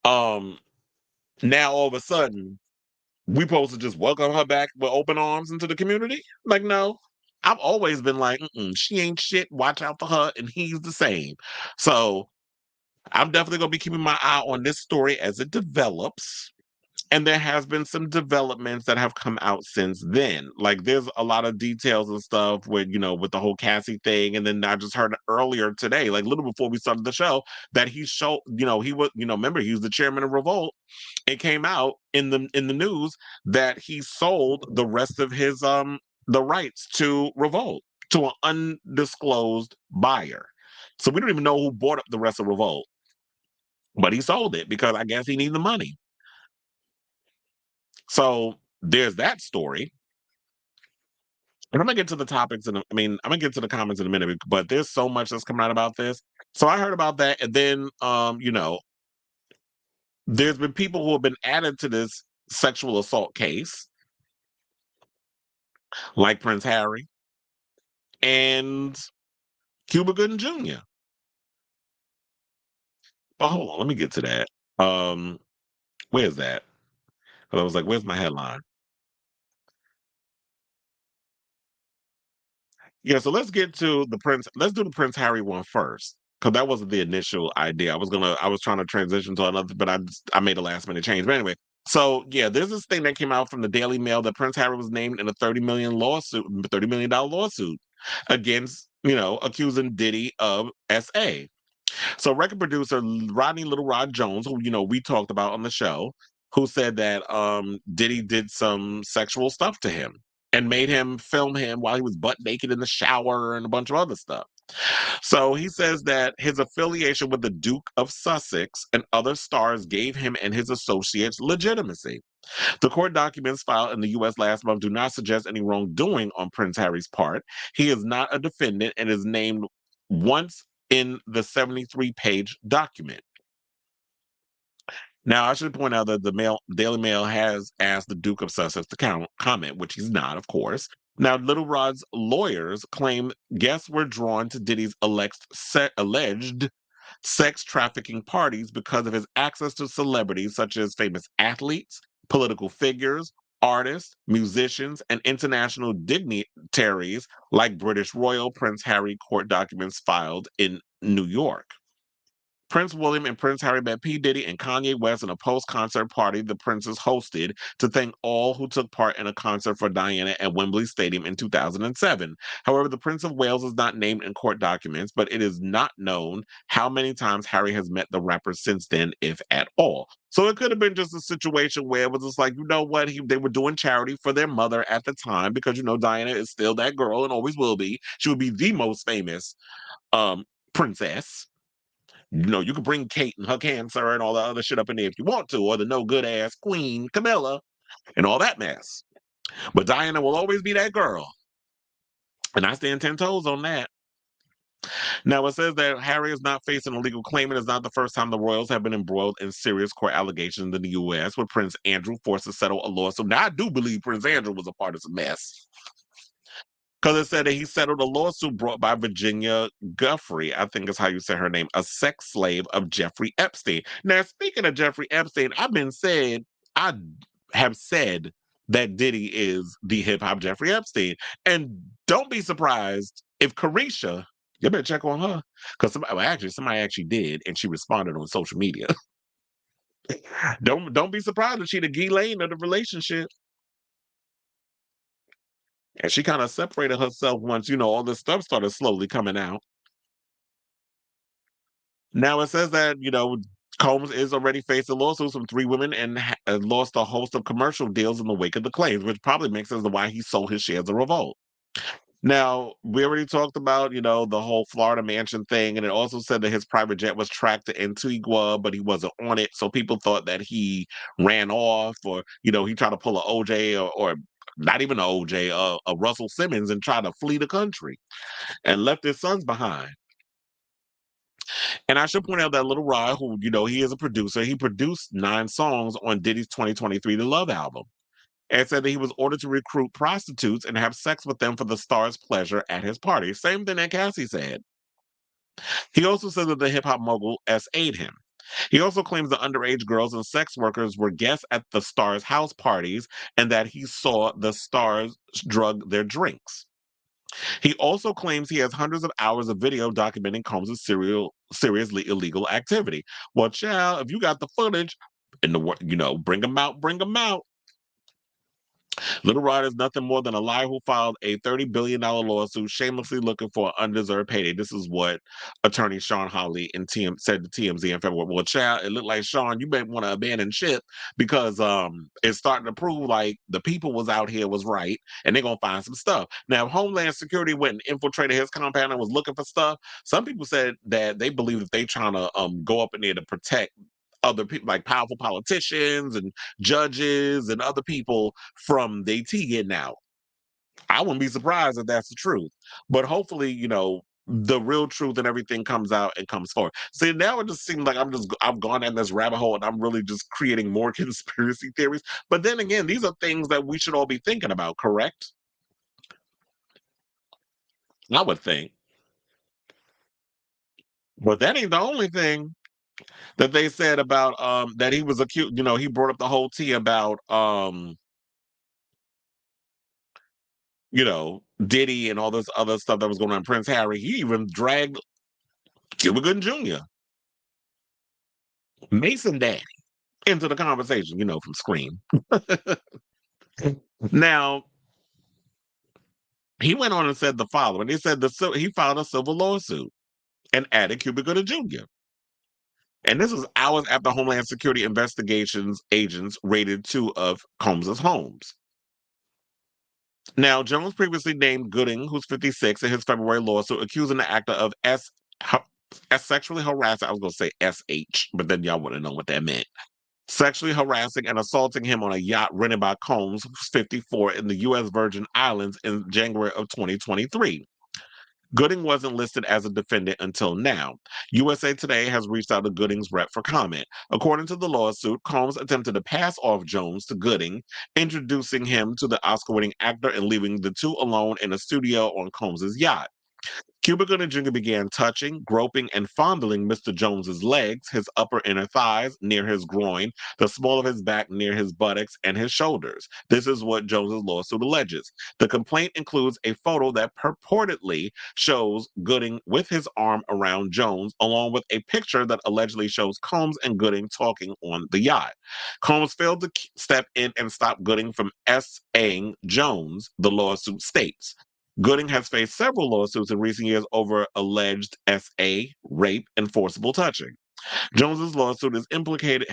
Now all of a sudden we supposed to just welcome her back with open arms into the community? Like, no. I've always been like, she ain't shit. Watch out for her, and he's the same. So I'm definitely going to be keeping my eye on this story as it develops. And there has been some developments that have come out since then. Like there's a lot of details and stuff with, with the whole Cassie thing. And then I just heard earlier today, like a little before we started the show, that he showed, he was, remember he was the chairman of Revolt. It came out in the news that he sold the rest of his the rights to Revolt to an undisclosed buyer. So we don't even know who bought up the rest of Revolt. But he sold it because I guess he needed the money. So there's that story. And I'm gonna get to the topics I'm gonna get to the comments in a minute, but there's so much that's coming out about this. So I heard about that, and then there's been people who have been added to this sexual assault case, like Prince Harry and Cuba Gooding Jr. But hold on, let me get to that. Where's that? Because I was like, where's my headline? Yeah, so let's get to the Prince. Let's do the Prince Harry one first, because that wasn't the initial idea. I was trying to transition to another, but I made a last minute change. But anyway, so yeah, there's this thing that came out from the Daily Mail that Prince Harry was named in a $30 million lawsuit against, accusing Diddy of SA. So record producer Rodney Little Rod Jones, who we talked about on the show, who said that Diddy did some sexual stuff to him and made him film him while he was butt naked in the shower and a bunch of other stuff. So he says that his affiliation with the Duke of Sussex and other stars gave him and his associates legitimacy. The court documents filed in the U.S. last month do not suggest any wrongdoing on Prince Harry's part. He is not a defendant and is named once in the 73-page document. Now, I should point out that the Daily Mail has asked the Duke of Sussex to comment, which he's not, of course. Now, Little Rod's lawyers claim guests were drawn to Diddy's alleged sex trafficking parties because of his access to celebrities such as famous athletes, political figures, artists, musicians, and international dignitaries like British Royal Prince Harry court documents filed in New York. Prince William and Prince Harry met P. Diddy and Kanye West in a post-concert party the princes hosted to thank all who took part in a concert for Diana at Wembley Stadium in 2007. However, the Prince of Wales is not named in court documents, but it is not known how many times Harry has met the rapper since then, if at all. So it could have been just a situation where it was just like, you know what, they were doing charity for their mother at the time because, Diana is still that girl and always will be. She would be the most famous princess. You could bring Tate and her cancer and all the other shit up in there if you want to, or the no good ass Queen Camilla and all that mess. But Diana will always be that girl. And I stand 10 toes on that. Now, it says that Harry is not facing a legal claim. It is not the first time the royals have been embroiled in serious court allegations in the U.S., with Prince Andrew forced to settle a lawsuit. Now, I do believe Prince Andrew was a part of some mess. Because it said that he settled a lawsuit brought by Virginia Guffrey, I think is how you say her name, a sex slave of Jeffrey Epstein. Now, speaking of Jeffrey Epstein, I have said that Diddy is the hip-hop Jeffrey Epstein. And don't be surprised if Carisha, you better check on her. Because somebody actually did, and she responded on social media. Don't be surprised if she the Ghislaine of the relationship. And she kind of separated herself once, all this stuff started slowly coming out. Now it says that, Combs is already facing lawsuits from 3 women and lost a host of commercial deals in the wake of the claims, which probably makes sense to why he sold his shares of Revolt. Now, we already talked about, the whole Florida mansion thing, and it also said that his private jet was tracked to Antigua, but he wasn't on it. So people thought that he ran off or, he tried to pull a OJ or not even a OJ, a Russell Simmons and try to flee the country and left his sons behind. And I should point out that Little Rod, who, he is a producer, he produced 9 songs on Diddy's 2023 The Love album, and said that he was ordered to recruit prostitutes and have sex with them for the star's pleasure at his party. Same thing that Cassie said. He also said that the hip-hop mogul SA'd him. He also claims that underage girls and sex workers were guests at the star's house parties and that he saw the stars drug their drinks. He also claims he has hundreds of hours of video documenting Combs' seriously illegal activity. Well, child, if you got the footage, bring them out, bring them out. Little Rod is nothing more than a liar who filed a $30 billion lawsuit shamelessly looking for an undeserved payday. This is what attorney Sean Hawley said to TMZ in February. Well, child, it looked like, Sean, you may want to abandon ship because it's starting to prove like the people was out here was right and they're going to find some stuff. Now, if Homeland Security went and infiltrated his compound and was looking for stuff, some people said that they believe that they trying to go up in there to protect other people, like powerful politicians and judges and other people from the AT getting out. I wouldn't be surprised if that's the truth. But hopefully, the real truth and everything comes out and comes forward. See, now it just seems like I've gone down this rabbit hole and I'm really just creating more conspiracy theories. But then again, these are things that we should all be thinking about, correct? I would think. But that ain't the only thing that they said about that he was accused. He brought up the whole tea about Diddy and all this other stuff that was going on. Prince Harry, he even dragged Cuba Gooding Jr., Mason Daddy, into the conversation, from Scream. Now, he went on and said the following. He said he filed a civil lawsuit and added Cuba Gooding Jr. And this was hours after Homeland Security investigations agents raided 2 of Combs' homes. Now, Jones previously named Gooding, who's 56, in his February lawsuit, accusing the actor of sexually harassing. I was going to say SH, but then y'all wouldn't know what that meant. Sexually harassing and assaulting him on a yacht rented by Combs, who's 54, in the U.S. Virgin Islands in January of 2023. Gooding wasn't listed as a defendant until now. USA Today has reached out to Gooding's rep for comment. According to the lawsuit, Combs attempted to pass off Jones to Gooding, introducing him to the Oscar-winning actor and leaving the 2 alone in a studio on Combs' yacht. Cuba Gooding Jr. began touching, groping, and fondling Mr. Jones's legs, his upper inner thighs near his groin, the small of his back near his buttocks, and his shoulders. This is what Jones's lawsuit alleges. The complaint includes a photo that purportedly shows Gooding with his arm around Jones, along with a picture that allegedly shows Combs and Gooding talking on the yacht. Combs failed to step in and stop Gooding from S.A.ing Jones, the lawsuit states. Gooding has faced several lawsuits in recent years over alleged SA, rape, and forcible touching. Jones's lawsuit has implicated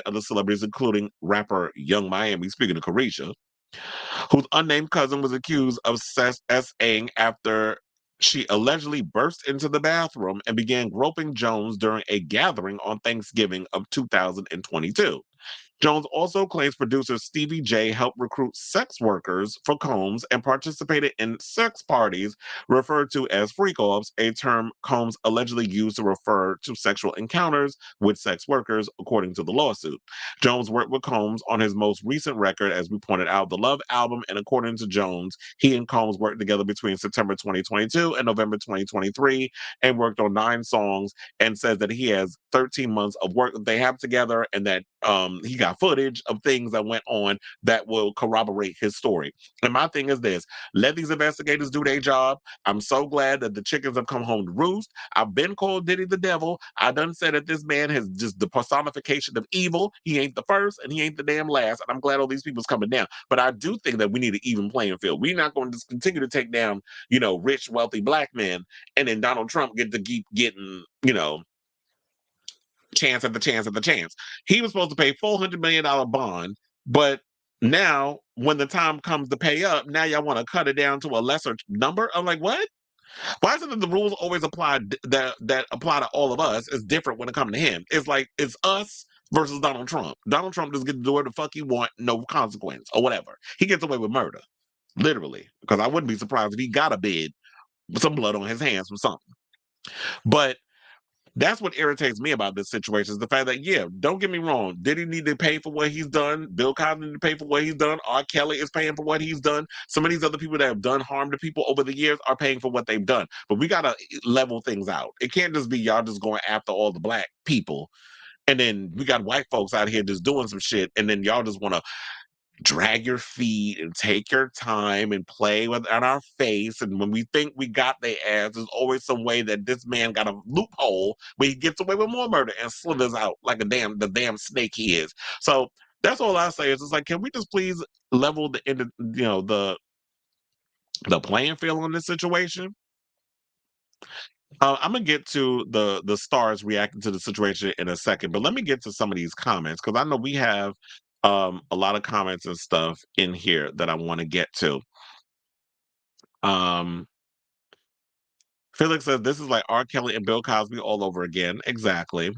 other celebrities, including rapper Young Miami, speaking of Carisha, whose unnamed cousin was accused of SAing after she allegedly burst into the bathroom and began groping Jones during a gathering on Thanksgiving of 2022. Jones also claims producer Stevie J helped recruit sex workers for Combs and participated in sex parties referred to as freak-offs, a term Combs allegedly used to refer to sexual encounters with sex workers, according to the lawsuit. Jones worked with Combs on his most recent record, as we pointed out, the Love album, and according to Jones, he and Combs worked together between September 2022 and November 2023 and worked on 9 songs, and says that he has 13 months of work that they have together and that he got footage of things that went on that will corroborate his story. And my thing is this: let these investigators do their job. I'm so glad that the chickens have come home to roost. I've been called Diddy the devil. I done said that this man has just the personification of evil. He ain't the first and he ain't the damn last. And I'm glad all these people's coming down. But I do think that we need an even playing field. We're not going to just continue to take down, rich, wealthy black men, and then Donald Trump get to keep getting, chance at the chance at the chance. He was supposed to pay $400 million bond, but now when the time comes to pay up, now y'all want to cut it down to a lesser number. I'm like, what? Why is it that the rules always apply that apply to all of us is different when it comes to him? It's like it's us versus Donald Trump. Donald Trump just gets to do what the fuck he want, no consequence or whatever. He gets away with murder, literally. Because I wouldn't be surprised if he got a bid with some blood on his hands from something. But that's what irritates me about this situation is the fact that, yeah, don't get me wrong. Diddy need to pay for what he's done. Bill Cosby need to pay for what he's done. R. Kelly is paying for what he's done. Some of these other people that have done harm to people over the years are paying for what they've done. But we got to level things out. It can't just be y'all just going after all the black people. And then we got white folks out here just doing some shit. And then y'all just want to drag your feet and take your time and play on our face. And when we think we got their ass, there's always some way that this man got a loophole where he gets away with more murder and slithers out like the damn snake he is. So that's all I say is it's like, can we just please level the playing field on this situation? I'm gonna get to the stars reacting to the situation in a second, but let me get to some of these comments because I know we have a lot of comments and stuff in here that I want to get to. Felix says this is like R. Kelly and Bill Cosby all over again. Exactly.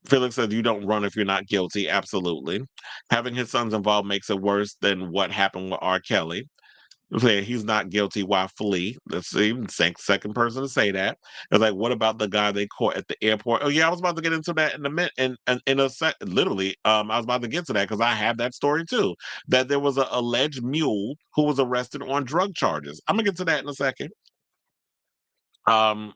Felix says you don't run if you're not guilty. Absolutely. Having his sons involved makes it worse than what happened with R. Kelly. Saying he's not guilty, why flee? That's the second person to say that. It's like, what about the guy they caught at the airport? Oh yeah, I was about to get into that in a minute. In a sec, literally, I was about to get to that because I have that story too. That there was an alleged mule who was arrested on drug charges. I'm gonna get to that in a second. And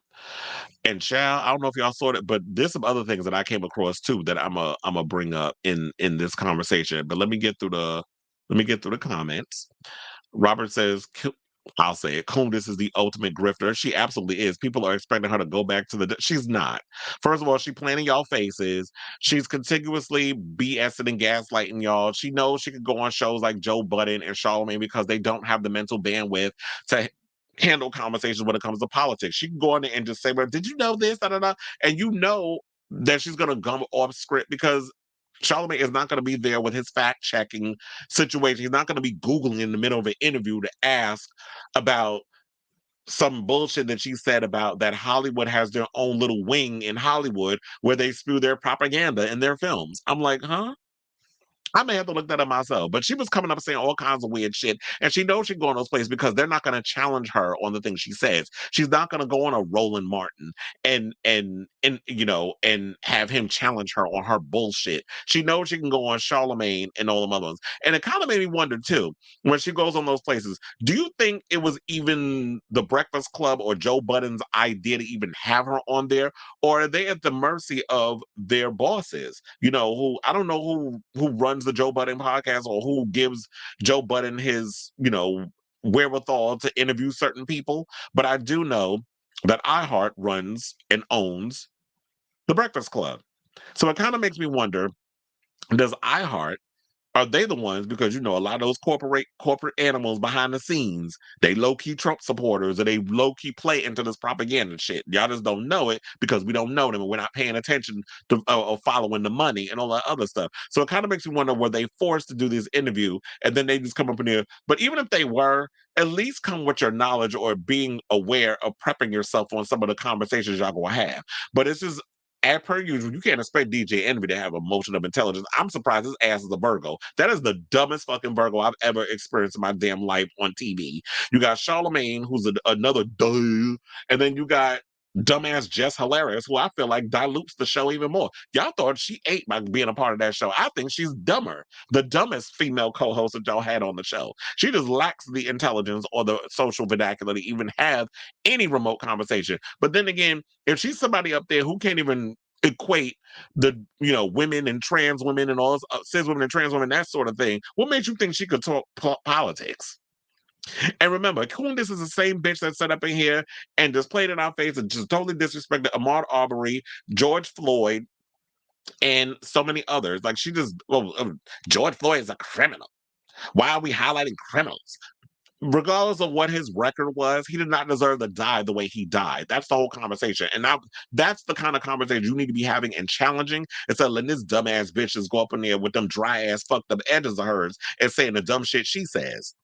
child, I don't know if y'all saw it, but there's some other things that I came across too that I'm a bring up in this conversation. But let me get through the comments. Robert says, I'll say it, Candace is the ultimate grifter. She absolutely is. People are expecting her to go back to she's not. First of all, she's planning y'all faces. She's contiguously BSing and gaslighting y'all. She knows she could go on shows like Joe Budden and Charlamagne because they don't have the mental bandwidth to handle conversations when it comes to politics. She can go on there and just say, well, did you know this? Da, da, da. And you know that she's going to gum off script because Charlamagne is not going to be there with his fact-checking situation. He's not going to be Googling in the middle of an interview to ask about some bullshit that she said about that Hollywood has their own little wing in Hollywood where they spew their propaganda in their films. I'm like, huh? I may have to look that up myself, but she was coming up saying all kinds of weird shit, and she knows she can go in those places because they're not going to challenge her on the things she says. She's not going to go on a Roland Martin and have him challenge her on her bullshit. She knows she can go on Charlamagne and all them other ones, and it kind of made me wonder too when she goes on those places. Do you think it was even the Breakfast Club or Joe Budden's idea to even have her on there, or are they at the mercy of their bosses? Who I don't know who runs the Joe Budden podcast or who gives Joe Budden his, wherewithal to interview certain people. But I do know that iHeart runs and owns the Breakfast Club. So it kind of makes me wonder, does iHeart, are they the ones, because a lot of those corporate animals behind the scenes, they low-key Trump supporters or they low-key play into this propaganda shit. Y'all just don't know it because we don't know them and we're not paying attention to or following the money and all that other stuff. So it kind of makes me wonder, were they forced to do this interview and then they just come up in here? But even if they were, at least come with your knowledge or being aware of prepping yourself on some of the conversations y'all gonna have. But it's just, as per usual, you can't expect DJ Envy to have emotion of intelligence. I'm surprised his ass is a Virgo. That is the dumbest fucking Virgo I've ever experienced in my damn life on TV. You got Charlamagne, who's another duh, and then you got dumbass Jess Hilarious, who I feel like dilutes the show even more. Y'all thought she ate by being a part of that show. I think she's dumber. The dumbest female co-host that y'all had on the show. She just lacks the intelligence or the social vernacular to even have any remote conversation. But then again, if she's somebody up there who can't even equate the women and trans women and all cis women and trans women, that sort of thing, what makes you think she could talk politics? And remember, Candace is the same bitch that sat up in here and just played in our face and just totally disrespected Ahmaud Arbery, George Floyd, and so many others. Like George Floyd is a criminal. Why are we highlighting criminals? regardless of what his record was, he did not deserve to die the way he died. That's the whole conversation. And now that's the kind of conversation you need to be having and challenging instead of letting this dumbass bitch just go up in there with them dry ass fucked up edges of hers and saying the dumb shit she says.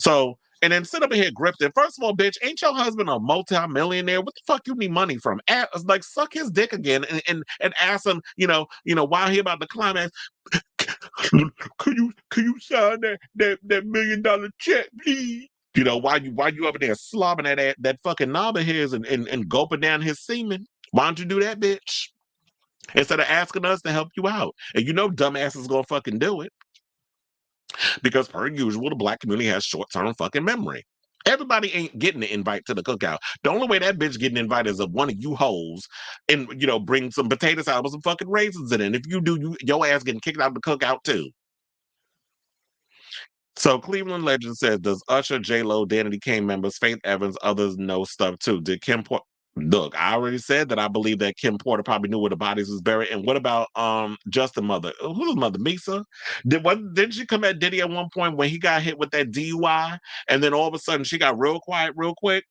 So, and then sit up in here grifting. First of all, bitch, ain't your husband a multi-millionaire? What the fuck you need money from? Like, suck his dick again and ask him, while he about to climax, could you sign that $1 million check, please? Why you up in there slobbing that fucking knob of his and gulping down his semen? Why don't you do that, bitch? Instead of asking us to help you out. And dumbass is gonna fucking do it. Because per usual, the black community has short-term fucking memory. Everybody ain't getting the invite to the cookout. The only way that bitch getting invited is if one of you hoes and bring some potato salad with some fucking raisins in it. And if you do, your ass getting kicked out of the cookout too. So Cleveland Legend says, does Usher, J-Lo, Danity Kane members, Faith Evans, others know stuff too? Did Kim Porter... Look, I already said that I believe that Kim Porter probably knew where the bodies was buried. And what about Justin mother? Who's mother? Misa? Didn't she come at Diddy at one point when he got hit with that DUI? And then all of a sudden she got real quiet real quick.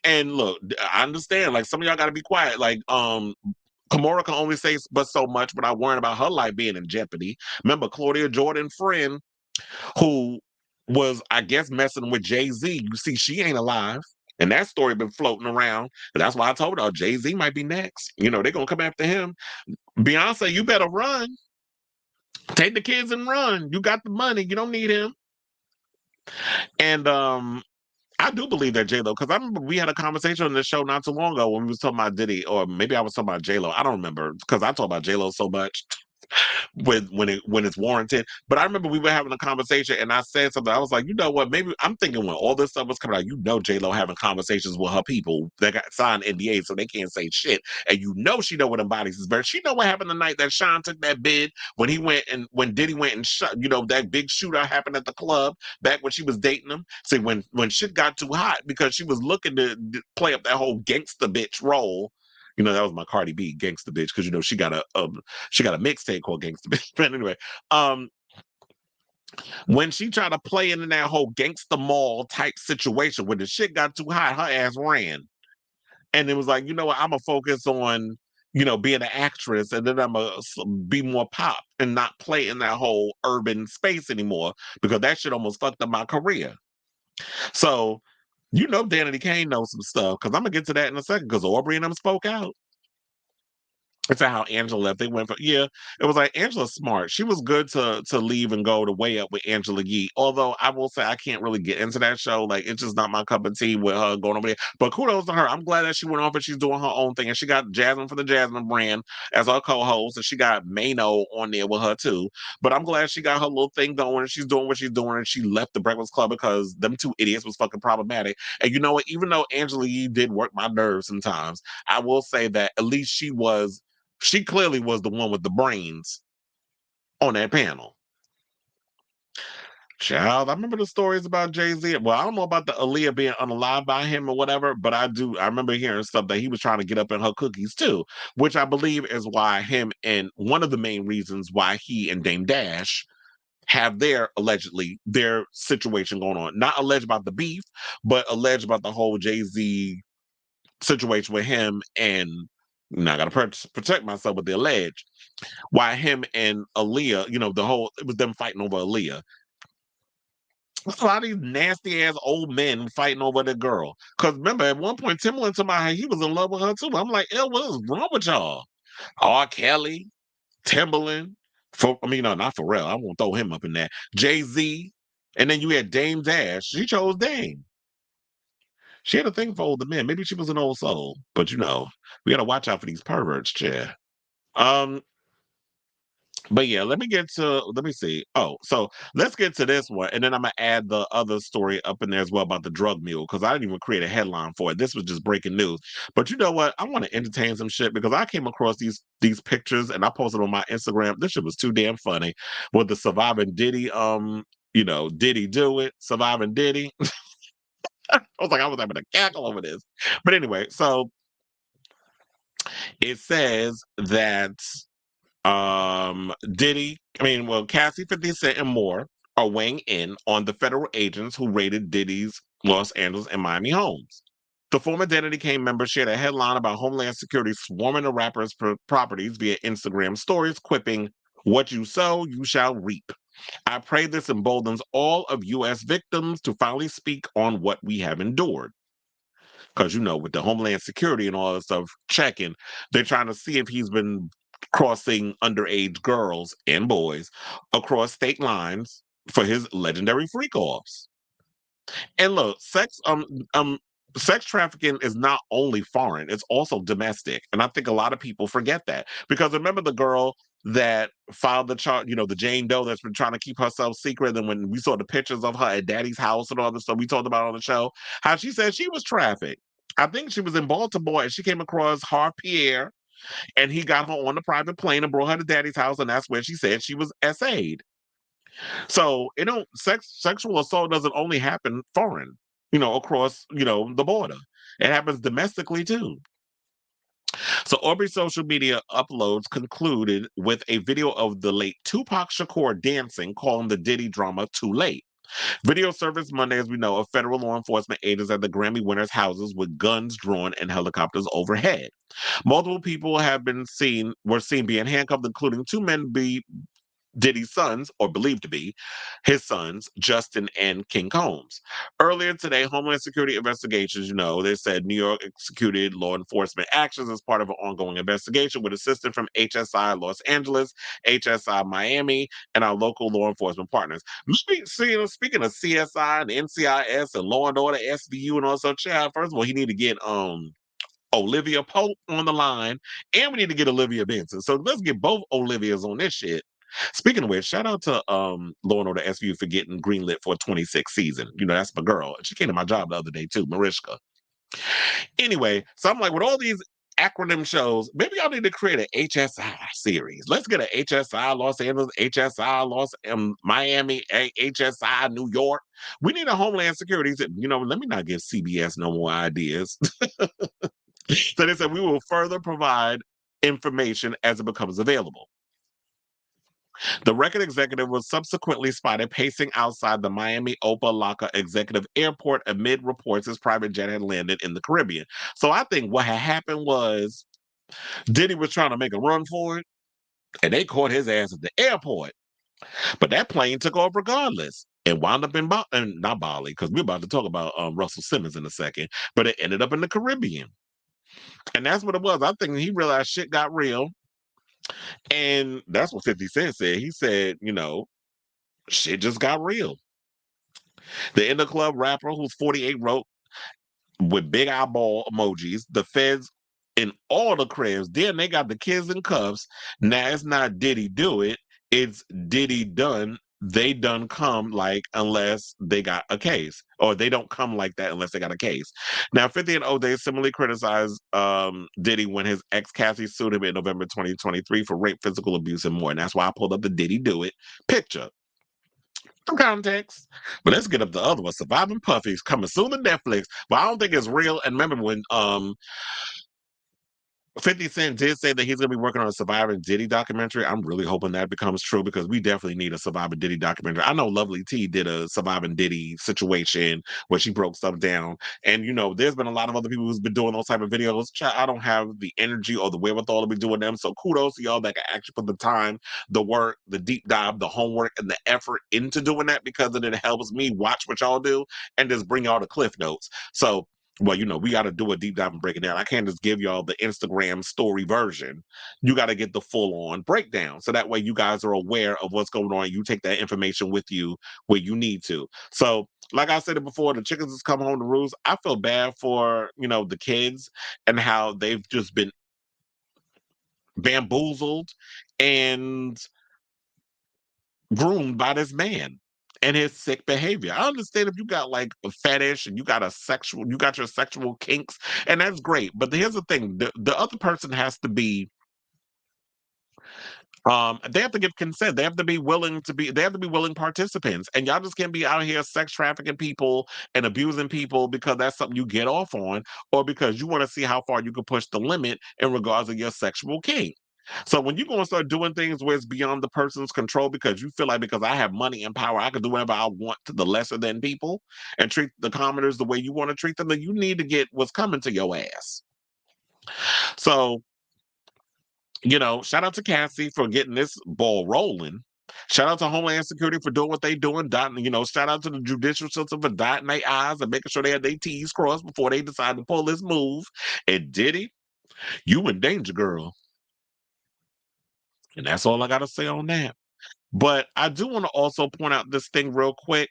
And look, I understand. Like, some of y'all got to be quiet. Like, Kimora can only say but so much, but I'm worrying about her life being in jeopardy. Remember, Claudia Jordan's friend, who was, I guess, messing with Jay-Z. You see, she ain't alive. And that story been floating around. And that's why I told her Jay-Z might be next. They're going to come after him. Beyonce, you better run. Take the kids and run. You got the money. You don't need him. And I do believe that J-Lo, because I remember we had a conversation on this show not too long ago when we was talking about Diddy, or maybe I was talking about J-Lo. I don't remember, because I talk about J-Lo so much. When it's warranted. But I remember we were having a conversation and I said something. I was like, you know what? Maybe I'm thinking when all this stuff was coming out, J-Lo having conversations with her people that got signed NDAs so they can't say shit. And she know where them bodies is buried. She know what happened the night that Sean took that bid when Diddy went and shot, that big shootout happened at the club back when she was dating him. See, when shit got too hot because she was looking to play up that whole gangster bitch role. That was my Cardi B gangster bitch, because she got a mixtape called Gangsta Bitch. But anyway, when she tried to play into that whole gangsta mall type situation, when the shit got too hot, her ass ran. And it was like, I'm gonna focus on being an actress, and then I'm gonna be more pop and not play in that whole urban space anymore, because that shit almost fucked up my career. So Danity Kane knows some stuff, because I'm gonna get to that in a second, because Aubrey and them spoke out. It's how Angela left. They went for, it was like Angela's smart. She was good to leave and go to Way Up with Angela Yee. Although I will say I can't really get into that show. Like, it's just not my cup of tea with her going over there. But kudos to her. I'm glad that she went off and she's doing her own thing. And she got Jasmine for the Jasmine brand as her co-host. And she got Mano on there with her too. But I'm glad she got her little thing going and she's doing what she's doing. And she left the Breakfast Club because them two idiots was fucking problematic. And you know what? Even though Angela Yee did work my nerves sometimes, I will say that at least she clearly was the one with the brains on that panel. Child, I remember the stories about Jay-Z. Well, I don't know about the Aaliyah being unalived by him or whatever, but I remember hearing stuff that he was trying to get up in her cookies too, which I believe is why and one of the main reasons why he and Dame Dash have their situation going on. Not alleged about the beef, but alleged about the whole Jay-Z situation with him and I got to protect myself with the alleged. Why him and Aaliyah, it was them fighting over Aaliyah. A lot of these nasty ass old men fighting over the girl. Because remember, at one point, Timbaland told me he was in love with her too. I'm like, what is wrong with y'all? R. Kelly, Timbaland, not Pharrell. I won't throw him up in there. Jay-Z, and then you had Dame Dash. She chose Dame. She had a thing for older men. Maybe she was an old soul, but we gotta watch out for these perverts, chair. But yeah, let me see. Oh, so let's get to this one, and then I'm gonna add the other story up in there as well about the drug mule, because I didn't even create a headline for it. This was just breaking news. But you know what? I want to entertain some shit because I came across these pictures and I posted on my Instagram. This shit was too damn funny with the surviving Diddy. Diddy do it, surviving Diddy. I was having a cackle over this. But anyway, so it says that Cassie, 50 Cent, and more are weighing in on the federal agents who raided Diddy's Los Angeles and Miami homes. The former Diddy Kane member shared a headline about Homeland Security swarming the rapper's properties via Instagram stories, quipping, "What you sow, you shall reap. I pray this emboldens all of U.S. victims to finally speak on what we have endured." Because, with the Homeland Security and all that stuff checking, they're trying to see if he's been crossing underage girls and boys across state lines for his legendary freak-offs. And look, sex trafficking is not only foreign, it's also domestic. And I think a lot of people forget that. Because remember the girl that filed the charge, the Jane Doe that's been trying to keep herself secret. And when we saw the pictures of her at Daddy's house and all this stuff we talked about on the show, how she said she was trafficked. I think she was in Baltimore and she came across Harp Pierre and he got her on the private plane and brought her to Daddy's house. And that's where she said she was SA'd. So sexual assault doesn't only happen foreign, across, the border. It happens domestically too. So Aubrey's social media uploads concluded with a video of the late Tupac Shakur dancing, calling the Diddy drama too late. Video surfaced Monday, as we know, of federal law enforcement agents at the Grammy winners' houses with guns drawn and helicopters overhead. Multiple people were seen being handcuffed, including two men Diddy's sons, or believed to be his sons, Justin and King Combs. Earlier today, Homeland Security investigations, they said New York executed law enforcement actions as part of an ongoing investigation with assistance from HSI Los Angeles, HSI Miami, and our local law enforcement partners. Speaking of CSI and NCIS and Law and Order, SVU, and also Chad, first of all, he need to get Olivia Pope on the line, and we need to get Olivia Benson. So let's get both Olivias on this shit. Speaking of which, shout out to Law and Order SVU for getting greenlit for a 26th season. That's my girl. She came to my job the other day too, Mariska. Anyway, so I'm like, with all these acronym shows, maybe y'all need to create an HSI series. Let's get an HSI Los Angeles, HSI Miami, HSI New York. We need a Homeland Security. Let me not give CBS no more ideas. So they said we will further provide information as it becomes available. The record executive was subsequently spotted pacing outside the Miami Opa-locka Executive Airport amid reports his private jet had landed in the Caribbean. So I think what had happened was Diddy was trying to make a run for it, and they caught his ass at the airport. But that plane took off regardless and wound up in not Bali, because we're about to talk about Russell Simmons in a second, but it ended up in the Caribbean. And that's what it was. I think he realized shit got real. And that's what 50 Cent said. He said, shit just got real. The In the Club rapper, who's 48, wrote with big eyeball emojis, the feds in all the cribs, then they got the kids in cuffs. Now it's not Diddy do it, it's Diddy done. They done come unless they got a case, or they don't come like that unless they got a case. Now, 50 and O'Day similarly criticized Diddy when his ex Cassie sued him in November 2023 for rape, physical abuse, and more. And that's why I pulled up the Diddy Do It picture. Some context. But let's get up the other one. Surviving Puffy's coming soon to Netflix, but I don't think it's real. And remember when 50 Cent did say that he's going to be working on a Surviving Diddy documentary. I'm really hoping that becomes true because we definitely need a Surviving Diddy documentary. I know Lovely T did a Surviving Diddy situation where she broke stuff down. And, there's been a lot of other people who's been doing those type of videos. I don't have the energy or the wherewithal to be doing them. So kudos to y'all that can actually put the time, the work, the deep dive, the homework, and the effort into doing that, because it helps me watch what y'all do and just bring y'all the cliff notes. So, well, we got to do a deep dive and break it down. I can't just give y'all the Instagram story version. You got to get the full-on breakdown. So that way you guys are aware of what's going on. You take that information with you where you need to. So, like I said it before, the chickens has come home to roost. I feel bad for, the kids and how they've just been bamboozled and groomed by this man and his sick behavior. I understand if you got a fetish and you got your sexual kinks, and that's great. But here's the thing: the other person has to be, they have to give consent. They have to be willing participants. And y'all just can't be out here sex trafficking people and abusing people because that's something you get off on, or because you want to see how far you can push the limit in regards to your sexual kink. So when you're going to start doing things where it's beyond the person's control because you feel like because I have money and power, I can do whatever I want to the lesser than people and treat the commoners the way you want to treat them, then you need to get what's coming to your ass. So, shout out to Cassie for getting this ball rolling. Shout out to Homeland Security for doing what they doing. Shout out to the judicial system for dotting their I's and making sure they had their T's crossed before they decide to pull this move. And Diddy, you in danger, girl. And that's all I got to say on that. But I do want to also point out this thing real quick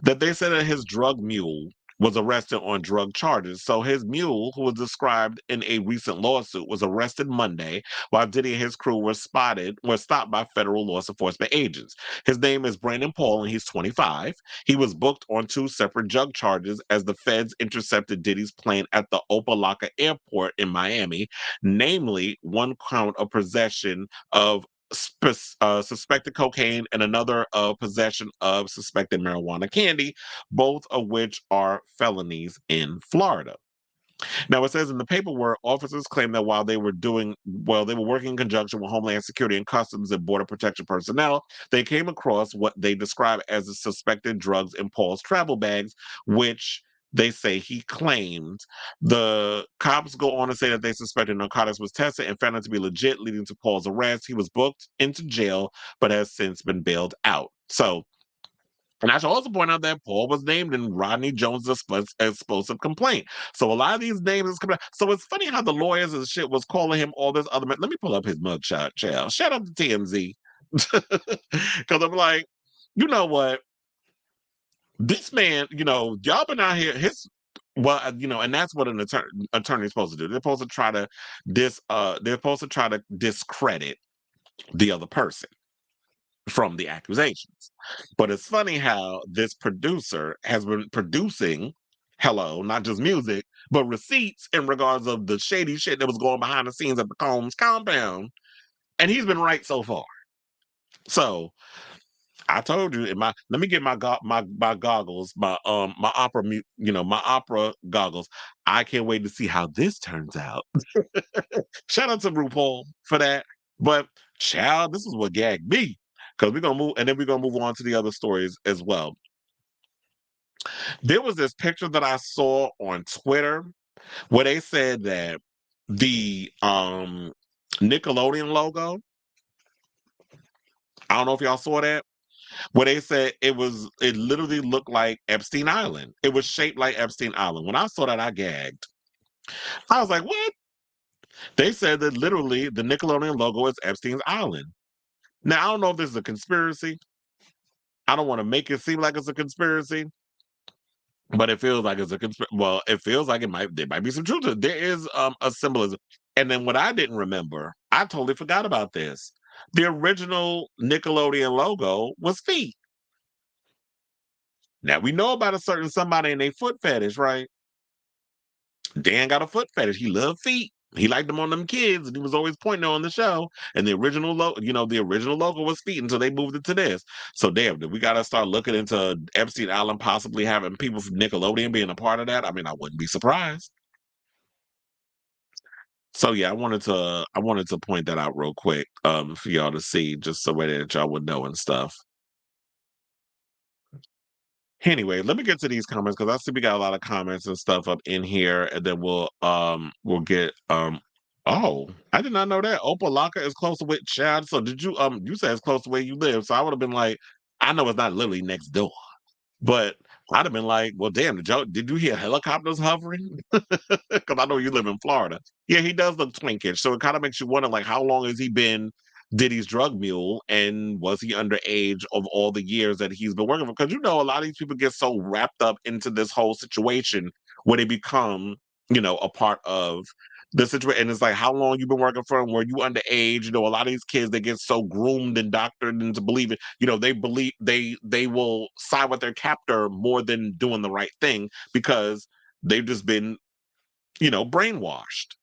that they said that his drug mule was arrested on drug charges. So his mule, who was described in a recent lawsuit, was arrested Monday while Diddy and his crew were stopped by federal law enforcement agents. His name is Brandon Paul, and he's 25. He was booked on 2 separate drug charges as the feds intercepted Diddy's plane at the Opa-locka airport in Miami, namely 1 count of possession of suspected cocaine and another possession of suspected marijuana candy, both of which are felonies in Florida. Now, it says in the paperwork, officers claim that while they were working in conjunction with Homeland Security and Customs and Border Protection personnel, they came across what they describe as the suspected drugs in Paul's travel bags, which they say he claimed. The cops go on to say that they suspected narcotics was tested and found it to be legit, leading to Paul's arrest. He was booked into jail, but has since been bailed out. So, and I should also point out that Paul was named in Rodney Jones' explosive complaint. So a lot of these names is coming out. So it's funny how the lawyers and shit was calling him all this other. Let me pull up his mugshot, child. Shout out to TMZ. Because I'm like, you know what? This man, y'all been out here, and that's what an attorney is supposed to do. They're supposed to try to discredit the other person from the accusations. But it's funny how this producer has been producing, not just music, but receipts in regards of the shady shit that was going behind the scenes at the Combs compound. And he's been right so far. So I told you let me get my goggles, my opera goggles. I can't wait to see how this turns out. Shout out to RuPaul for that. But child, this is what gagged me. Because we're gonna move on to the other stories as well. There was this picture that I saw on Twitter where they said that the Nickelodeon logo, I don't know if y'all saw that, where they said it literally looked like Epstein Island. It was shaped like Epstein Island. When I saw that, I gagged. I was like, what? They said that literally the Nickelodeon logo is Epstein's Island. Now, I don't know if this is a conspiracy. I don't want to make it seem like it's a conspiracy, but it feels like it's a conspiracy. Well, it feels like there might be some truth to it. There is a symbolism. And then what I didn't remember, I totally forgot about this. The original Nickelodeon logo was feet. Now, we know about a certain somebody in a foot fetish, right? Dan got a foot fetish. He loved feet. He liked them on them kids, and he was always pointing on the show. And the original logo was feet until they moved it to this. So, damn, we got to start looking into Epstein Island possibly having people from Nickelodeon being a part of that. I mean, I wouldn't be surprised. So yeah, I wanted to point that out real quick, for y'all to see, just so that y'all would know and stuff. Anyway, let me get to these comments because I see we got a lot of comments and stuff up in here, and then we'll get oh, I did not know that Opa-locka is close to with Chad. So did you you said it's close to where you live. So I would have been like, I know it's not literally next door, but I'd have been like, well, damn, did you hear helicopters hovering? Because I know you live in Florida. Yeah, he does look twinkish. So it kind of makes you wonder, like, how long has he been Diddy's drug mule, and was he underage of all the years that he's been working for? Because a lot of these people get so wrapped up into this whole situation where they become, a part of the situation. And it's like, how long you been working for him? Were you underage? A lot of these kids, they get so groomed and doctored into believing, they believe they will side with their captor more than doing the right thing because they've just been, brainwashed.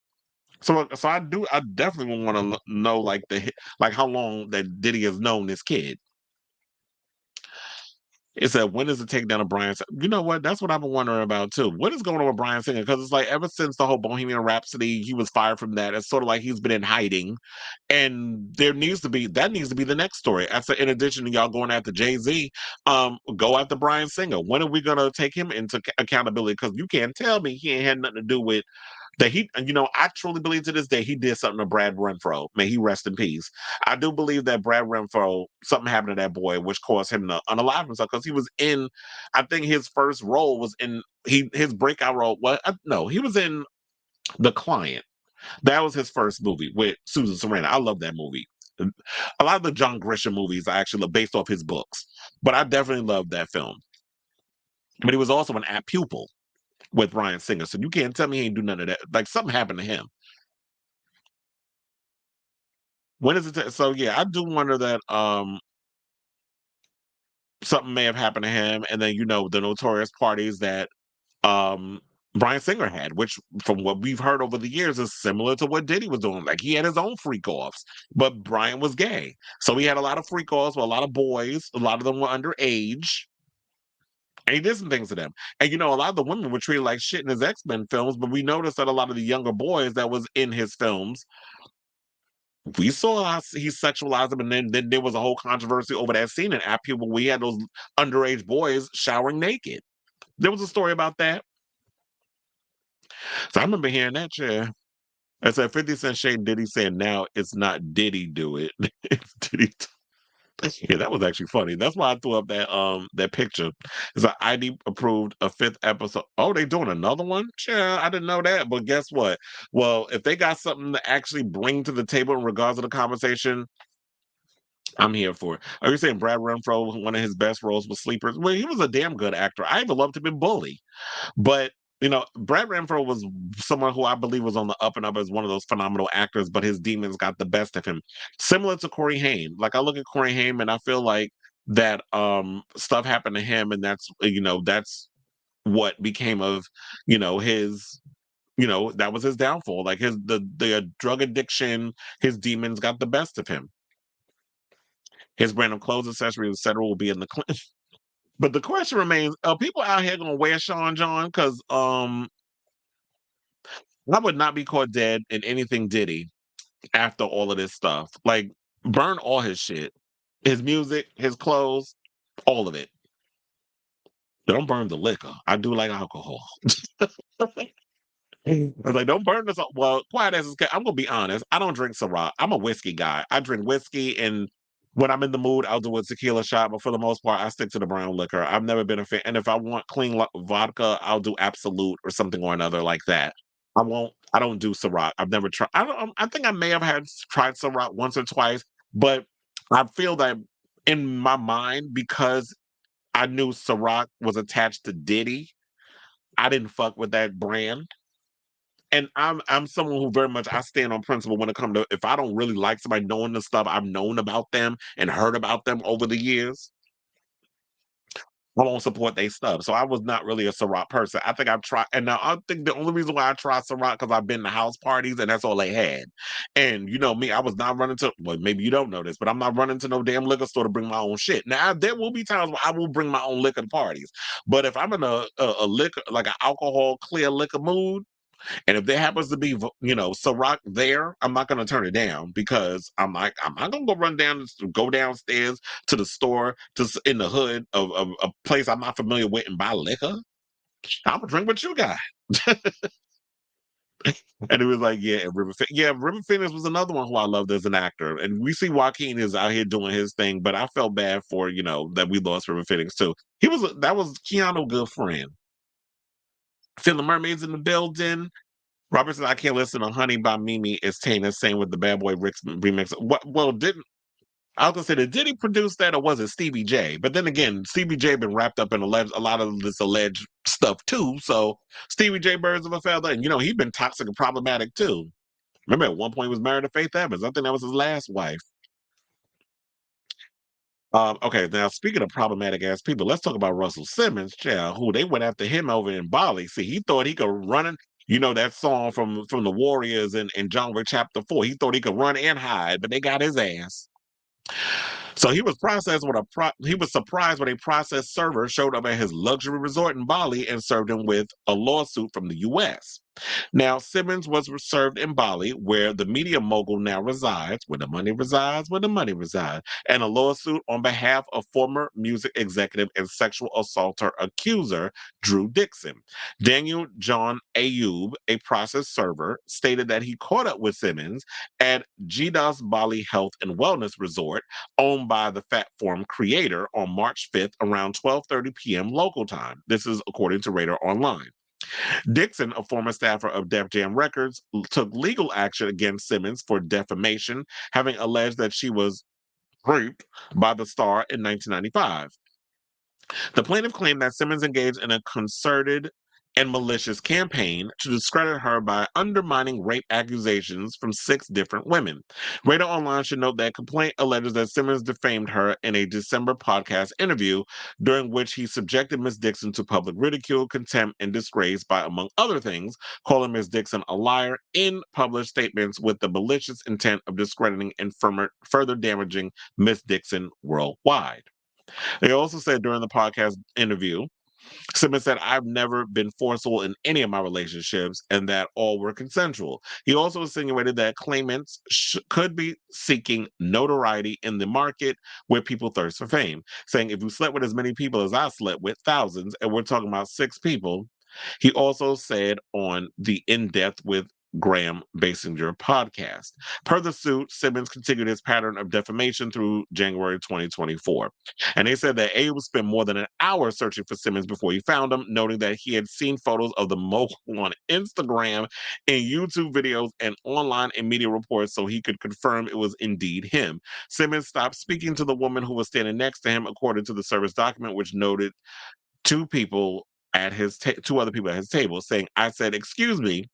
So I definitely want to know like how long that Diddy has known this kid. It said, when is the takedown of Bryan? You know what? That's what I've been wondering about too. What is going on with Bryan Singer? Because it's like ever since the whole Bohemian Rhapsody, he was fired from that. It's sort of like he's been in hiding, and that needs to be the next story. In addition to y'all going after Jay-Z, go after Bryan Singer. When are we gonna take him into accountability? Because you can't tell me he ain't had nothing to do with that. I truly believe to this day he did something to Brad Renfro. May he rest in peace. I do believe that Brad Renfro, something happened to that boy, which caused him to unalive himself because he was in. I think his first role was in his breakout role. No, he was in The Client. That was his first movie with Susan Sarandon. I love that movie. A lot of the John Grisham movies are actually based off his books, but I definitely love that film. But he was also an apt pupil with Bryan Singer, so you can't tell me he ain't do none of that. Like something happened to him. When is it? So yeah, I do wonder that something may have happened to him, and then the notorious parties that um Bryan Singer had, which from what we've heard over the years is similar to what Diddy was doing. Like he had his own freak offs, but Bryan was gay. So he had a lot of freak offs with a lot of boys, a lot of them were underage. And he did some things to them. And a lot of the women were treated like shit in his X-Men films, but we noticed that a lot of the younger boys that was in his films, we saw how he sexualized them, and then there was a whole controversy over that scene in App People. We had those underage boys showering naked. There was a story about that. So I remember hearing that, yeah. I said 50 Cent Shade Diddy saying now it's not Diddy do it. It's Diddy. Yeah, that was actually funny. That's why I threw up that picture. It's an ID approved a 5th episode. Oh, they doing another one? Yeah, I didn't know that. But guess what? Well, if they got something to actually bring to the table in regards to the conversation, I'm here for it. Are you saying Brad Renfro, one of his best roles was Sleepers? Well, he was a damn good actor. I even loved him in Bully. But Brad Renfro was someone who I believe was on the up and up as one of those phenomenal actors, but his demons got the best of him. Similar to Corey Haim. Like I look at Corey Haim and I feel like that stuff happened to him, and that's what became of his that was his downfall. Like the drug addiction, his demons got the best of him. His brand of clothes, accessories, etc. will be in the But the question remains: are people out here gonna wear Sean John? Because I would not be caught dead in anything Diddy after all of this stuff. Like burn all his shit, his music, his clothes, all of it. Don't burn the liquor. I do like alcohol. I was like, don't burn this. Well, quiet as it's kept, I'm gonna be honest. I don't drink Ciroc. I'm a whiskey guy. I drink whiskey, and when I'm in the mood, I'll do a tequila shot. But for the most part, I stick to the brown liquor. I've never been a fan. And if I want clean vodka, I'll do Absolute or something or another like that. I won't. I don't do Ciroc. I've never tried. I don't. I think I may have tried Ciroc once or twice, but I feel that in my mind, because I knew Ciroc was attached to Diddy, I didn't fuck with that brand. And I'm someone who very much I stand on principle when it comes to if I don't really like somebody knowing the stuff I've known about them and heard about them over the years, I won't support their stuff. So I was not really a Ciroc person. I think I've tried, and now I think the only reason why I tried Ciroc because I've been to house parties and that's all they had. And you know me, I was not running to. Well, maybe you don't know this, but I'm not running to no damn liquor store to bring my own shit. Now there will be times where I will bring my own liquor to parties, but if I'm in a liquor like an alcohol clear liquor mood. And if there happens to be, Ciroc there, I'm not going to turn it down because I'm like, I'm not going to go downstairs to the store, in the hood of a place I'm not familiar with and buy liquor. I'm going to drink what you got. And it was like, yeah, and River Phoenix was another one who I loved as an actor. And we see Joaquin is out here doing his thing, but I felt bad for, that we lost River Phoenix too. That was Keanu good friend. Feeling Mermaids in the building. Robert said, I can't listen to Honey by Mimi. It's Tate. Same with the Bad Boy Rick's remix. What? Well, I was gonna say, did he produce that or was it Stevie J? But then again, Stevie J been wrapped up in a lot of this alleged stuff too. So Stevie J birds of a feather, and he's been toxic and problematic too. Remember at one point he was married to Faith Evans. I think that was his last wife. Okay, now speaking of problematic ass people, let's talk about Russell Simmons, child, who they went after him over in Bali. See, he thought he could run it. That song from the Warriors in John Wick Chapter 4. He thought he could run and hide, but they got his ass. So he was he was surprised when a processed server showed up at his luxury resort in Bali and served him with a lawsuit from the U.S. Now, Simmons was served in Bali, where the media mogul now resides, where the money resides, where the money resides, and a lawsuit on behalf of former music executive and sexual assaulter accuser Drew Dixon. Daniel John Ayub, a process server, stated that he caught up with Simmons at Jidas Bali Health and Wellness Resort, owned by the Fat Form creator, on March 5th around 12:30 p.m. local time. This is according to Radar Online. Dixon, a former staffer of Def Jam Records, took legal action against Simmons for defamation, having alleged that she was raped by the star in 1995. The plaintiff claimed that Simmons engaged in a concerted and malicious campaign to discredit her by undermining rape accusations from 6 different women. Radar Online should note that complaint alleges that Simmons defamed her in a December podcast interview, during which he subjected Ms. Dixon to public ridicule, contempt, and disgrace by, among other things, calling Ms. Dixon a liar in published statements with the malicious intent of discrediting and further damaging Ms. Dixon worldwide. They also said during the podcast interview, Simmons said, "I've never been forceful in any of my relationships and that all were consensual." He also insinuated that claimants could be seeking notoriety in the market where people thirst for fame, saying, "If you slept with as many people as I slept with, thousands, and we're talking about 6 people." He also said on the In-Depth with Graham Basinger podcast. Per the suit, Simmons continued his pattern of defamation through January 2024. And they said that Abe spent more than an hour searching for Simmons before he found him, noting that he had seen photos of the mogul on Instagram, in YouTube videos, and online and media reports, so he could confirm it was indeed him. Simmons stopped speaking to the woman who was standing next to him, according to the service document, which noted 2 people at his 2 other people at his table, saying, "I said, 'Excuse me,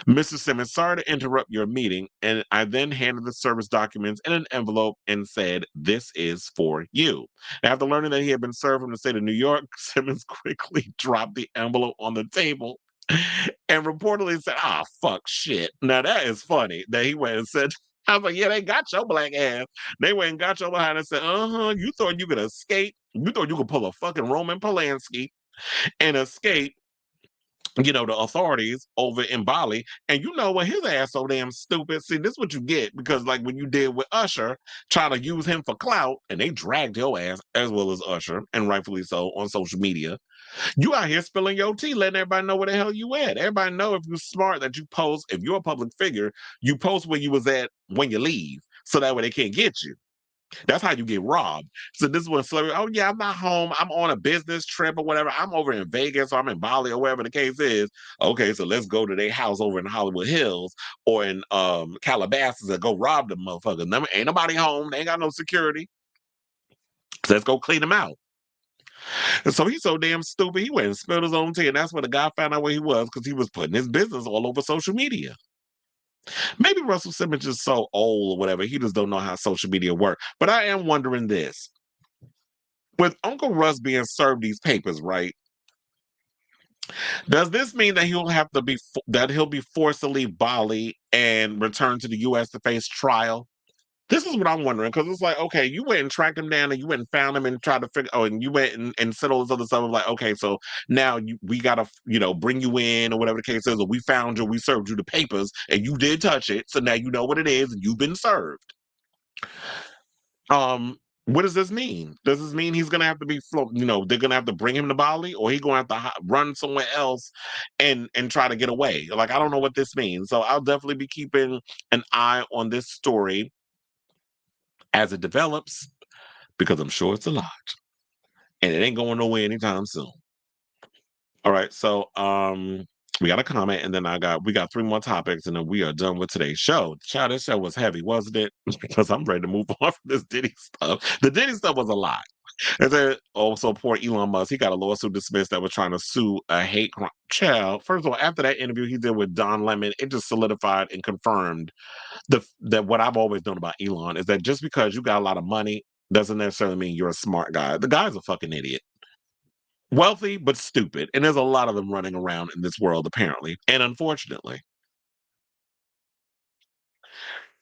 Mr. Simmons, sorry to interrupt your meeting.' And I then handed the service documents in an envelope and said, 'This is for you.'" After learning that he had been served from the state of New York, Simmons quickly dropped the envelope on the table and reportedly said, "Ah, fuck shit." Now that is funny that he went and said, I was like, "Yeah, they got your black ass. They went and got your behind and said, you thought you could escape? You thought you could pull a fucking Roman Polanski and escape, the authorities over in Bali." And you know what? His ass so damn stupid. See, this is what you get, because like when you did with Usher, trying to use him for clout, and they dragged your ass, as well as Usher, and rightfully so, on social media. You out here spilling your tea, letting everybody know where the hell you at. Everybody know, if you're smart, that you post, if you're a public figure, you post where you was at when you leave, so that way they can't get you. That's how you get robbed. So this is when celebrity, "Oh yeah, I'm not home. I'm on a business trip or whatever. I'm over in Vegas or I'm in Bali or wherever the case is." Okay, so let's go to their house over in Hollywood Hills or in Calabasas and go rob them motherfuckers. Ain't nobody home. They ain't got no security. So let's go clean them out. And so he's so damn stupid. He went and spilled his own tea, and that's when the guy found out where he was, because he was putting his business all over social media. Maybe Russell Simmons is so old or whatever. He just don't know how social media works. But I am wondering this. With Uncle Russ being served these papers, right? Does this mean that he'll be forced to leave Bali and return to the U.S. to face trial? This is what I'm wondering, because it's like, okay, you went and tracked him down and you went and found him and tried to figure, and you went and said all this other stuff. Like, okay, so now we got to, bring you in or whatever the case is, or we found you, we served you the papers and you did touch it. So now you know what it is and you've been served. What does this mean? Does this mean he's going to have to be, they're going to have to bring him to Bali, or he's going to have to run somewhere else and try to get away? Like, I don't know what this means. So I'll definitely be keeping an eye on this story as it develops, because I'm sure it's a lot, and it ain't going nowhere anytime soon. All right, so we got a comment, and then we got 3 more topics, and then we are done with today's show. Child, this show was heavy, wasn't it? Because I'm ready to move on from this Diddy stuff. The Diddy stuff was a lot. And then also poor Elon Musk, he got a lawsuit dismissed that was trying to sue a hate crime. Child, first of all, after that interview he did with Don Lemon, it just solidified and confirmed that what I've always known about Elon is that just because you got a lot of money doesn't necessarily mean you're a smart guy. The guy's a fucking idiot. Wealthy, but stupid. And there's a lot of them running around in this world, apparently, and unfortunately.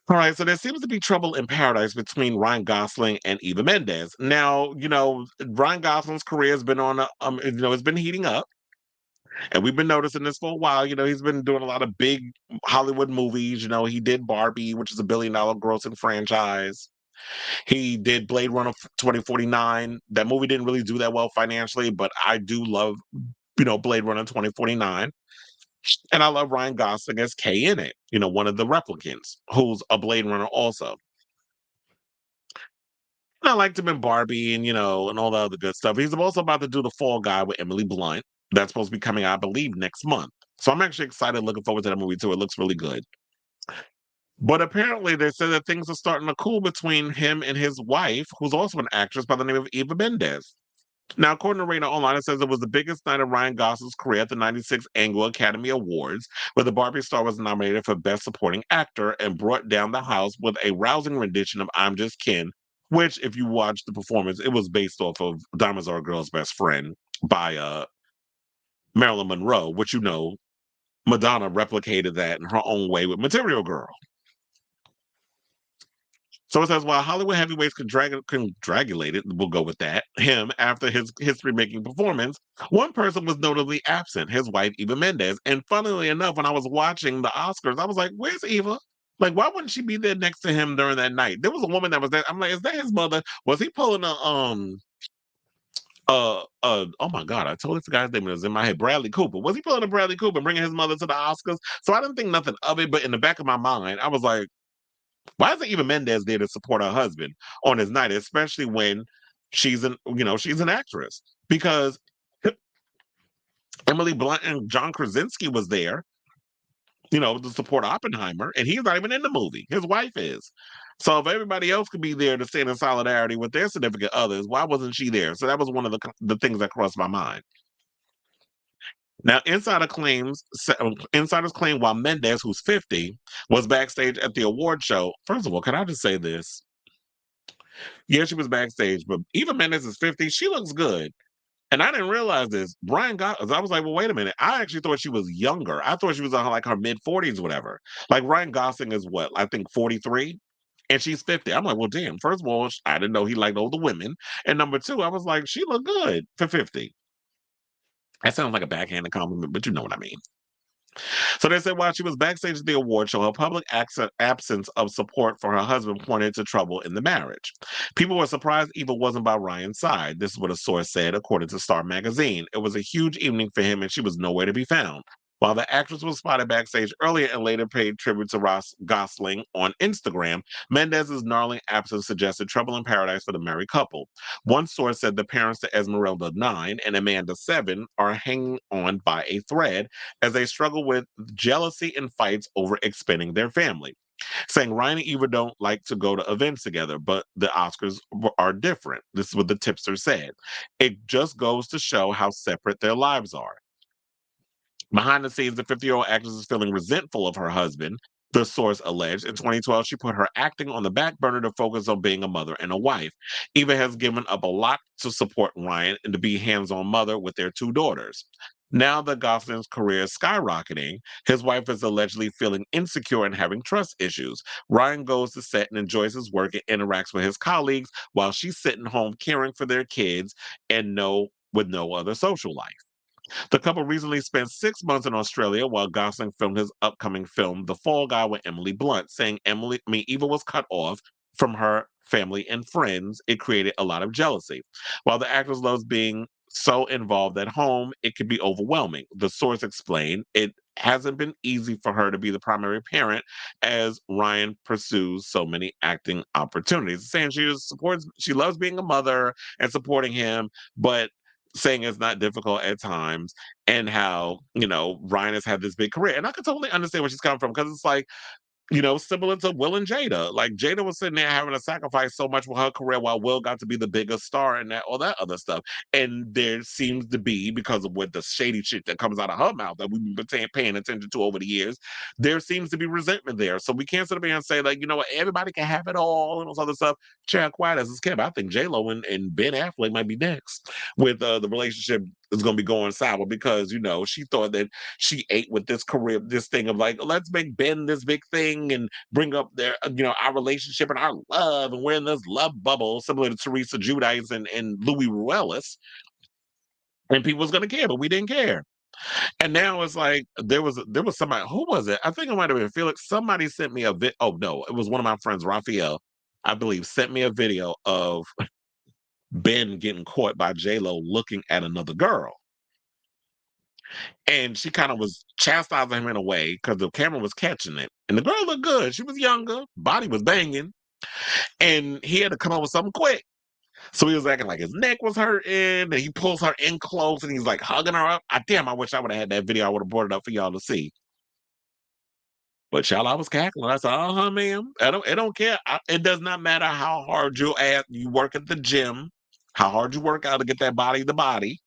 All right, so there seems to be trouble in paradise between Ryan Gosling and Eva Mendes. Now, Ryan Gosling's career has been it's been heating up, and we've been noticing this for a while. He's been doing a lot of big Hollywood movies. He did Barbie, which is $1 billion grossing franchise. He did Blade Runner 2049. That movie didn't really do that well financially, but I do love, Blade Runner 2049. And I love Ryan Gosling as Kay in it, one of the replicants, who's a Blade Runner also. And I liked him in Barbie and all the other good stuff. He's also about to do The Fall Guy with Emily Blunt. That's supposed to be coming out, I believe, next month. So I'm actually excited, looking forward to that movie too. It looks really good. But apparently they said that things are starting to cool between him and his wife, who's also an actress by the name of Eva Mendes. Now, according to Radar Online, it says it was the biggest night of Ryan Gosling's career at the 96th Annual Academy Awards, where the Barbie star was nominated for Best Supporting Actor and brought down the house with a rousing rendition of I'm Just Ken, which, if you watch the performance, it was based off of Diamonds Are a Girl's Best Friend by Marilyn Monroe, which Madonna replicated that in her own way with Material Girl. So it says, while Hollywood heavyweights congratulated, we'll go with that, him after his history-making performance, one person was notably absent, his wife, Eva Mendes. And funnily enough, when I was watching the Oscars, I was like, where's Eva? Like, why wouldn't she be there next to him during that night? There was a woman that was there. I'm like, is that his mother? Was he pulling oh my God, I totally forgot his name. It was in my head. Bradley Cooper. Was he pulling a Bradley Cooper and bringing his mother to the Oscars? So I didn't think nothing of it, but in the back of my mind, I was like, why isn't Eva Mendes there to support her husband on his night, especially when she's an actress? Because Emily Blunt and John Krasinski was there, to support Oppenheimer, and he's not even in the movie. His wife is. So if everybody else could be there to stand in solidarity with their significant others, why wasn't she there? So that was one of the things that crossed my mind. Now, insiders claim while Mendes, who's 50, was backstage at the award show. First of all, can I just say this? Yeah, she was backstage, but Eva Mendes is 50. She looks good. And I didn't realize this. I was like, well, wait a minute. I actually thought she was younger. I thought she was in like her mid-40s, whatever. Like Ryan Gosling is what? I think 43. And she's 50. I'm like, well, damn. First of all, I didn't know he liked older women. And number two, I was like, she looked good for 50. That sounds like a backhanded compliment, but you know what I mean. So they said while she was backstage at the award show, her public absence of support for her husband pointed to trouble in the marriage. People were surprised Eva wasn't by Ryan's side. This is what a source said, according to Star Magazine. It was a huge evening for him, and she was nowhere to be found. While the actress was spotted backstage earlier and later paid tribute to Ross Gosling on Instagram, Mendez's gnarly absence suggested trouble in paradise for the married couple. One source said the parents to Esmeralda, 9, and Amanda, 7, are hanging on by a thread as they struggle with jealousy and fights over expanding their family. Saying Ryan and Eva don't like to go to events together, but the Oscars are different. This is what the tipster said. It just goes to show how separate their lives are. Behind the scenes, the 50-year-old actress is feeling resentful of her husband, the source alleged. In 2012, she put her acting on the back burner to focus on being a mother and a wife. Eva has given up a lot to support Ryan and to be hands-on mother with their 2 daughters. Now that Gosling's career is skyrocketing, his wife is allegedly feeling insecure and having trust issues. Ryan goes to set and enjoys his work and interacts with his colleagues while she's sitting home caring for their kids and with no other social life. The couple recently spent 6 months in Australia while Gosling filmed his upcoming film, The Fall Guy with Emily Blunt, saying Eva was cut off from her family and friends. It created a lot of jealousy. While the actress loves being so involved at home, it can be overwhelming. The source explained it hasn't been easy for her to be the primary parent as Ryan pursues so many acting opportunities. Saying she loves being a mother and supporting him, but saying it's not difficult at times, and how, Ryan has had this big career. And I can totally understand where she's coming from, because it's like, similar to Will and Jada. Like Jada was sitting there having to sacrifice so much with her career while Will got to be the biggest star and all that other stuff. And there seems to be, because of what the shady shit that comes out of her mouth that we've been paying attention to over the years, there seems to be resentment there. So we can't sit up here and say, like, you know what, everybody can have it all and all this other stuff. Child, quiet as it's kept. I think J-Lo and Ben Affleck might be next with the relationship is going to be going sour because, you know, she thought that she ate with this career, this thing of like, let's make Ben this big thing and bring up their, you know, our relationship and our love, and we're in this love bubble, similar to Teresa Giudice and Louis Ruelas, and people was going to care, but we didn't care. And now it's like there was somebody, who was it? I think it might have been Felix. Somebody sent me a oh no, it was one of my friends, Raphael, I believe, sent me a video of Ben getting caught by J-Lo looking at another girl. And she kind of was chastising him in a way because the camera was catching it. And the girl looked good. She was younger, body was banging. And he had to come up with something quick. So he was acting like his neck was hurting, and he pulls her in close, and he's like hugging her up. I wish I would have had that video. I would have brought it up for y'all to see. But y'all, I was cackling. I said, ma'am. It don't care. It does not matter how hard you work at the gym, how hard you work out to get that body to body,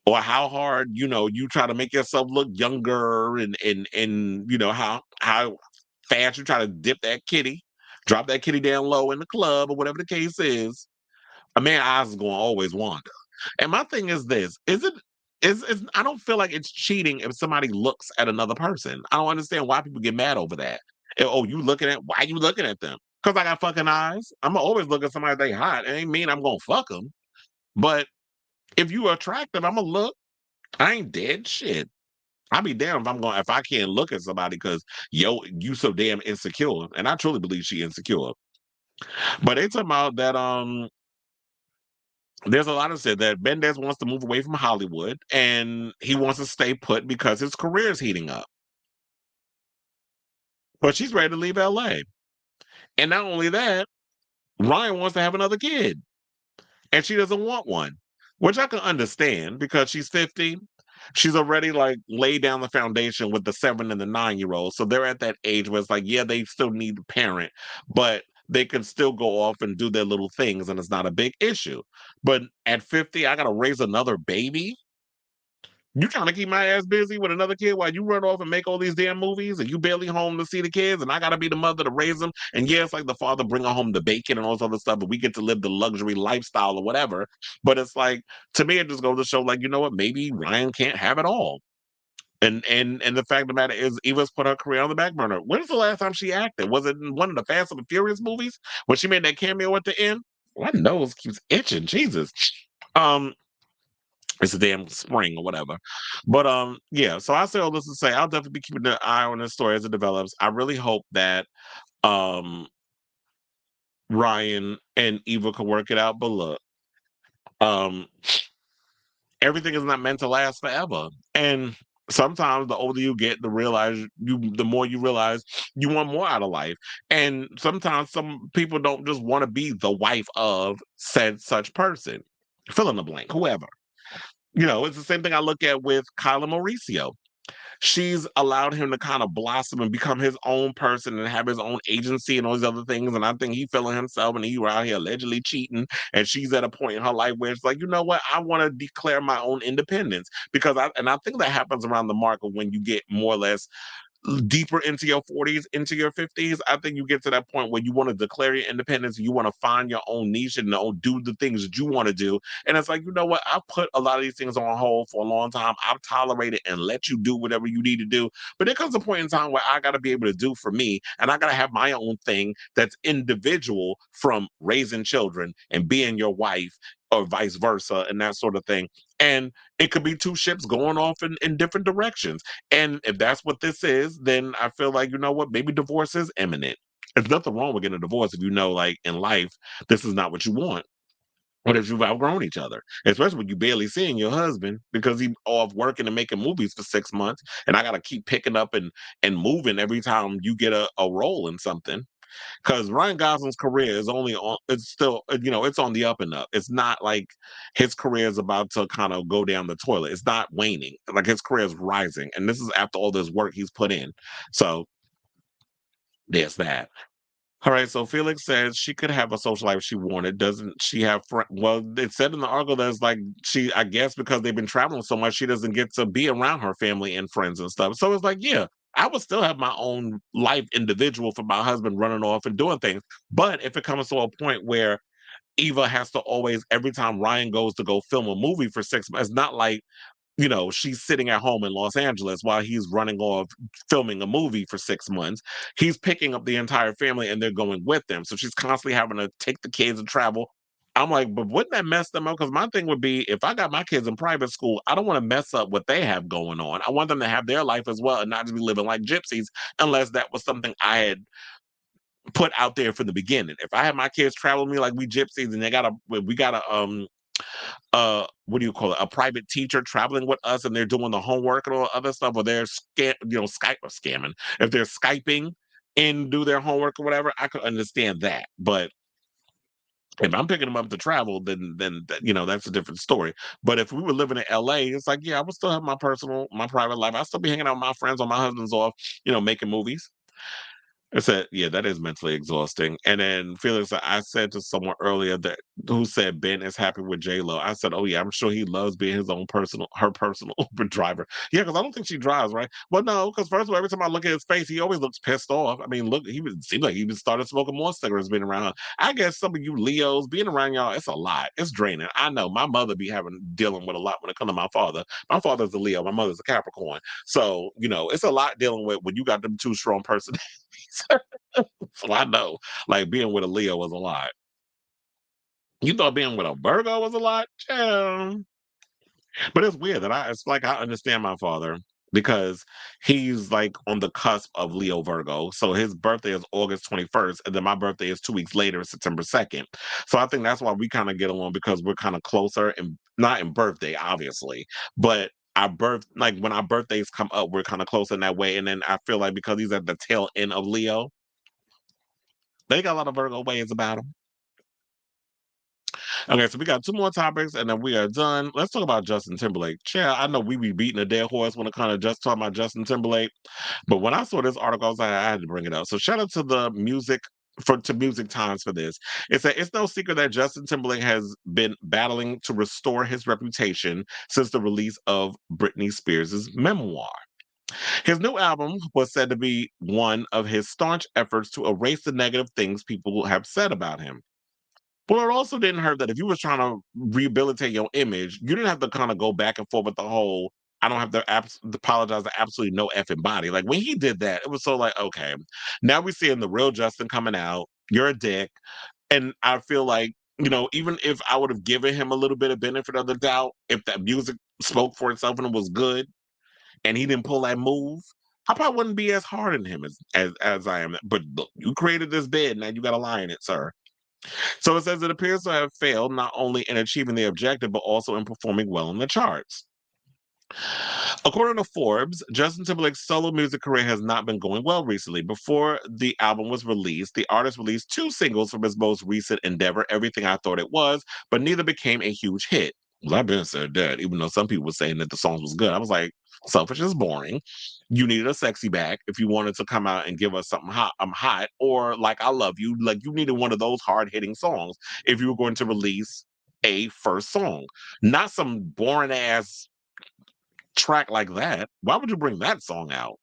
or how hard, you know, you try to make yourself look younger, and you know, how fast you try to drop that kitty down low in the club, or whatever the case is. A man's eyes is going to always wander. And my thing is this: I don't feel like it's cheating if somebody looks at another person. I don't understand why people get mad over that. Oh, why you looking at them? Because I got fucking eyes. I'm gonna always look at somebody they hot. It ain't mean I'm gonna fuck them. But if you attractive, I'm gonna look. I ain't dead shit. I'll be damned if I can't look at somebody because you so damn insecure. And I truly believe she insecure. But they talking about that there's a lot of said that Mendez wants to move away from Hollywood and he wants to stay put because his career is heating up. But she's ready to leave LA. And not only that, Ryan wants to have another kid. And she doesn't want one, which I can understand because she's 50. She's already like laid down the foundation with the 7 and the 9-year-old. So they're at that age where it's like, yeah, they still need a parent, but they can still go off and do their little things and it's not a big issue. But at 50, I got to raise another baby. You trying to keep my ass busy with another kid while you run off and make all these damn movies and you barely home to see the kids and I got to be the mother to raise them. And yeah, it's like the father bringing home the bacon and all this other stuff, but we get to live the luxury lifestyle or whatever. But it's like, to me, it just goes to show like, you know what, maybe Ryan can't have it all. And the fact of the matter is, Eva's put her career on the back burner. When's the last time she acted? Was it in one of the Fast and the Furious movies when she made that cameo at the end? My nose keeps itching. Jesus. It's a damn spring or whatever. But yeah, so I say all this to say I'll definitely be keeping an eye on this story as it develops. I really hope that Ryan and Eva can work it out. But look, everything is not meant to last forever. And sometimes the older you get, the more you realize you want more out of life. And sometimes some people don't just want to be the wife of said such person. Fill in the blank, whoever. You know, it's the same thing I look at with Kyla Mauricio. She's allowed him to kind of blossom and become his own person and have his own agency and all these other things. And I think he's feeling himself and he's out here allegedly cheating. And she's at a point in her life where it's like, you know what? I want to declare my own independence because I think that happens around the mark of when you get more or less deeper into your 40s, into your 50s. I think you get to that point where you want to declare your independence. You want to find your own niche and do the things that you want to do. And it's like, you know what? I've put a lot of these things on hold for a long time. I've tolerated and let you do whatever you need to do. But there comes a point in time where I got to be able to do for me. And I got to have my own thing that's individual from raising children and being your wife or vice versa and that sort of thing. And it could be two ships going off in different directions. And if that's what this is, then I feel like, you know what, maybe divorce is imminent. There's nothing wrong with getting a divorce if you know, like, in life, this is not what you want. Or if you've outgrown each other, especially when you barely seeing your husband because he's off working and making movies for 6 months. And I got to keep picking up and moving every time you get a role in something. Because Ryan Gosling's career is it's still, you know, it's on the up and up. It's not like his career is about to kind of go down the toilet. It's not waning. Like his career is rising. And this is after all this work he's put in. So there's that. All right, so Felix says she could have a social life if she wanted. Doesn't she have friends? Well, it said in the article that it's like I guess because they've been traveling so much, she doesn't get to be around her family and friends and stuff. So it's like, yeah, I would still have my own life individual for my husband running off and doing things. But if it comes to a point where Eva has to always, every time Ryan goes to go film a movie for 6 months, it's not like, she's sitting at home in Los Angeles while he's running off filming a movie for 6 months. He's picking up the entire family and they're going with them. So she's constantly having to take the kids and travel. I'm like, but wouldn't that mess them up? Because my thing would be, if I got my kids in private school, I don't want to mess up what they have going on. I want them to have their life as well and not just be living like gypsies, unless that was something I had put out there from the beginning. If I had my kids travel with me like we gypsies and we got what do you call it, a private teacher traveling with us and they're doing the homework and all other stuff, or they're Skype or scamming, if they're Skyping and do their homework or whatever, I could understand that. But if I'm picking them up to travel, then that's a different story. But if we were living in LA, it's like, yeah, I would still have my private life. I'll still be hanging out with my friends on my husband's off, making movies. I said, yeah, that is mentally exhausting. And then Felix, I said to someone earlier who said Ben is happy with J Lo. I said, oh yeah, I'm sure he loves being her personal Uber driver. Yeah, because I don't think she drives, right? Well, no, because first of all, every time I look at his face, he always looks pissed off. I mean, look, seemed like he even started smoking more cigarettes being around her. I guess some of you Leos being around y'all, it's a lot. It's draining. I know my mother be dealing with a lot when it comes to my father. My father's a Leo, my mother's a Capricorn. So, it's a lot dealing with when you got them two strong personalities. So I know, like, being with a Leo was a lot. You thought being with a Virgo was a lot? Yeah. But it's weird that it's like I understand my father because he's like on the cusp of Leo Virgo. So his birthday is August 21st, and then my birthday is 2 weeks later, September 2nd. So I think that's why we kind of get along, because we're kind of closer, and not in birthday, obviously, but like when our birthdays come up, we're kind of close in that way. And then I feel like because he's at the tail end of Leo, they got a lot of Virgo ways about him. Okay, so we got 2 more topics and then we are done. Let's talk about Justin Timberlake. Child, I know we be beating a dead horse when it kind of just talking about Justin Timberlake, but when I saw this article, I was like, I had to bring it up. So shout out to the Music Times for this. It said it's no secret that Justin Timberlake has been battling to restore his reputation since the release of Britney Spears' memoir. His new album was said to be one of his staunch efforts to erase the negative things people have said about him. Well, it also didn't hurt that if you were trying to rehabilitate your image, you didn't have to kind of go back and forth with the whole, I don't have to apologize to absolutely no effing body. Like when he did that, it was so like, okay, now we're seeing the real Justin coming out. You're a dick. And I feel like, even if I would have given him a little bit of benefit of the doubt, if that music spoke for itself and it was good and he didn't pull that move, I probably wouldn't be as hard on him as I am. But look, you created this bed, now you got to lie in it, sir. So it says it appears to have failed not only in achieving the objective, but also in performing well in the charts. According to Forbes, Justin Timberlake's solo music career has not been going well recently. Before the album was released, the artist released 2 singles from his most recent endeavor, Everything I Thought It Was, but neither became a huge hit. Well, I've been said that, even though some people were saying that the songs was good. I was like, Selfish is boring. You needed a sexy back if you wanted to come out and give us something hot. I'm hot, or like I love you. Like you needed one of those hard hitting songs if you were going to release a first song, not some boring ass track like that. Why would you bring that song out?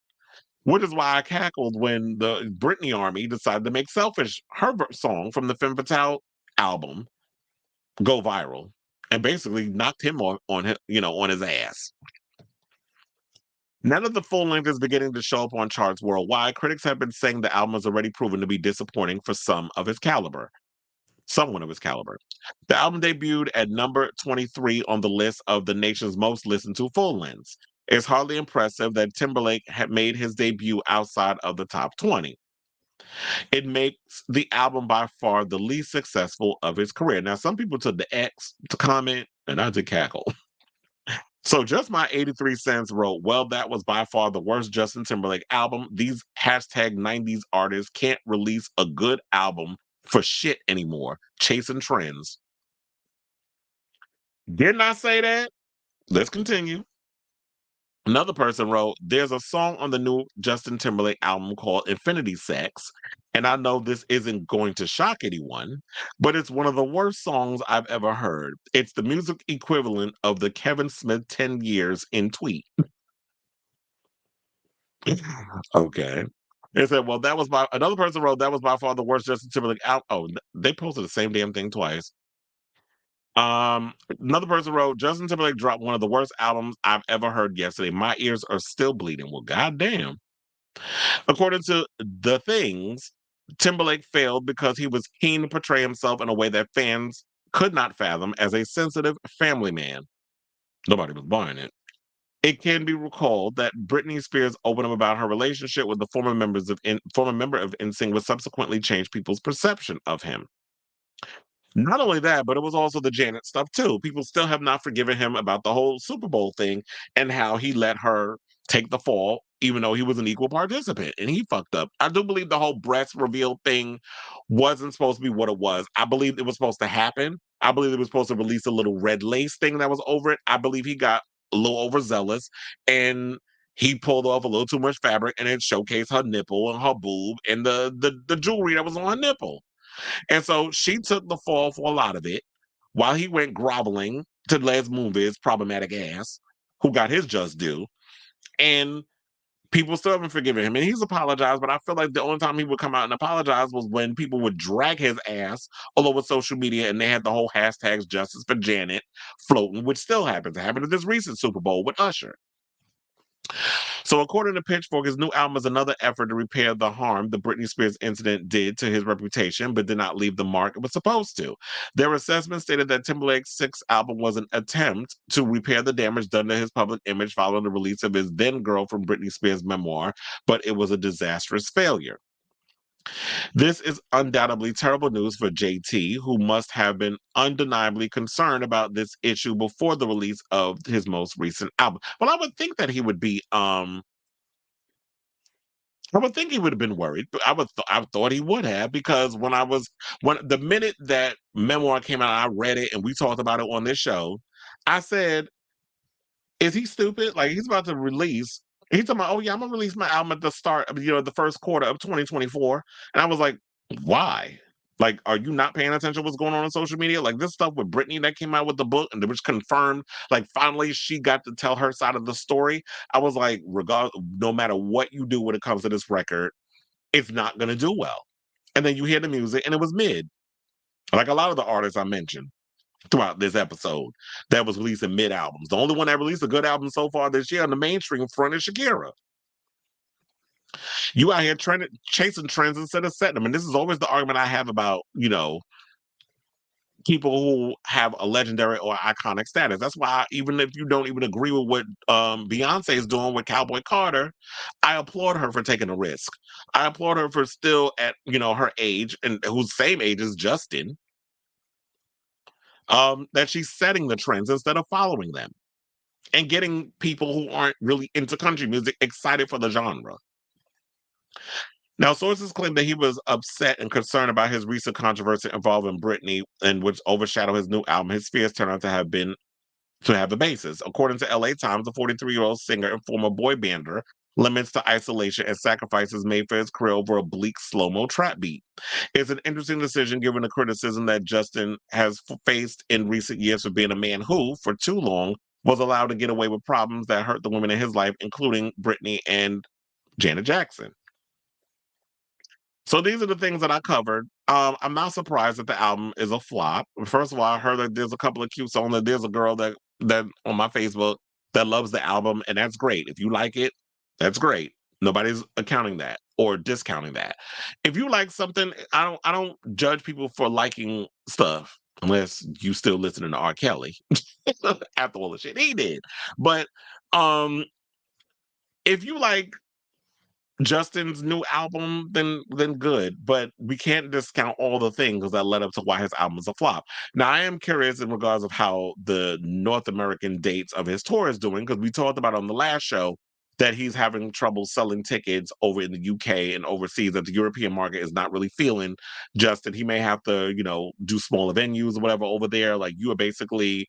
Which is why I cackled when the Britney Army decided to make Selfish, her song from the Femme Fatale album, go viral and basically knocked him on his ass. Now that the full length is beginning to show up on charts worldwide, critics have been saying the album has already proven to be disappointing for someone of his caliber. The album debuted at number 23 on the list of the nation's most listened to full lengths. It's hardly impressive that Timberlake had made his debut outside of the top 20. It makes the album by far the least successful of his career. Now, some people took the X to comment, and I did cackle. So Just My 83 Cents wrote, well, that was by far the worst Justin Timberlake album. These hashtag 90s artists can't release a good album for shit anymore. Chasing trends. Did not say that. Let's continue. Another person wrote, there's a song on the new Justin Timberlake album called Infinity Sex, and I know this isn't going to shock anyone, but it's one of the worst songs I've ever heard. It's the music equivalent of the Kevin Smith 10 years in tweet. Okay. It said, well, another person wrote, that was by far the worst Justin Timberlake album. Oh, they posted the same damn thing twice. Another person wrote, Justin Timberlake dropped one of the worst albums I've ever heard yesterday. My ears are still bleeding. Well, goddamn. According to The Things, Timberlake failed because he was keen to portray himself in a way that fans could not fathom as a sensitive family man. Nobody was buying it. It can be recalled that Britney Spears opened up about her relationship with the former member of NSYNC, which subsequently changed people's perception of him. Not only that, but it was also the Janet stuff too. People still have not forgiven him about the whole Super Bowl thing and how he let her take the fall, even though he was an equal participant and he fucked up. I do believe the whole breast reveal thing wasn't supposed to be what it was. I believe it was supposed to happen. I believe it was supposed to release a little red lace thing that was over it. I believe he got a little overzealous and he pulled off a little too much fabric and it showcased her nipple and her boob and the jewelry that was on her nipple. And so she took the fall for a lot of it while he went groveling to Les Moonves' problematic ass, who got his just due. And people still haven't forgiven him. And he's apologized, but I feel like the only time he would come out and apologize was when people would drag his ass all over social media and they had the whole hashtags Justice for Janet floating, which still happens. It happened at this recent Super Bowl with Usher. So according to Pitchfork, his new album is another effort to repair the harm the Britney Spears incident did to his reputation, but did not leave the mark it was supposed to. Their assessment stated that Timberlake's sixth album was an attempt to repair the damage done to his public image following the release of his then-girlfriend Britney Spears' memoir, but it was a disastrous failure. This is undoubtedly terrible news for JT, who must have been undeniably concerned about this issue before the release of his most recent album. Well, I would think that he would be I would think he would have been worried. But I thought he would have because when the minute that memoir came out, I read it and we talked about it on this show. I said, "Is he stupid? Like he's about to release? He's talking about, oh yeah, I'm gonna release my album at the start of the first quarter of 2024." And I was like, "Why? Like, are you not paying attention to what's going on social media? Like this stuff with Britney that came out with the book and which confirmed, like finally she got to tell her side of the story." I was like, no matter what you do when it comes to this record, it's not gonna do well. And then you hear the music and it was mid. Like a lot of the artists I mentioned throughout this episode that was releasing mid albums. The only one that released a good album so far this year on the mainstream front is Shakira. You out here chasing trends instead of setting them. And this is always the argument I have about, people who have a legendary or iconic status. That's why even if you don't even agree with what Beyonce is doing with Cowboy Carter, I applaud her for taking a risk. I applaud her for still at, her age and whose same age as Justin, that she's setting the trends instead of following them and getting people who aren't really into country music excited for the genre. Now, sources claim that he was upset and concerned about his recent controversy involving Britney, and which overshadowed his new album. His fears turned out to have a basis. According to LA Times, the 43-year-old singer and former boy bander limits to isolation and sacrifices made for his career over a bleak slow-mo trap beat. It's an interesting decision given the criticism that Justin has faced in recent years for being a man who, for too long, was allowed to get away with problems that hurt the women in his life, including Britney and Janet Jackson. So these are the things that I covered. I'm not surprised that the album is a flop. First of all, I heard that there's a couple of cute songs. That there's a girl that on my Facebook that loves the album, and that's great. If you like it, that's great. Nobody's accounting that or discounting that. If you like something, I don't judge people for liking stuff unless you still listening to R. Kelly after all the shit he did. But if you like Justin's new album, then good. But we can't discount all the things that led up to why his album is a flop. Now, I am curious in regards of how the North American dates of his tour is doing, because we talked about on the last show that he's having trouble selling tickets over in the UK and overseas, that the European market is not really feeling Justin. He may have to, do smaller venues or whatever over there. Like you are basically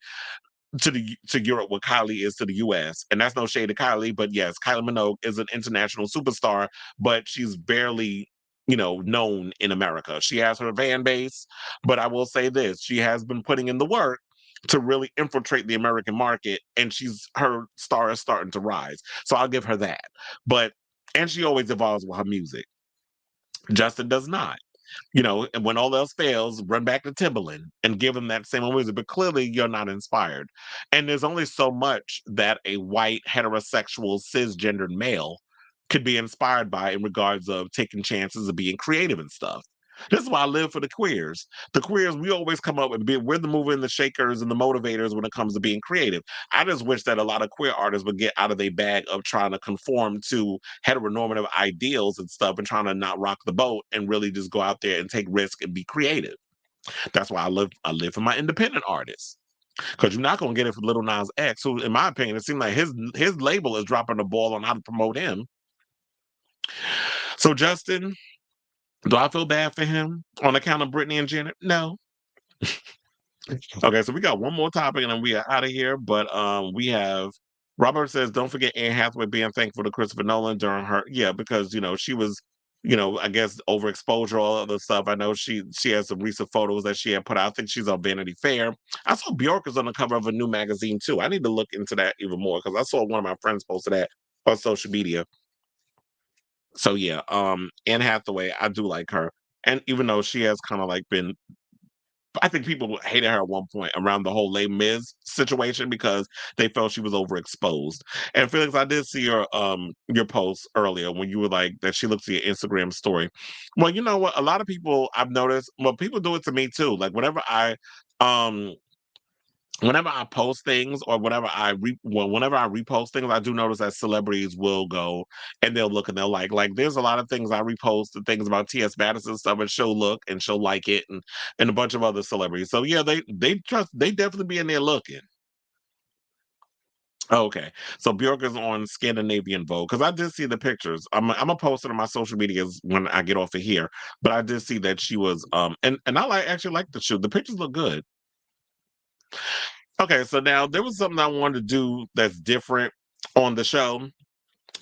to Europe what Kylie is to the US. And that's no shade to Kylie, but yes, Kylie Minogue is an international superstar, but she's barely, known in America. She has her fan base, but I will say this, she has been putting in the work to really infiltrate the American market, and her star is starting to rise. So I'll give her that. And she always evolves with her music. Justin does not. You know, and when all else fails, run back to Timbaland and give him that same music. But clearly, you're not inspired. And there's only so much that a white, heterosexual, cisgendered male could be inspired by in regards of taking chances of being creative and stuff. This is why I live for the queers. The queers, we always come up and we're the mover and the shakers and the motivators when it comes to being creative. I just wish that a lot of queer artists would get out of their bag of trying to conform to heteronormative ideals and stuff and trying to not rock the boat and really just go out there and take risk and be creative. That's why I live for my independent artists. Because you're not going to get it from Little Nas X, who, in my opinion, it seems like his label is dropping the ball on how to promote him. So, Justin, do I feel bad for him on account of Brittany and Janet? No. Okay, so we got one more topic and then we are out of here. But we have Robert says, don't forget Anne Hathaway being thankful to Christopher Nolan during her, because she was, I guess overexposure, all other stuff. I know she has some recent photos that she had put out. I think she's on Vanity Fair. I saw Bjork is on the cover of a new magazine too. I need to look into that even more because I saw one of my friends posted that on social media. So yeah, Anne Hathaway, I do like her. And even though she has kind of like been, I think people hated her at one point around the whole Les Mis situation because they felt she was overexposed. And Felix, I did see your post earlier when you were like that she looks at your Instagram story. Well, you know what? A lot of people I've noticed, people do it to me too. Like whenever I post things or whenever I repost things, I do notice that celebrities will go and they'll look and they'll like there's a lot of things I repost and things about T.S. Madison stuff and she'll look and she'll like it and a bunch of other celebrities. So yeah, they definitely be in there looking. Okay, so Bjork is on Scandinavian Vogue because I did see the pictures. I'm gonna post it on my social medias when I get off of here. But I did see that she was and I actually like the shoot. The pictures look good. Okay, so now there was something I wanted to do that's different on the show.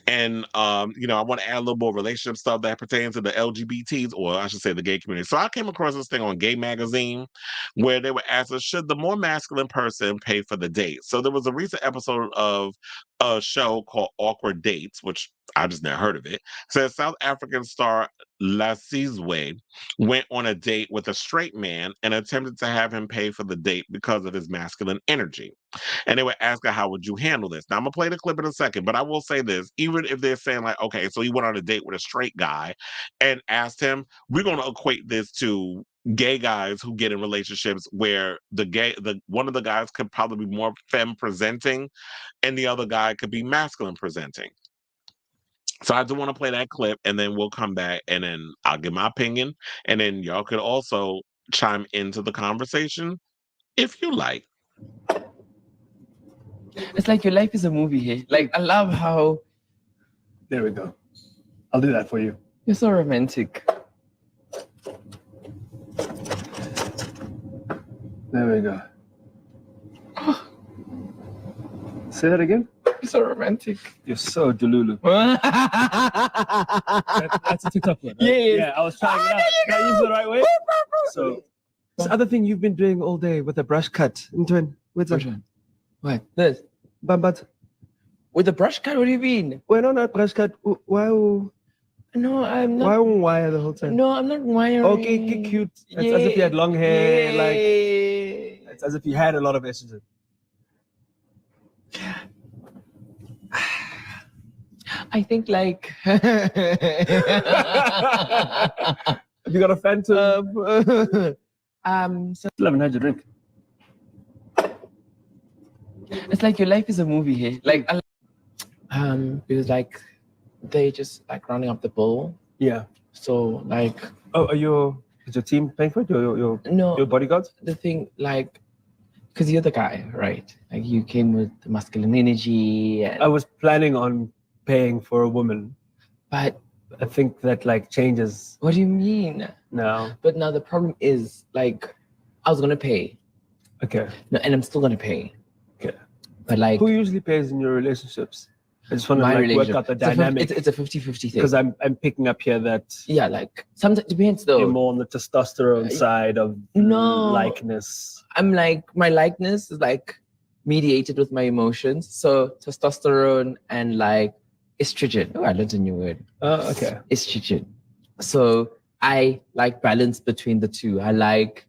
And I want to add a little more relationship stuff that pertains to the LGBTs, or I should say the gay community. So I came across this thing on Gay Magazine where they were asked, should the more masculine person pay for the date? So there was a recent episode of a show called Awkward Dates, which I just never heard of it. Says South African star Lasizwe went on a date with a straight man and attempted to have him pay for the date because of his masculine energy. And they would ask her, how would you handle this? Now, I'm going to play the clip in a second, but I will say this. Even if they're saying like, okay, so he went on a date with a straight guy and asked him, we're going to equate this to gay guys who get in relationships where one of the guys could probably be more femme presenting and the other guy could be masculine presenting. So I do want to play that clip and then we'll come back and then I'll give my opinion and then y'all could also chime into the conversation if you like. It's like your life is a movie here. Like, I love how... There we go. I'll do that for you. You're so romantic. There we go. Say that again? You're so romantic. You're so delulu. That's a TikTok one, right? Yeah, I was trying it out. Did I use it the right way? So, this other thing you've been doing all day with a brush cut. What's that? What? This? Bambat. With the brush cut? What do you mean? Well, no, not brush cut. Why? No, I'm not. Why wire the whole time? No, I'm not wiring. Okay, cute. It's as if you had long hair. Like, it's as if you had a lot of estrogen. I think like... Have you got a phantom? Still haven't had your drink. It's like your life is a movie here. Like, because like they just like rounding up the bill. Yeah. So like, is your team paying for it? Your bodyguards? The thing, like, because you're the guy, right? Like you came with the masculine energy. And... I was planning on paying for a woman, but I think that like changes. What do you mean? No. But now the problem is like, I was gonna pay. Okay. No, and I'm still gonna pay. Okay. But like, who usually pays in your relationships? I just want to like work out the dynamic. It's a 50-50 thing. Because I'm picking up here that like sometimes depends though. You're more on the testosterone side of likeness. I'm like, my likeness is like mediated with my emotions. So testosterone and like estrogen. Oh, I learned a new word. Oh, okay. Estrogen. So I like balance between the two. I like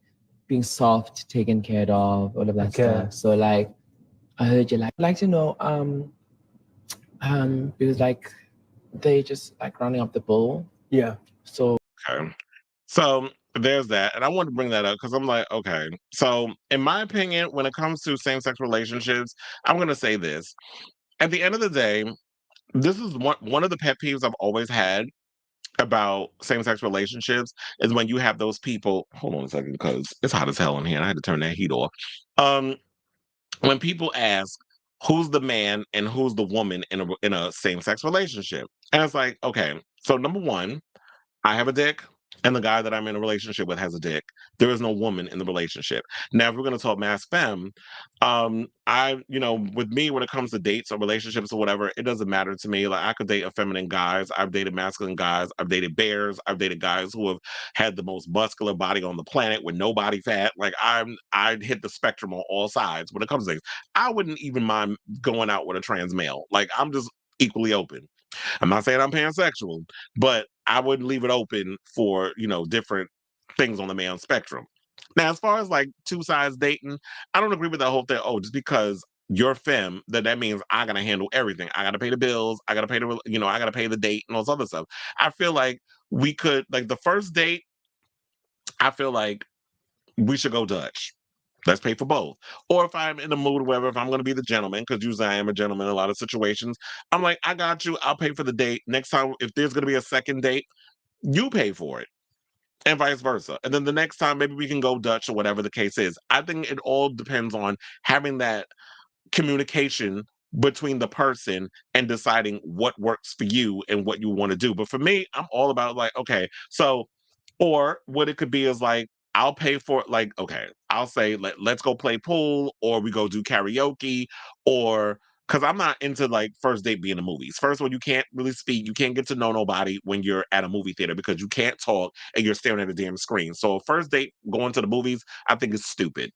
being soft, taken care of, all of that stuff. So like, I heard you like to know, because like they just like rounding up the bull. Yeah. So Okay. So there's that. And I want to bring that up because I'm like, okay. So in my opinion, when it comes to same-sex relationships, I'm gonna say this. At the end of the day, this is one of the pet peeves I've always had about same-sex relationships is when you have those people. Hold on a second, because it's hot as hell in here, and I had to turn that heat off. When people ask who's the man and who's the woman in a same-sex relationship, and it's like, okay, so number one, I have a dick, and the guy that I'm in a relationship with has a dick. There is no woman in the relationship. Now, if we're going to talk mass femme, with me, when it comes to dates or relationships or whatever, it doesn't matter to me. Like, I could date effeminate guys. I've dated masculine guys. I've dated bears. I've dated guys who have had the most muscular body on the planet with no body fat. Like, I'd hit the spectrum on all sides when it comes to things. I wouldn't even mind going out with a trans male. Like, I'm just equally open. I'm not saying I'm pansexual, but I would leave it open for, different things on the male spectrum. Now, as far as like two sides dating, I don't agree with that whole thing. Oh, just because you're femme, that means I gotta handle everything. I gotta pay the bills. I gotta pay I gotta pay the date and all this other stuff. I feel like we could, like the first date, I feel like we should go Dutch. Let's pay for both. Or if I'm in the mood or whatever, if I'm going to be the gentleman, because usually I am a gentleman in a lot of situations, I'm like, I got you. I'll pay for the date. Next time, if there's going to be a second date, you pay for it. And vice versa. And then the next time, maybe we can go Dutch or whatever the case is. I think it all depends on having that communication between the person and deciding what works for you and what you want to do. But for me, I'm all about like, okay, so, or what it could be is like, I'll pay for it. Like, okay, I'll say, let's go play pool, or we go do karaoke, or because I'm not into like first date being in movies. First of all, you can't really speak, you can't get to know nobody when you're at a movie theater because you can't talk and you're staring at a damn screen. So, first date going to the movies, I think is stupid.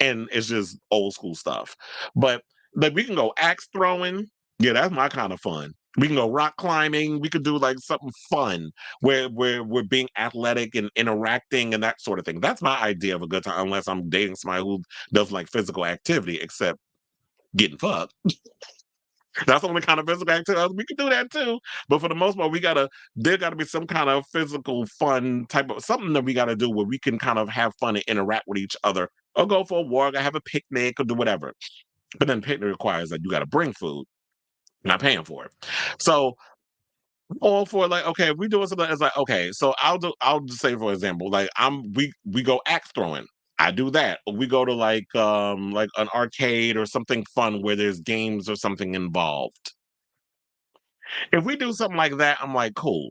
And it's just old school stuff. But like we can go axe throwing. Yeah, that's my kind of fun. We can go rock climbing. We could do like something fun where we're being athletic and interacting and that sort of thing. That's my idea of a good time, unless I'm dating somebody who does like physical activity, except getting fucked. That's the only kind of physical activity. We can do that too. But for the most part, there gotta be some kind of physical fun type of something that we gotta do where we can kind of have fun and interact with each other. Or go for a walk, or have a picnic, or do whatever. But then picnic requires that you gotta bring food. Not paying for it. So all for like, okay, if we doing something, it's like, okay, so I'll just say for example, like we go axe throwing. I do that. Or we go to like an arcade or something fun where there's games or something involved. If we do something like that, I'm like, cool.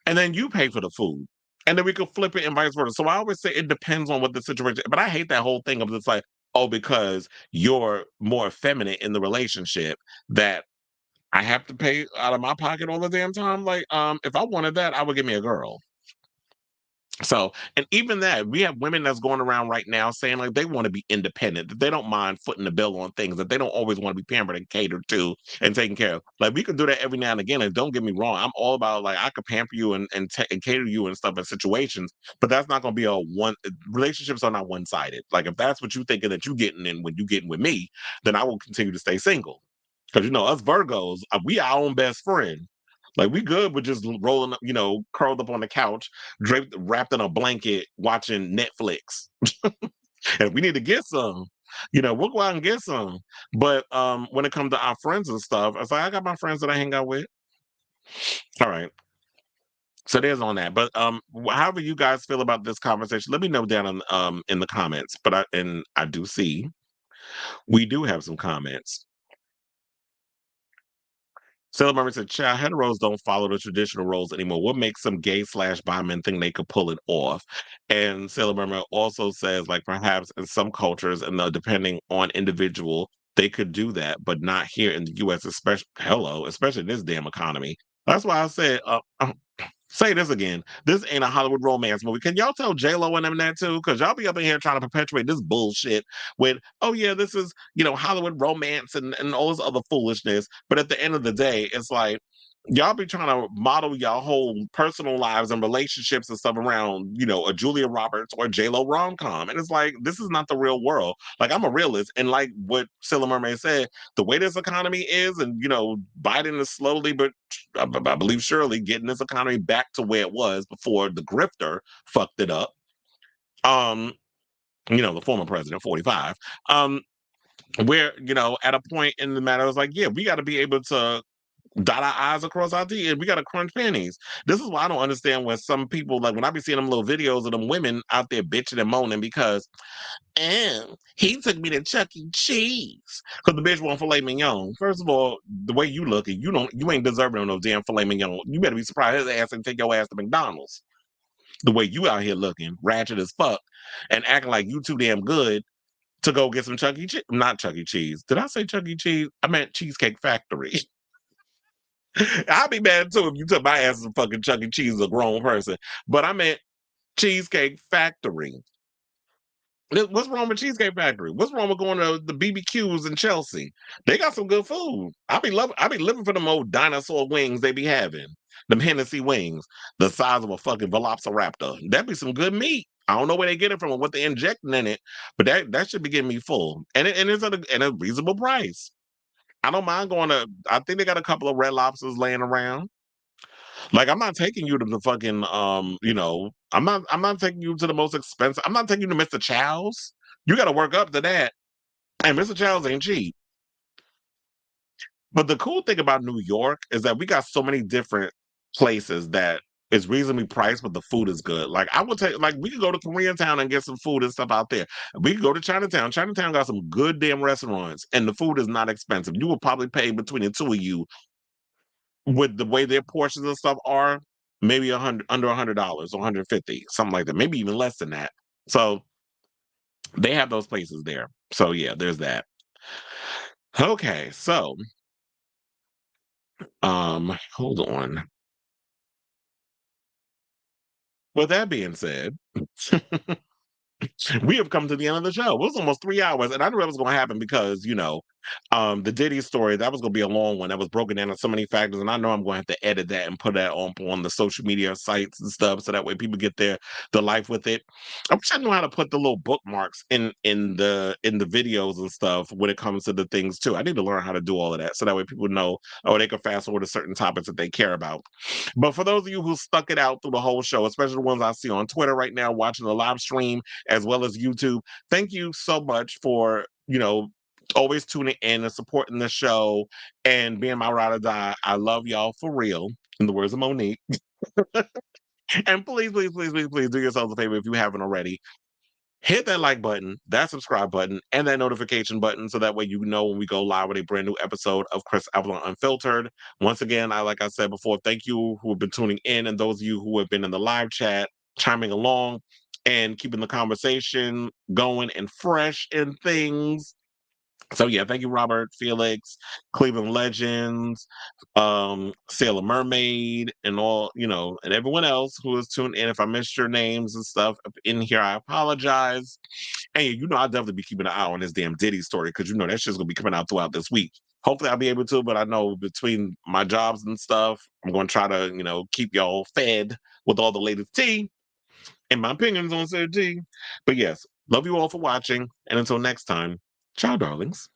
And then you pay for the food. And then we could flip it and vice versa. So I always say it depends on what the situation, but I hate that whole thing of just like, oh, because you're more effeminate in the relationship that I have to pay out of my pocket all the damn time. Like, if I wanted that, I would give me a girl. So, and even that, we have women that's going around right now saying like they want to be independent, that they don't mind footing the bill on things, that they don't always want to be pampered and catered to and taken care of. Like we could do that every now and again. And don't get me wrong, I'm all about like I could pamper you and cater you and stuff in situations, but that's not going to be a one. Relationships are not one sided. Like if that's what you thinking that you getting in when you getting with me, then I will continue to stay single. Because us Virgos, we our own best friend. Like we good with just rolling up, curled up on the couch, draped, wrapped in a blanket, watching Netflix. And if we need to get some, we'll go out and get some. But when it comes to our friends and stuff, it's like I got my friends that I hang out with. All right. So there's on that. But however you guys feel about this conversation, let me know down in the comments. But I do see we do have some comments. Sailor Mermaid said, child, heteros don't follow the traditional roles anymore. What makes some gay/bi men think they could pull it off? And Sailor Mermaid also says, like, perhaps in some cultures, and depending on individual, they could do that, but not here in the U.S., especially in this damn economy. That's why I said, say this again. This ain't a Hollywood romance movie. Can y'all tell J-Lo and them that too? Because y'all be up in here trying to perpetuate this bullshit with, oh yeah, this is, Hollywood romance and all this other foolishness. But at the end of the day, it's like, y'all be trying to model y'all whole personal lives and relationships and stuff around, you know, a Julia Roberts or J-Lo rom-com. And it's like, this is not the real world. Like, I'm a realist. And like what Sailor Mermaid said, the way this economy is, and, you know, Biden is slowly, but I believe surely getting this economy back to where it was before the grifter fucked it up. You know, the former president, 45. Where, you know, at a point in the matter, it was like, yeah, we got to be able to dot our I's across our T's, and we got to crunch pennies. This is why I don't understand when some people, like when I be seeing them little videos of them women out there bitching and moaning because, he took me to Chuck E. Cheese because the bitch want filet mignon. First of all, the way you look, you ain't deserving of no damn filet mignon. You better be surprised his ass and take your ass to McDonald's. The way you out here looking, ratchet as fuck, and acting like you too damn good to go get some Chuck E. Cheese. Not Chuck E. Cheese. Did I say Chuck E. Cheese? I meant Cheesecake Factory. I'd be mad too if you took my ass as a fucking Chuck E. Cheese as a grown person. But I meant Cheesecake Factory. What's wrong with Cheesecake Factory? What's wrong with going to the BBQs in Chelsea? They got some good food. I be living for them old dinosaur wings they be having. Them Hennessy wings, the size of a fucking Velociraptor. That'd be some good meat. I don't know where they get it from or what they're injecting in it, but that should be getting me full. And it's at a reasonable price. I don't mind going to, I think they got a couple of Red Lobsters laying around. Like, I'm not taking you to the fucking, you know, I'm not taking you to the most expensive. I'm not taking you to Mr. Chow's. You got to work up to that. And Mr. Chow's ain't cheap. But the cool thing about New York is that we got so many different places that is reasonably priced, but the food is good. Like, I would take, like, we could go to Koreatown and get some food and stuff out there. We could go to Chinatown. Chinatown got some good damn restaurants, and the food is not expensive. You will probably pay between the two of you with the way their portions and stuff are, maybe under $100 or $150, something like that, maybe even less than that. So they have those places there. So yeah, there's that. Okay, so hold on. With that being said, we have come to the end of the show. It was almost 3 hours, and I knew that was going to happen because, you know, the Diddy story, that was going to be a long one. That was broken down on so many factors, and I know I'm going to have to edit that and put that on the social media sites and stuff, so that way people get their life with it. I wish I knew how to put the little bookmarks in the videos and stuff when it comes to the things too. I need to learn how to do all of that, so that way people know, oh, they can fast forward to certain topics that they care about. But for those of you who stuck it out through the whole show, especially the ones I see on Twitter right now, watching the live stream as well as YouTube, thank you so much for, you know, always tuning in and supporting the show and being my ride or die. I love y'all for real, in the words of Monique. And please, please, please, please, please do yourselves a favor if you haven't already. Hit that like button, that subscribe button, and that notification button so that way you know when we go live with a brand new episode of Chris Avalon Unfiltered. Once again, like I said before, thank you who have been tuning in and those of you who have been in the live chat, chiming along and keeping the conversation going and fresh and things. So yeah, thank you, Robert, Felix, Cleveland Legends, Sailor Mermaid, and all, you know, and everyone else who is tuned in. If I missed your names and stuff in here, I apologize. And you know, I'll definitely be keeping an eye on this damn Diddy story because you know that shit's gonna be coming out throughout this week. Hopefully I'll be able to, but I know between my jobs and stuff, I'm gonna try to, you know, keep y'all fed with all the latest tea and my opinions on said tea. But yes, love you all for watching, and until next time, ciao, darlings.